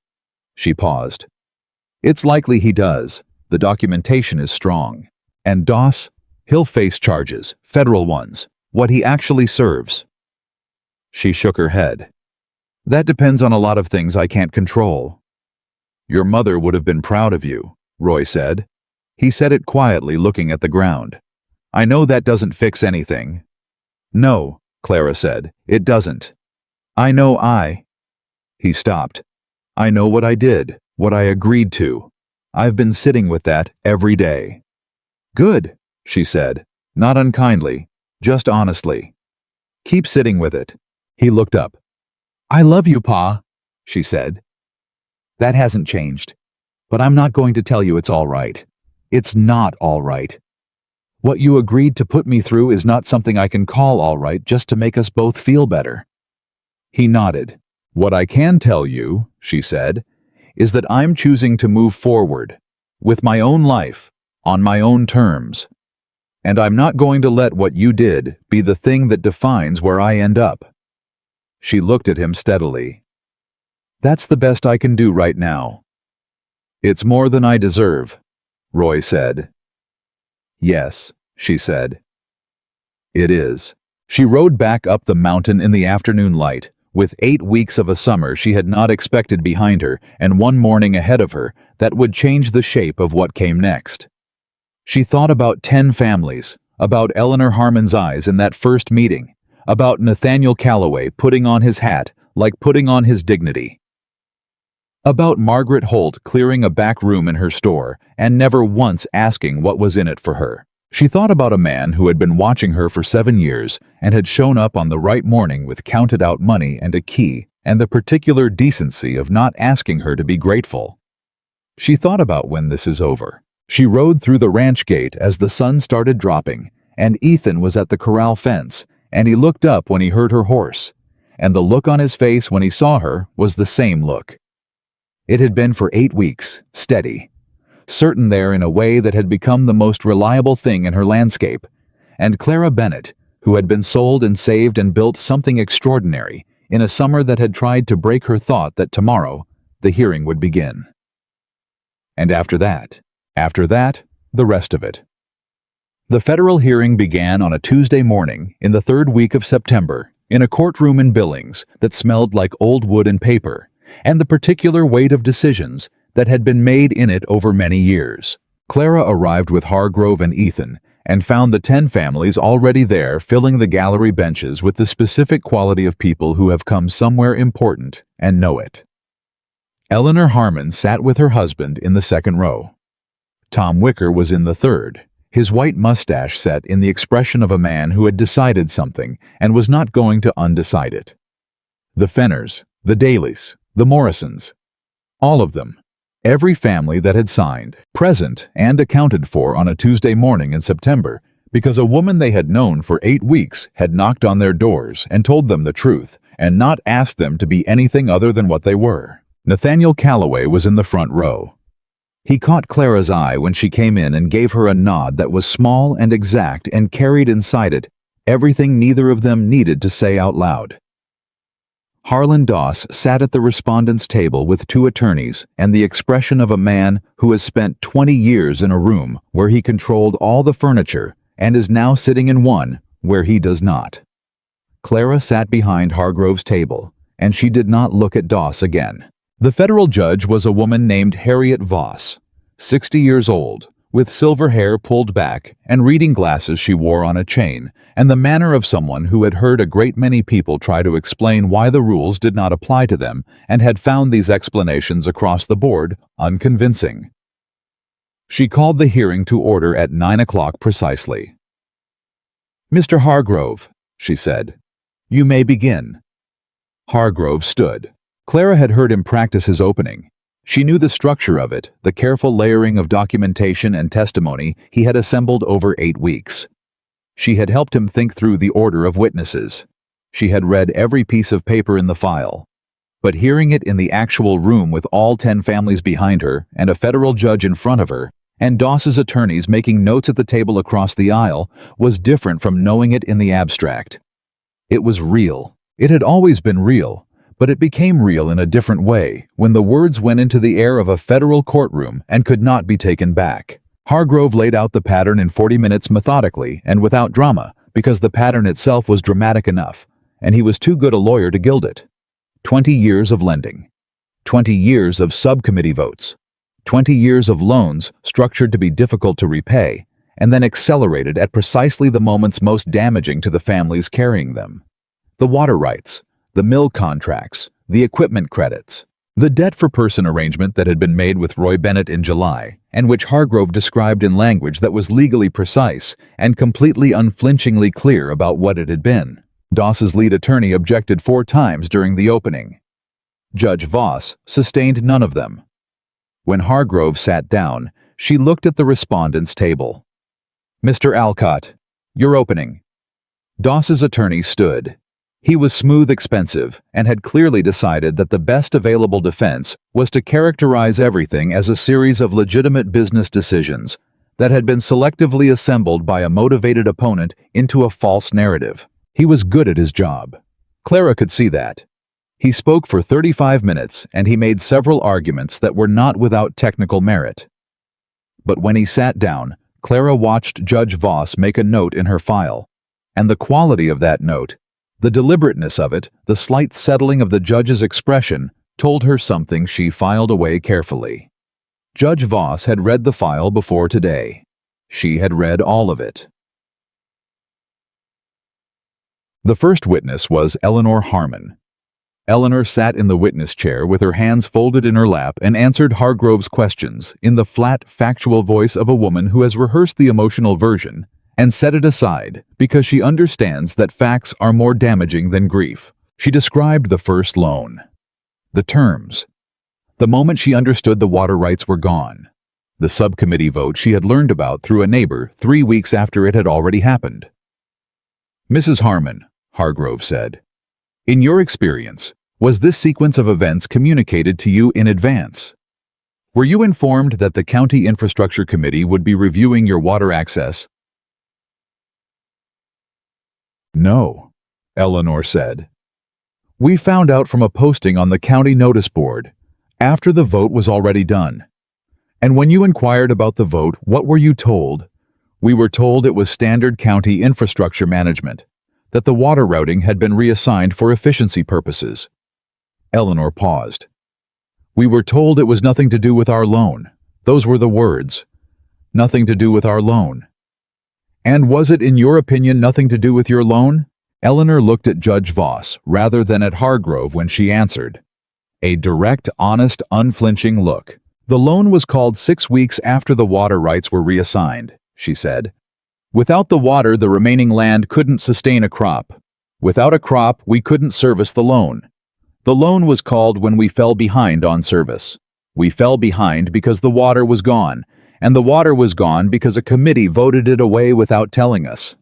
She paused. It's likely he does. The documentation is strong. And Doss? He'll face charges, federal ones, what he actually serves. She shook her head. That depends on a lot of things I can't control. Your mother would have been proud of you, Roy said. He said it quietly, looking at the ground. I know that doesn't fix anything. No, Clara said, it doesn't. I know He stopped. I know what I did, what I agreed to. I've been sitting with that every day. Good, she said, not unkindly, just honestly. Keep sitting with it. He looked up. I love you, Pa, she said. That hasn't changed. But I'm not going to tell you it's all right. It's not all right. What you agreed to put me through is not something I can call all right just to make us both feel better. He nodded. What I can tell you, she said, is that I'm choosing to move forward, with my own life, on my own terms. And I'm not going to let what you did be the thing that defines where I end up. She looked at him steadily. That's the best I can do right now. It's more than I deserve, Roy said. Yes, she said. It is. She rode back up the mountain in the afternoon light, with 8 weeks of a summer she had not expected behind her and one morning ahead of her that would change the shape of what came next. She thought about 10 families, about Eleanor Harmon's eyes in that first meeting, about Nathaniel Calloway putting on his hat like putting on his dignity. About Margaret Holt clearing a back room in her store and never once asking what was in it for her. She thought about a man who had been watching her for 7 years and had shown up on the right morning with counted-out money and a key and the particular decency of not asking her to be grateful. She thought about when this is over. She rode through the ranch gate as the sun started dropping, and Ethan was at the corral fence, and he looked up when he heard her horse, and the look on his face when he saw her was the same look. It had been for 8 weeks, steady, certain there in a way that had become the most reliable thing in her landscape, and Clara Bennett, who had been sold and saved and built something extraordinary in a summer that had tried to break her thought that tomorrow the hearing would begin. And after that, the rest of it. The federal hearing began on a Tuesday morning in the 3rd week of September in a courtroom in Billings that smelled like old wood and paper, and the particular weight of decisions that had been made in it over many years. Clara arrived with Hargrove and Ethan, and found the 10 families already there, filling the gallery benches with the specific quality of people who have come somewhere important and know it. Eleanor Harmon sat with her husband in the second row. Tom Wicker was in the third, his white mustache set in the expression of a man who had decided something and was not going to undecide it. The Fenners, the Dailies, the Morrisons, all of them, every family that had signed, present and accounted for on a Tuesday morning in September, because a woman they had known for 8 weeks had knocked on their doors and told them the truth and not asked them to be anything other than what they were. Nathaniel Calloway was in the front row. He caught Clara's eye when she came in and gave her a nod that was small and exact and carried inside it everything neither of them needed to say out loud. Harlan Doss sat at the respondents' table with 2 attorneys and the expression of a man who has spent 20 years in a room where he controlled all the furniture and is now sitting in one where he does not. Clara sat behind Hargrove's table, and she did not look at Doss again. The federal judge was a woman named Harriet Voss, 60 years old, with silver hair pulled back and reading glasses she wore on a chain, and the manner of someone who had heard a great many people try to explain why the rules did not apply to them and had found these explanations across the board unconvincing. She called the hearing to order at 9 o'clock precisely. "Mr. Hargrove," she said, "you may begin." Hargrove stood. Clara had heard him practice his opening. She knew the structure of it, the careful layering of documentation and testimony he had assembled over 8 weeks. She had helped him think through the order of witnesses. She had read every piece of paper in the file. But hearing it in the actual room with all 10 families behind her and a federal judge in front of her, and Doss's attorneys making notes at the table across the aisle, was different from knowing it in the abstract. It was real. It had always been real. But it became real in a different way when the words went into the air of a federal courtroom and could not be taken back. Hargrove laid out the pattern in 40 minutes methodically and without drama, because the pattern itself was dramatic enough, and he was too good a lawyer to gild it. 20 years of lending. 20 years of subcommittee votes. 20 years of loans structured to be difficult to repay, and then accelerated at precisely the moments most damaging to the families carrying them. The water rights, the mill contracts, the equipment credits, the debt-for-person arrangement that had been made with Roy Bennett in July, and which Hargrove described in language that was legally precise and completely unflinchingly clear about what it had been. Doss's lead attorney objected 4 times during the opening. Judge Voss sustained none of them. When Hargrove sat down, she looked at the respondents' table. "Mr. Alcott, your opening." Doss's attorney stood. He was smooth expensive and had clearly decided that the best available defense was to characterize everything as a series of legitimate business decisions that had been selectively assembled by a motivated opponent into a false narrative. He was good at his job. Clara could see that. He spoke for 35 minutes and he made several arguments that were not without technical merit. But when he sat down, Clara watched Judge Voss make a note in her file, and the quality of that note, the deliberateness of it, the slight settling of the judge's expression, told her something she filed away carefully. Judge Voss had read the file before today. She had read all of it. The first witness was Eleanor Harmon. Eleanor sat in the witness chair with her hands folded in her lap and answered Hargrove's questions in the flat, factual voice of a woman who has rehearsed the emotional version and set it aside because she understands that facts are more damaging than grief. She described the first loan, the terms, the moment she understood the water rights were gone, the subcommittee vote she had learned about through a neighbor 3 weeks after it had already happened. "Mrs. Harmon," Hargrove said, "in your experience, was this sequence of events communicated to you in advance? Were you informed that the County Infrastructure Committee would be reviewing your water access?" "No," Eleanor said. "We found out from a posting on the county notice board, after the vote was already done. And when you inquired about the vote, what were you told?" "We were told it was standard county infrastructure management, that the water routing had been reassigned for efficiency purposes." Eleanor paused. "We were told it was nothing to do with our loan. Those were the words. Nothing to do with our loan." And was it, in your opinion, nothing to do with your loan? Eleanor looked at Judge Voss rather than at Hargrove when she answered. A direct, honest, unflinching look. The loan was called 6 weeks after the water rights were reassigned, she said. Without the water, the remaining land couldn't sustain a crop. Without a crop, we couldn't service the loan. The loan was called when we fell behind on service. We fell behind because the water was gone, and the water was gone because a committee voted it away without telling us.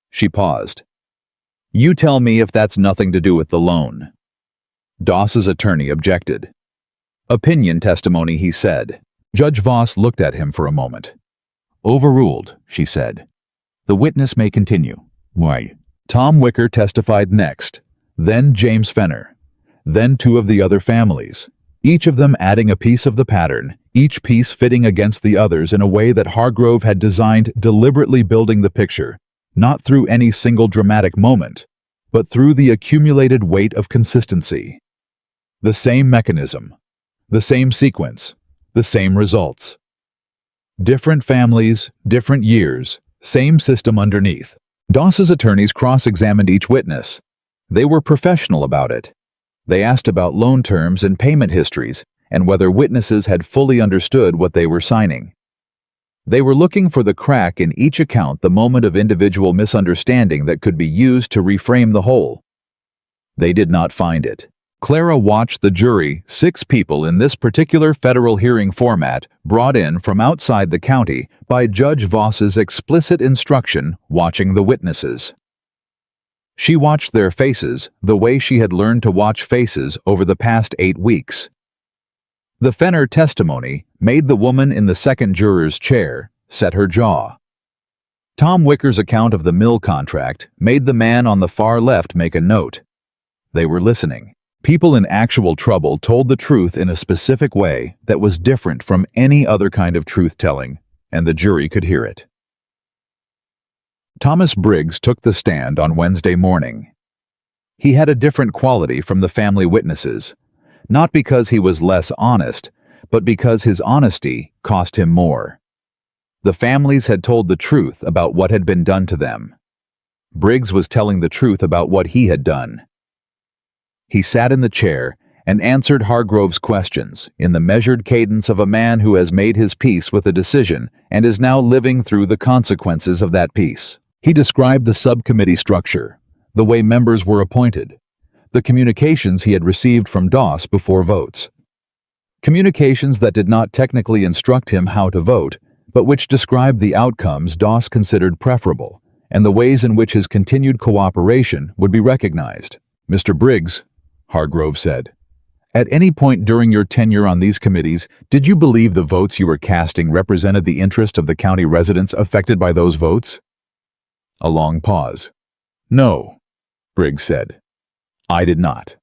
She paused. You tell me if that's nothing to do with the loan. Doss's attorney objected. Opinion testimony, he said. Judge Voss looked at him for a moment. Overruled, she said. The witness may continue. Why? Tom Wicker testified next, then James Fenner, then 2 of the other families, each of them adding a piece of the pattern, each piece fitting against the others in a way that Hargrove had designed, deliberately building the picture, not through any single dramatic moment, but through the accumulated weight of consistency. The same mechanism, the same sequence, the same results. Different families, different years, same system underneath. Doss's attorneys cross-examined each witness. They were professional about it. They asked about loan terms and payment histories and whether witnesses had fully understood what they were signing. They were looking for the crack in each account, the moment of individual misunderstanding that could be used to reframe the whole. They did not find it. Clara watched the jury, 6 people in this particular federal hearing format, brought in from outside the county by Judge Voss's explicit instruction, watching the witnesses. She watched their faces the way she had learned to watch faces over the past 8 weeks. The Fenner testimony made the woman in the second juror's chair set her jaw. Tom Wicker's account of the mill contract made the man on the far left make a note. They were listening. People in actual trouble told the truth in a specific way that was different from any other kind of truth-telling, and the jury could hear it. Thomas Briggs took the stand on Wednesday morning. He had a different quality from the family witnesses, not because he was less honest, but because his honesty cost him more. The families had told the truth about what had been done to them. Briggs was telling the truth about what he had done. He sat in the chair and answered Hargrove's questions in the measured cadence of a man who has made his peace with a decision and is now living through the consequences of that peace. He described the subcommittee structure, the way members were appointed, the communications he had received from Doss before votes. Communications that did not technically instruct him how to vote, but which described the outcomes Doss considered preferable and the ways in which his continued cooperation would be recognized. Mr. Briggs, Hargrove said, at any point during your tenure on these committees, did you believe the votes you were casting represented the interest of the county residents affected by those votes? A long pause. No, Briggs said. I did not.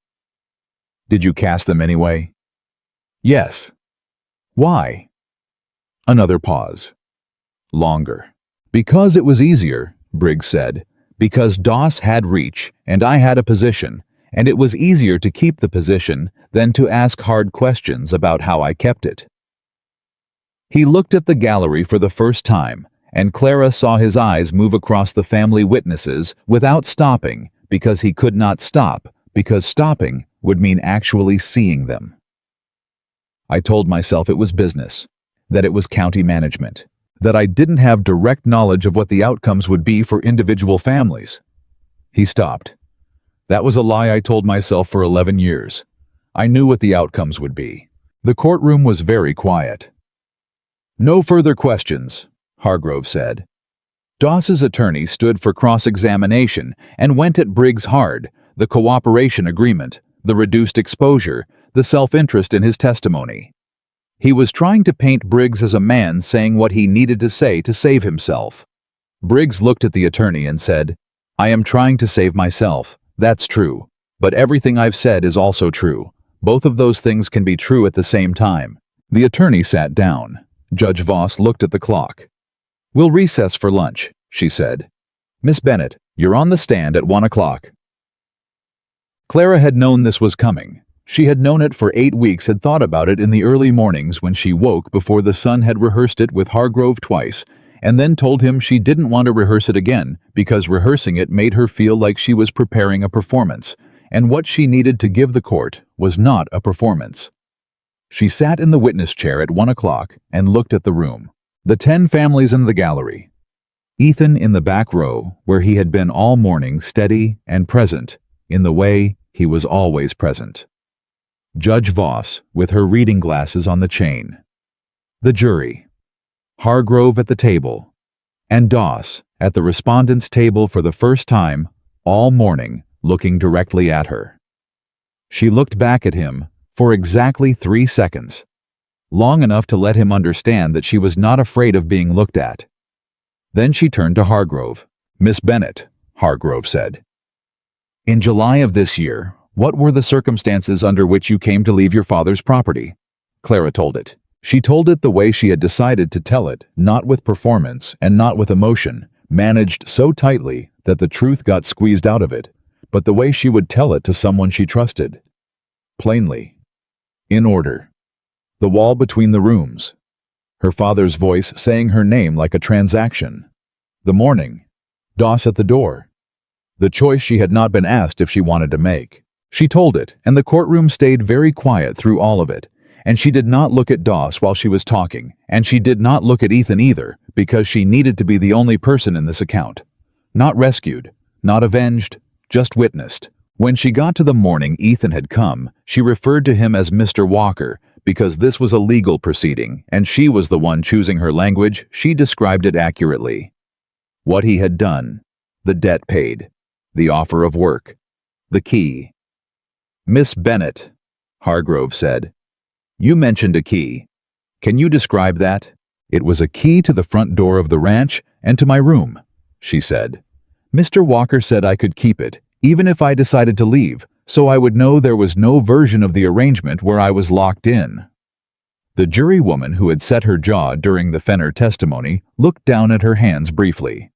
Did you cast them anyway? Yes. Why? Another pause. Longer. Because it was easier, Briggs said, because Doss had reach and I had a position, and it was easier to keep the position than to ask hard questions about how I kept it. He looked at the gallery for the first time, and Clara saw his eyes move across the family witnesses without stopping, because he could not stop, because stopping would mean actually seeing them. I told myself it was business, that it was county management, that I didn't have direct knowledge of what the outcomes would be for individual families. He stopped. That was a lie I told myself for 11 years. I knew what the outcomes would be. The courtroom was very quiet. No further questions, Hargrove said. Doss's attorney stood for cross-examination and went at Briggs hard, the cooperation agreement, the reduced exposure, the self-interest in his testimony. He was trying to paint Briggs as a man saying what he needed to say to save himself. Briggs looked at the attorney and said, I am trying to save myself. That's true. But everything I've said is also true. Both of those things can be true at the same time. The attorney sat down. Judge Voss looked at the clock. We'll recess for lunch, she said. Miss Bennett, you're on the stand at 1 o'clock. Clara had known this was coming. She had known it for 8 weeks, had thought about it in the early mornings when she woke before the sun had rehearsed it with Hargrove twice, and then told him she didn't want to rehearse it again because rehearsing it made her feel like she was preparing a performance, and what she needed to give the court was not a performance. She sat in the witness chair at 1 o'clock and looked at the room. The 10 families in the gallery. Ethan in the back row, where he had been all morning, steady and present, in the way he was always present. Judge Voss, with her reading glasses on the chain. The jury. Hargrove at the table, and Doss at the respondent's table for the first time all morning, looking directly at her. She looked back at him for exactly 3 seconds, long enough to let him understand that she was not afraid of being looked at. Then she turned to Hargrove. "Miss Bennett," Hargrove said. "In July of this year, what were the circumstances under which you came to leave your father's property?" Clara told it. She told it the way she had decided to tell it, not with performance and not with emotion, managed so tightly that the truth got squeezed out of it, but the way she would tell it to someone she trusted. Plainly. In order. The wall between the rooms. Her father's voice saying her name like a transaction. The morning. Doss at the door. The choice she had not been asked if she wanted to make. She told it, and the courtroom stayed very quiet through all of it. And she did not look at Doss while she was talking, and she did not look at Ethan either, because she needed to be the only person in this account. Not rescued, not avenged, just witnessed. When she got to the morning Ethan had come, she referred to him as Mr. Walker, because this was a legal proceeding, and she was the one choosing her language. She described it accurately. What he had done, the debt paid, the offer of work, the key. "Miss Bennett," Hargrove said. "You mentioned a key. Can you describe that?" "It was a key to the front door of the ranch and to my room," she said. "Mr. Walker said I could keep it, even if I decided to leave, so I would know there was no version of the arrangement where I was locked in." The jurywoman who had set her jaw during the Fenner testimony looked down at her hands briefly.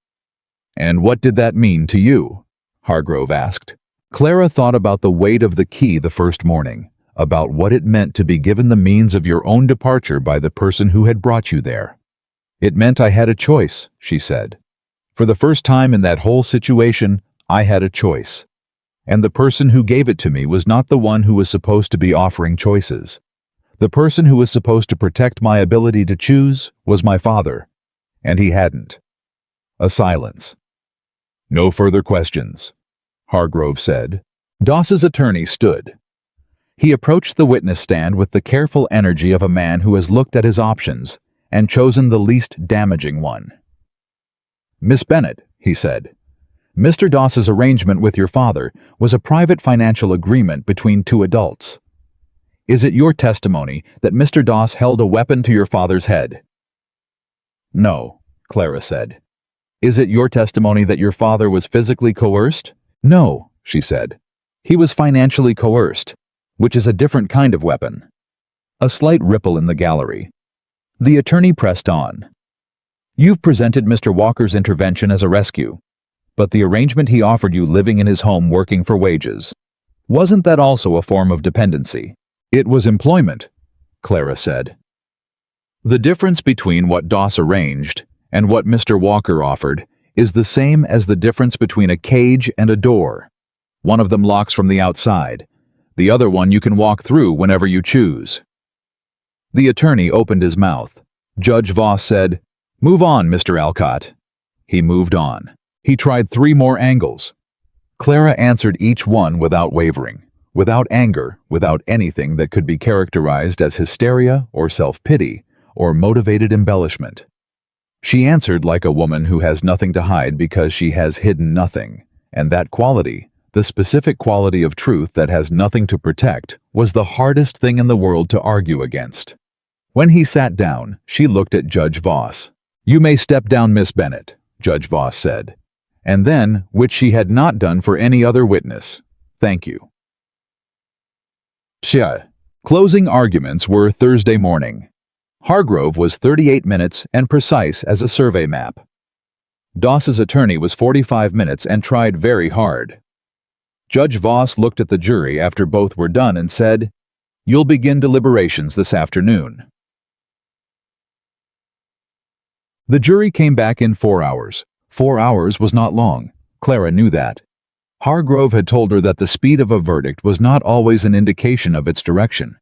"And what did that mean to you?" Hargrove asked. Clara thought about the weight of the key the first morning, about what it meant to be given the means of your own departure by the person who had brought you there. "It meant I had a choice," she said. "For the first time in that whole situation, I had a choice. And the person who gave it to me was not the one who was supposed to be offering choices. The person who was supposed to protect my ability to choose was my father, and he hadn't." A silence. "No further questions," Hargrove said. Doss's attorney stood. He approached the witness stand with the careful energy of a man who has looked at his options and chosen the least damaging one. "Miss Bennett," he said, "Mr. Doss's arrangement with your father was a private financial agreement between two adults. Is it your testimony that Mr. Doss held a weapon to your father's head?" "No," Clara said. "Is it your testimony that your father was physically coerced?" "No," she said. "He was financially coerced, which is a different kind of weapon." A slight ripple in the gallery. The attorney pressed on. "You've presented Mr. Walker's intervention as a rescue, but the arrangement he offered you living in his home working for wages, wasn't that also a form of dependency?" "It was employment," Clara said. "The difference between what Doss arranged and what Mr. Walker offered is the same as the difference between a cage and a door. One of them locks from the outside. The other one you can walk through whenever you choose." The attorney opened his mouth. Judge Voss said, "Move on, Mr. Alcott." He moved on. He tried 3 more angles. Clara answered each one without wavering, without anger, without anything that could be characterized as hysteria or self-pity or motivated embellishment. She answered like a woman who has nothing to hide because she has hidden nothing, and that quality, the specific quality of truth that has nothing to protect, was the hardest thing in the world to argue against. When he sat down, she looked at Judge Voss. "You may step down, Miss Bennett," Judge Voss said. And then, which she had not done for any other witness, "Thank you." Closing arguments were Thursday morning. Hargrove was 38 minutes and precise as a survey map. Doss's attorney was 45 minutes and tried very hard. Judge Voss looked at the jury after both were done and said, "You'll begin deliberations this afternoon." The jury came back in 4 hours. 4 hours was not long. Clara knew that. Hargrove had told her that the speed of a verdict was not always an indication of its direction,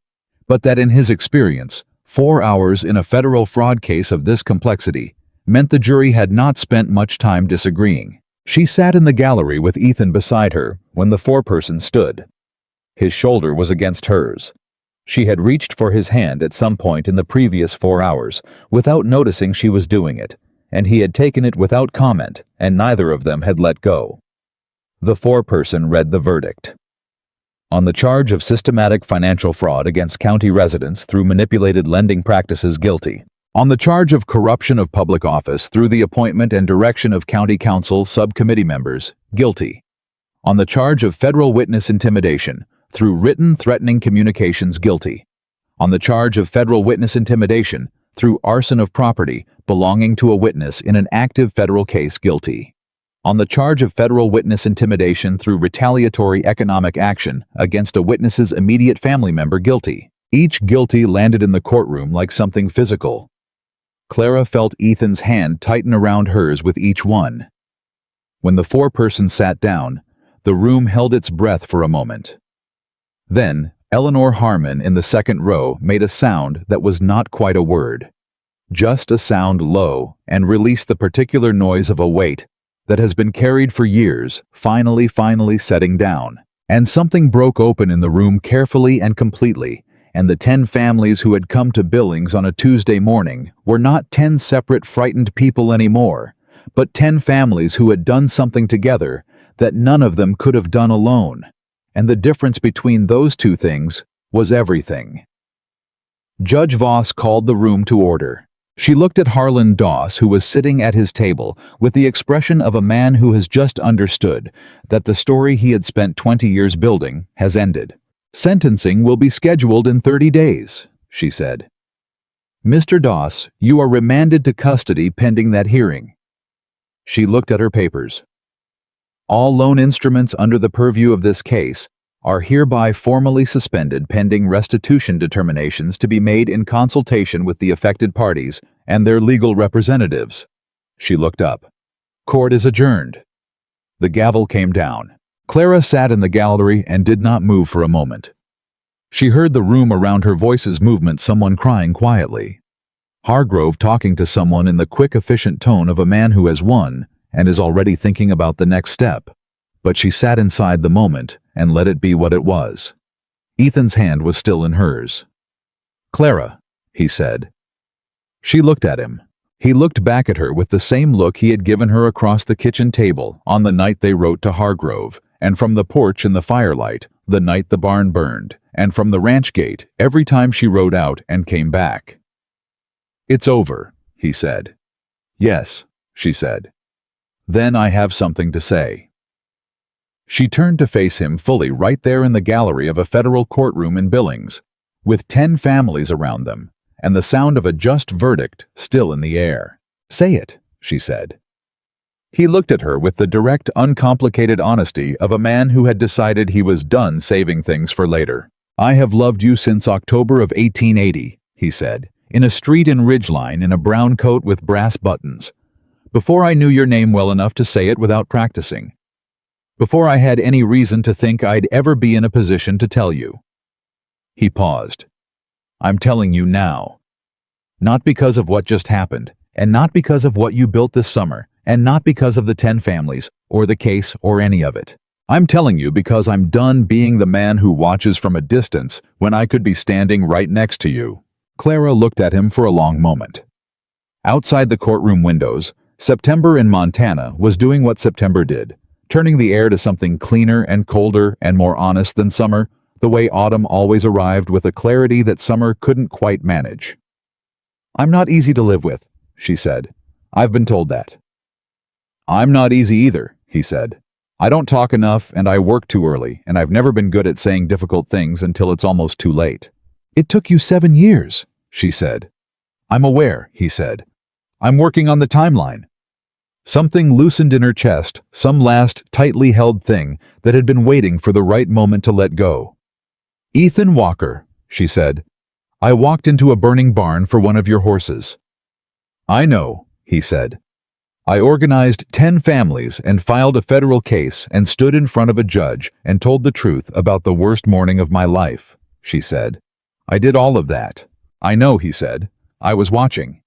but that in his experience, 4 hours in a federal fraud case of this complexity meant the jury had not spent much time disagreeing. She sat in the gallery with Ethan beside her when the foreperson stood. His shoulder was against hers. She had reached for his hand at some point in the previous 4 hours, without noticing she was doing it, and he had taken it without comment, and neither of them had let go. The foreperson read the verdict. On the charge of systematic financial fraud against county residents through manipulated lending practices, guilty. On the charge of corruption of public office through the appointment and direction of county council subcommittee members, guilty. On the charge of federal witness intimidation through written threatening communications, guilty. On the charge of federal witness intimidation through arson of property belonging to a witness in an active federal case, guilty. On the charge of federal witness intimidation through retaliatory economic action against a witness's immediate family member, guilty. Each guilty landed in the courtroom like something physical. Clara felt Ethan's hand tighten around hers with each one. When the foreperson sat down, the room held its breath for a moment. Then, Eleanor Harmon in the second row made a sound that was not quite a word. Just a sound low and released the particular noise of a weight that has been carried for years, finally setting down. And something broke open in the room carefully and completely, and the 10 families who had come to Billings on a Tuesday morning were not 10 separate frightened people anymore, but 10 families who had done something together that none of them could have done alone. And the difference between those two things was everything. Judge Voss called the room to order. She looked at Harlan Doss, who was sitting at his table, with the expression of a man who has just understood that the story he had spent 20 years building has ended. "Sentencing will be scheduled in 30 days, she said. "Mr. Doss, you are remanded to custody pending that hearing." She looked at her papers. "All loan instruments under the purview of this case are hereby formally suspended pending restitution determinations to be made in consultation with the affected parties and their legal representatives." She looked up. "Court is adjourned." The gavel came down. Clara sat in the gallery and did not move for a moment. She heard the room around her voice's movement, someone crying quietly. Hargrove talking to someone in the quick, efficient tone of a man who has won and is already thinking about the next step. But she sat inside the moment and let it be what it was. Ethan's hand was still in hers. "Clara," he said. She looked at him. He looked back at her with the same look he had given her across the kitchen table on the night they wrote to Hargrove, and from the porch in the firelight, the night the barn burned, and from the ranch gate every time she rode out and came back. "It's over," he said. "Yes," she said. "Then I have something to say." She turned to face him fully right there in the gallery of a federal courtroom in Billings, with 10 families around them, and the sound of a just verdict still in the air. "Say it," she said. He looked at her with the direct, uncomplicated honesty of a man who had decided he was done saving things for later. "I have loved you since October of 1880, he said, in a street in Ridgeline in a brown coat with brass buttons. "Before I knew your name well enough to say it without practicing. Before I had any reason to think I'd ever be in a position to tell you." He paused. "I'm telling you now. Not because of what just happened, and not because of what you built this summer, and not because of the 10 families, or the case, or any of it. I'm telling you because I'm done being the man who watches from a distance when I could be standing right next to you." Clara looked at him for a long moment. Outside the courtroom windows, September in Montana was doing what September did, turning the air to something cleaner and colder and more honest than summer, the way autumn always arrived with a clarity that summer couldn't quite manage. "I'm not easy to live with," she said. "I've been told that." "I'm not easy either," he said. "I don't talk enough and I work too early, and I've never been good at saying difficult things until it's almost too late." "It took you 7 years, she said. "I'm aware," he said. "I'm working on the timeline." Something loosened in her chest, some last tightly held thing that had been waiting for the right moment to let go. "Ethan Walker," she said, "I walked into a burning barn for one of your horses." "I know," he said. I organized 10 families and filed a federal case and stood in front of a judge and told the truth about the worst morning of my life, she said. I did all of that. I know, he said. I was watching.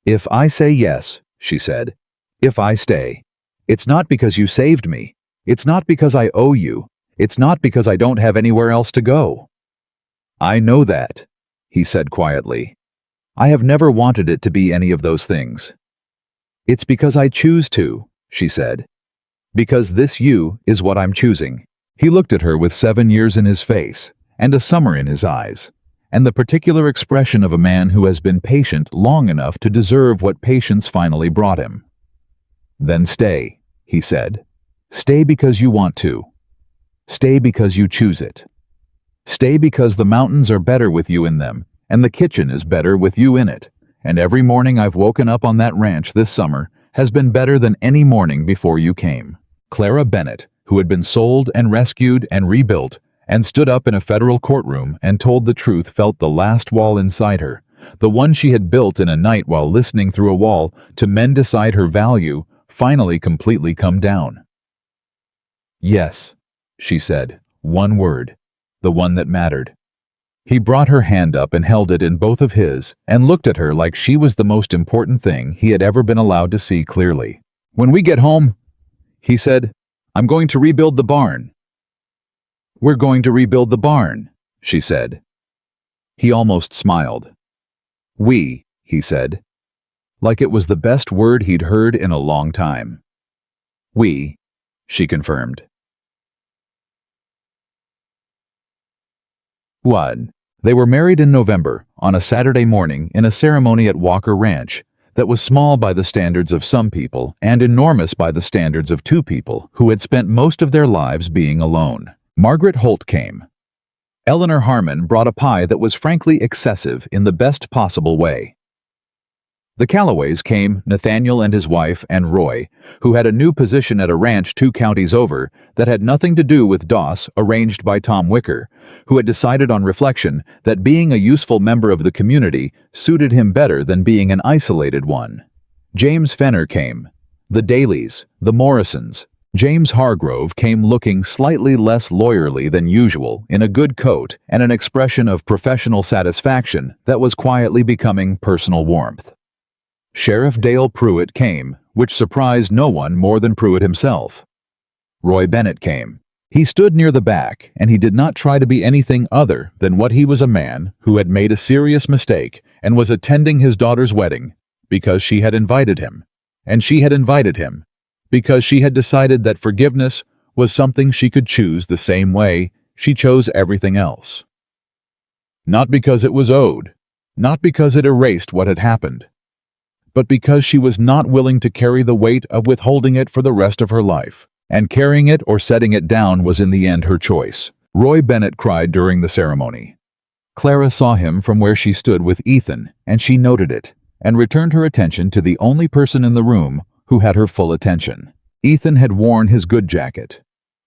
If I say yes, she said, if I stay, it's not because you saved me. It's not because I owe you. It's not because I don't have anywhere else to go. I know that, he said quietly. I have never wanted it to be any of those things. It's because I choose to, she said. Because this you is what I'm choosing. He looked at her with 7 years in his face, and a summer in his eyes, and the particular expression of a man who has been patient long enough to deserve what patience finally brought him. Then stay, he said. Stay because you want to. Stay because you choose it. Stay because the mountains are better with you in them, and the kitchen is better with you in it. And every morning I've woken up on that ranch this summer has been better than any morning before you came. Clara Bennett, who had been sold and rescued and rebuilt, and stood up in a federal courtroom and told the truth, felt the last wall inside her, the one she had built in a night while listening through a wall to men decide her value, finally completely come down. Yes, she said, one word, the one that mattered. He brought her hand up and held it in both of his and looked at her like she was the most important thing he had ever been allowed to see clearly. When we get home, he said, I'm going to rebuild the barn. We're going to rebuild the barn, she said. He almost smiled. We, he said, like it was the best word he'd heard in a long time. We, she confirmed. 1. They were married in November, on a Saturday morning, in a ceremony at Walker Ranch that was small by the standards of some people and enormous by the standards of 2 people who had spent most of their lives being alone. Margaret Holt came. Eleanor Harmon brought a pie that was frankly excessive in the best possible way. The Callaways came, Nathaniel and his wife, and Roy, who had a new position at a ranch 2 counties over that had nothing to do with Doss, arranged by Tom Wicker, who had decided on reflection that being a useful member of the community suited him better than being an isolated one. James Fenner came. The Dailies, the Morrisons. James Hargrove came looking slightly less lawyerly than usual in a good coat and an expression of professional satisfaction that was quietly becoming personal warmth. Sheriff Dale Pruitt came, which surprised no one more than Pruitt himself. Roy Bennett came. He stood near the back, and he did not try to be anything other than what he was, a man who had made a serious mistake and was attending his daughter's wedding because she had invited him, and she had invited him because she had decided that forgiveness was something she could choose the same way she chose everything else. Not because it was owed, not because it erased what had happened, but because she was not willing to carry the weight of withholding it for the rest of her life, and carrying it or setting it down was in the end her choice. Roy Bennett cried during the ceremony. Clara saw him from where she stood with Ethan, and she noted it, and returned her attention to the only person in the room who had her full attention. Ethan had worn his good jacket.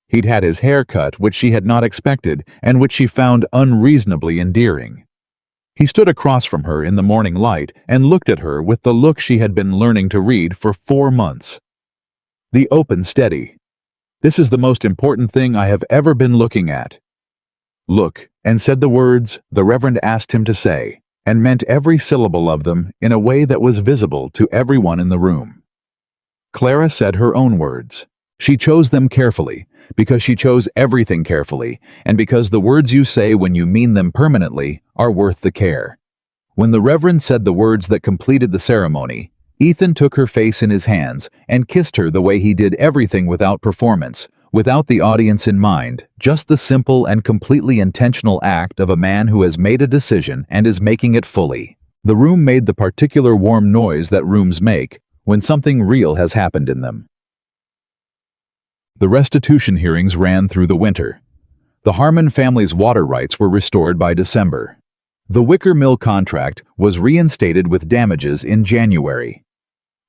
He'd had his hair cut, which she had not expected, and which she found unreasonably endearing. He stood across from her in the morning light and looked at her with the look she had been learning to read for 4 months. The open, steady. This is the most important thing I have ever been looking at. Look, and said the words the Reverend asked him to say, and meant every syllable of them in a way that was visible to everyone in the room. Clara said her own words. She chose them carefully, because she chose everything carefully, and because the words you say when you mean them permanently are worth the care. When the Reverend said the words that completed the ceremony, Ethan took her face in his hands and kissed her the way he did everything without performance, without the audience in mind, just the simple and completely intentional act of a man who has made a decision and is making it fully. The room made the particular warm noise that rooms make when something real has happened in them. The restitution hearings ran through the winter. The Harmon family's water rights were restored by December. The Wicker Mill contract was reinstated with damages in January.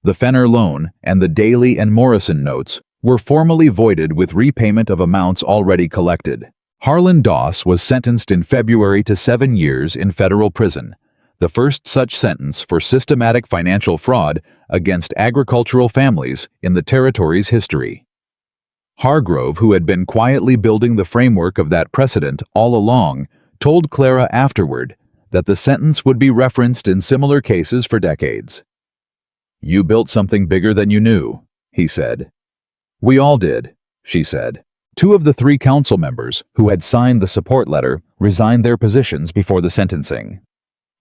The Fenner loan and the Daly and Morrison notes were formally voided with repayment of amounts already collected. Harlan Doss was sentenced in February to 7 years in federal prison, the first such sentence for systematic financial fraud against agricultural families in the territory's history. Hargrove, who had been quietly building the framework of that precedent all along, told Clara afterward that the sentence would be referenced in similar cases for decades. "You built something bigger than you knew," he said. "We all did," she said. 2 of the 3 council members who had signed the support letter resigned their positions before the sentencing.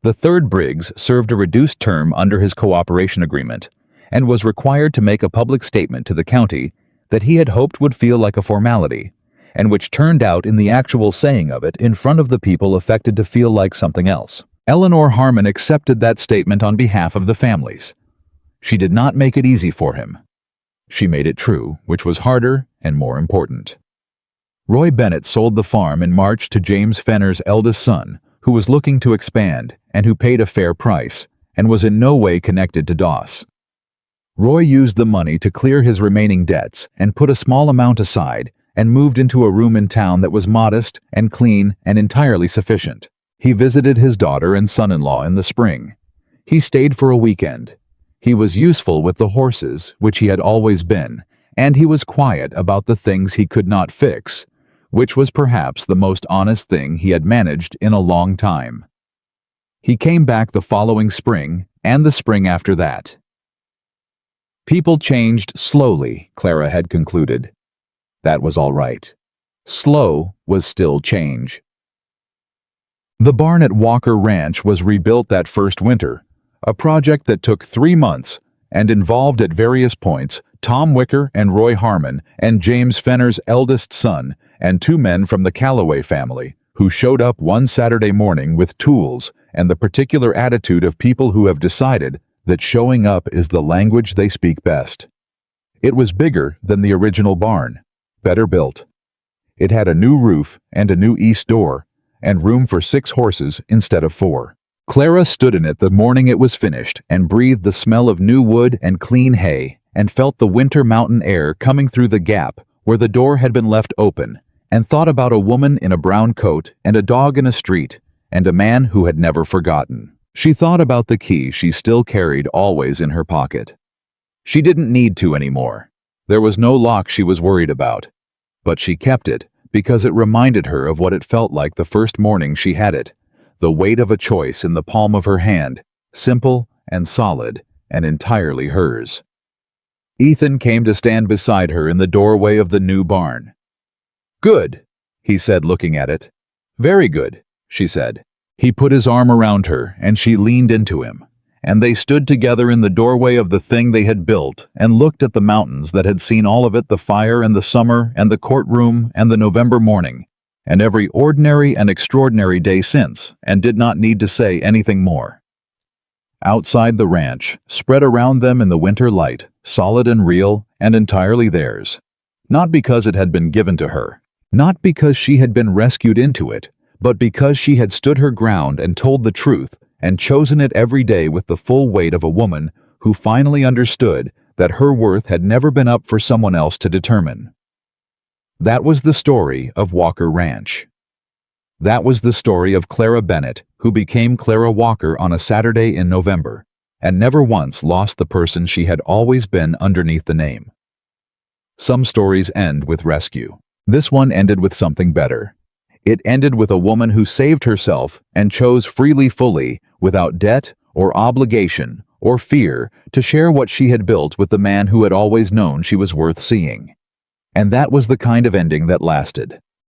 The 3rd Briggs served a reduced term under his cooperation agreement and was required to make a public statement to the county that he had hoped would feel like a formality, and which turned out in the actual saying of it in front of the people affected to feel like something else. Eleanor Harmon accepted that statement on behalf of the families. She did not make it easy for him. She made it true, which was harder and more important. Roy Bennett sold the farm in March to James Fenner's eldest son, who was looking to expand and who paid a fair price, and was in no way connected to Doss. Roy used the money to clear his remaining debts and put a small amount aside and moved into a room in town that was modest and clean and entirely sufficient. He visited his daughter and son-in-law in the spring. He stayed for a weekend. He was useful with the horses, which he had always been, and he was quiet about the things he could not fix, which was perhaps the most honest thing he had managed in a long time. He came back the following spring and the spring after that. People changed slowly, Clara had concluded. That was all right. Slow was still change. The barn at Walker Ranch was rebuilt that first winter, a project that took 3 months and involved at various points Tom Wicker and Roy Harmon and James Fenner's eldest son and 2 men from the Calloway family, who showed up one Saturday morning with tools and the particular attitude of people who have decided that showing up is the language they speak best. It was bigger than the original barn, better built. It had a new roof and a new east door, and room for 6 horses instead of 4. Clara stood in it the morning it was finished and breathed the smell of new wood and clean hay and felt the winter mountain air coming through the gap where the door had been left open, and thought about a woman in a brown coat and a dog in a street and a man who had never forgotten. She thought about the key she still carried always in her pocket. She didn't need to anymore. There was no lock she was worried about. But she kept it because it reminded her of what it felt like the first morning she had it, the weight of a choice in the palm of her hand, simple and solid and entirely hers. Ethan came to stand beside her in the doorway of the new barn. "Good," he said, looking at it. "Very good," she said. He put his arm around her, and she leaned into him, and they stood together in the doorway of the thing they had built and looked at the mountains that had seen all of it, the fire and the summer and the courtroom and the November morning, and every ordinary and extraordinary day since, and did not need to say anything more. Outside the ranch, spread around them in the winter light, solid and real and entirely theirs. Not because it had been given to her, not because she had been rescued into it, but because she had stood her ground and told the truth and chosen it every day with the full weight of a woman who finally understood that her worth had never been up for someone else to determine. That was the story of Walker Ranch. That was the story of Clara Bennett, who became Clara Walker on a Saturday in November, and never once lost the person she had always been underneath the name. Some stories end with rescue. This one ended with something better. It ended with a woman who saved herself and chose freely, fully, without debt or obligation or fear, to share what she had built with the man who had always known she was worth seeing. And that was the kind of ending that lasted.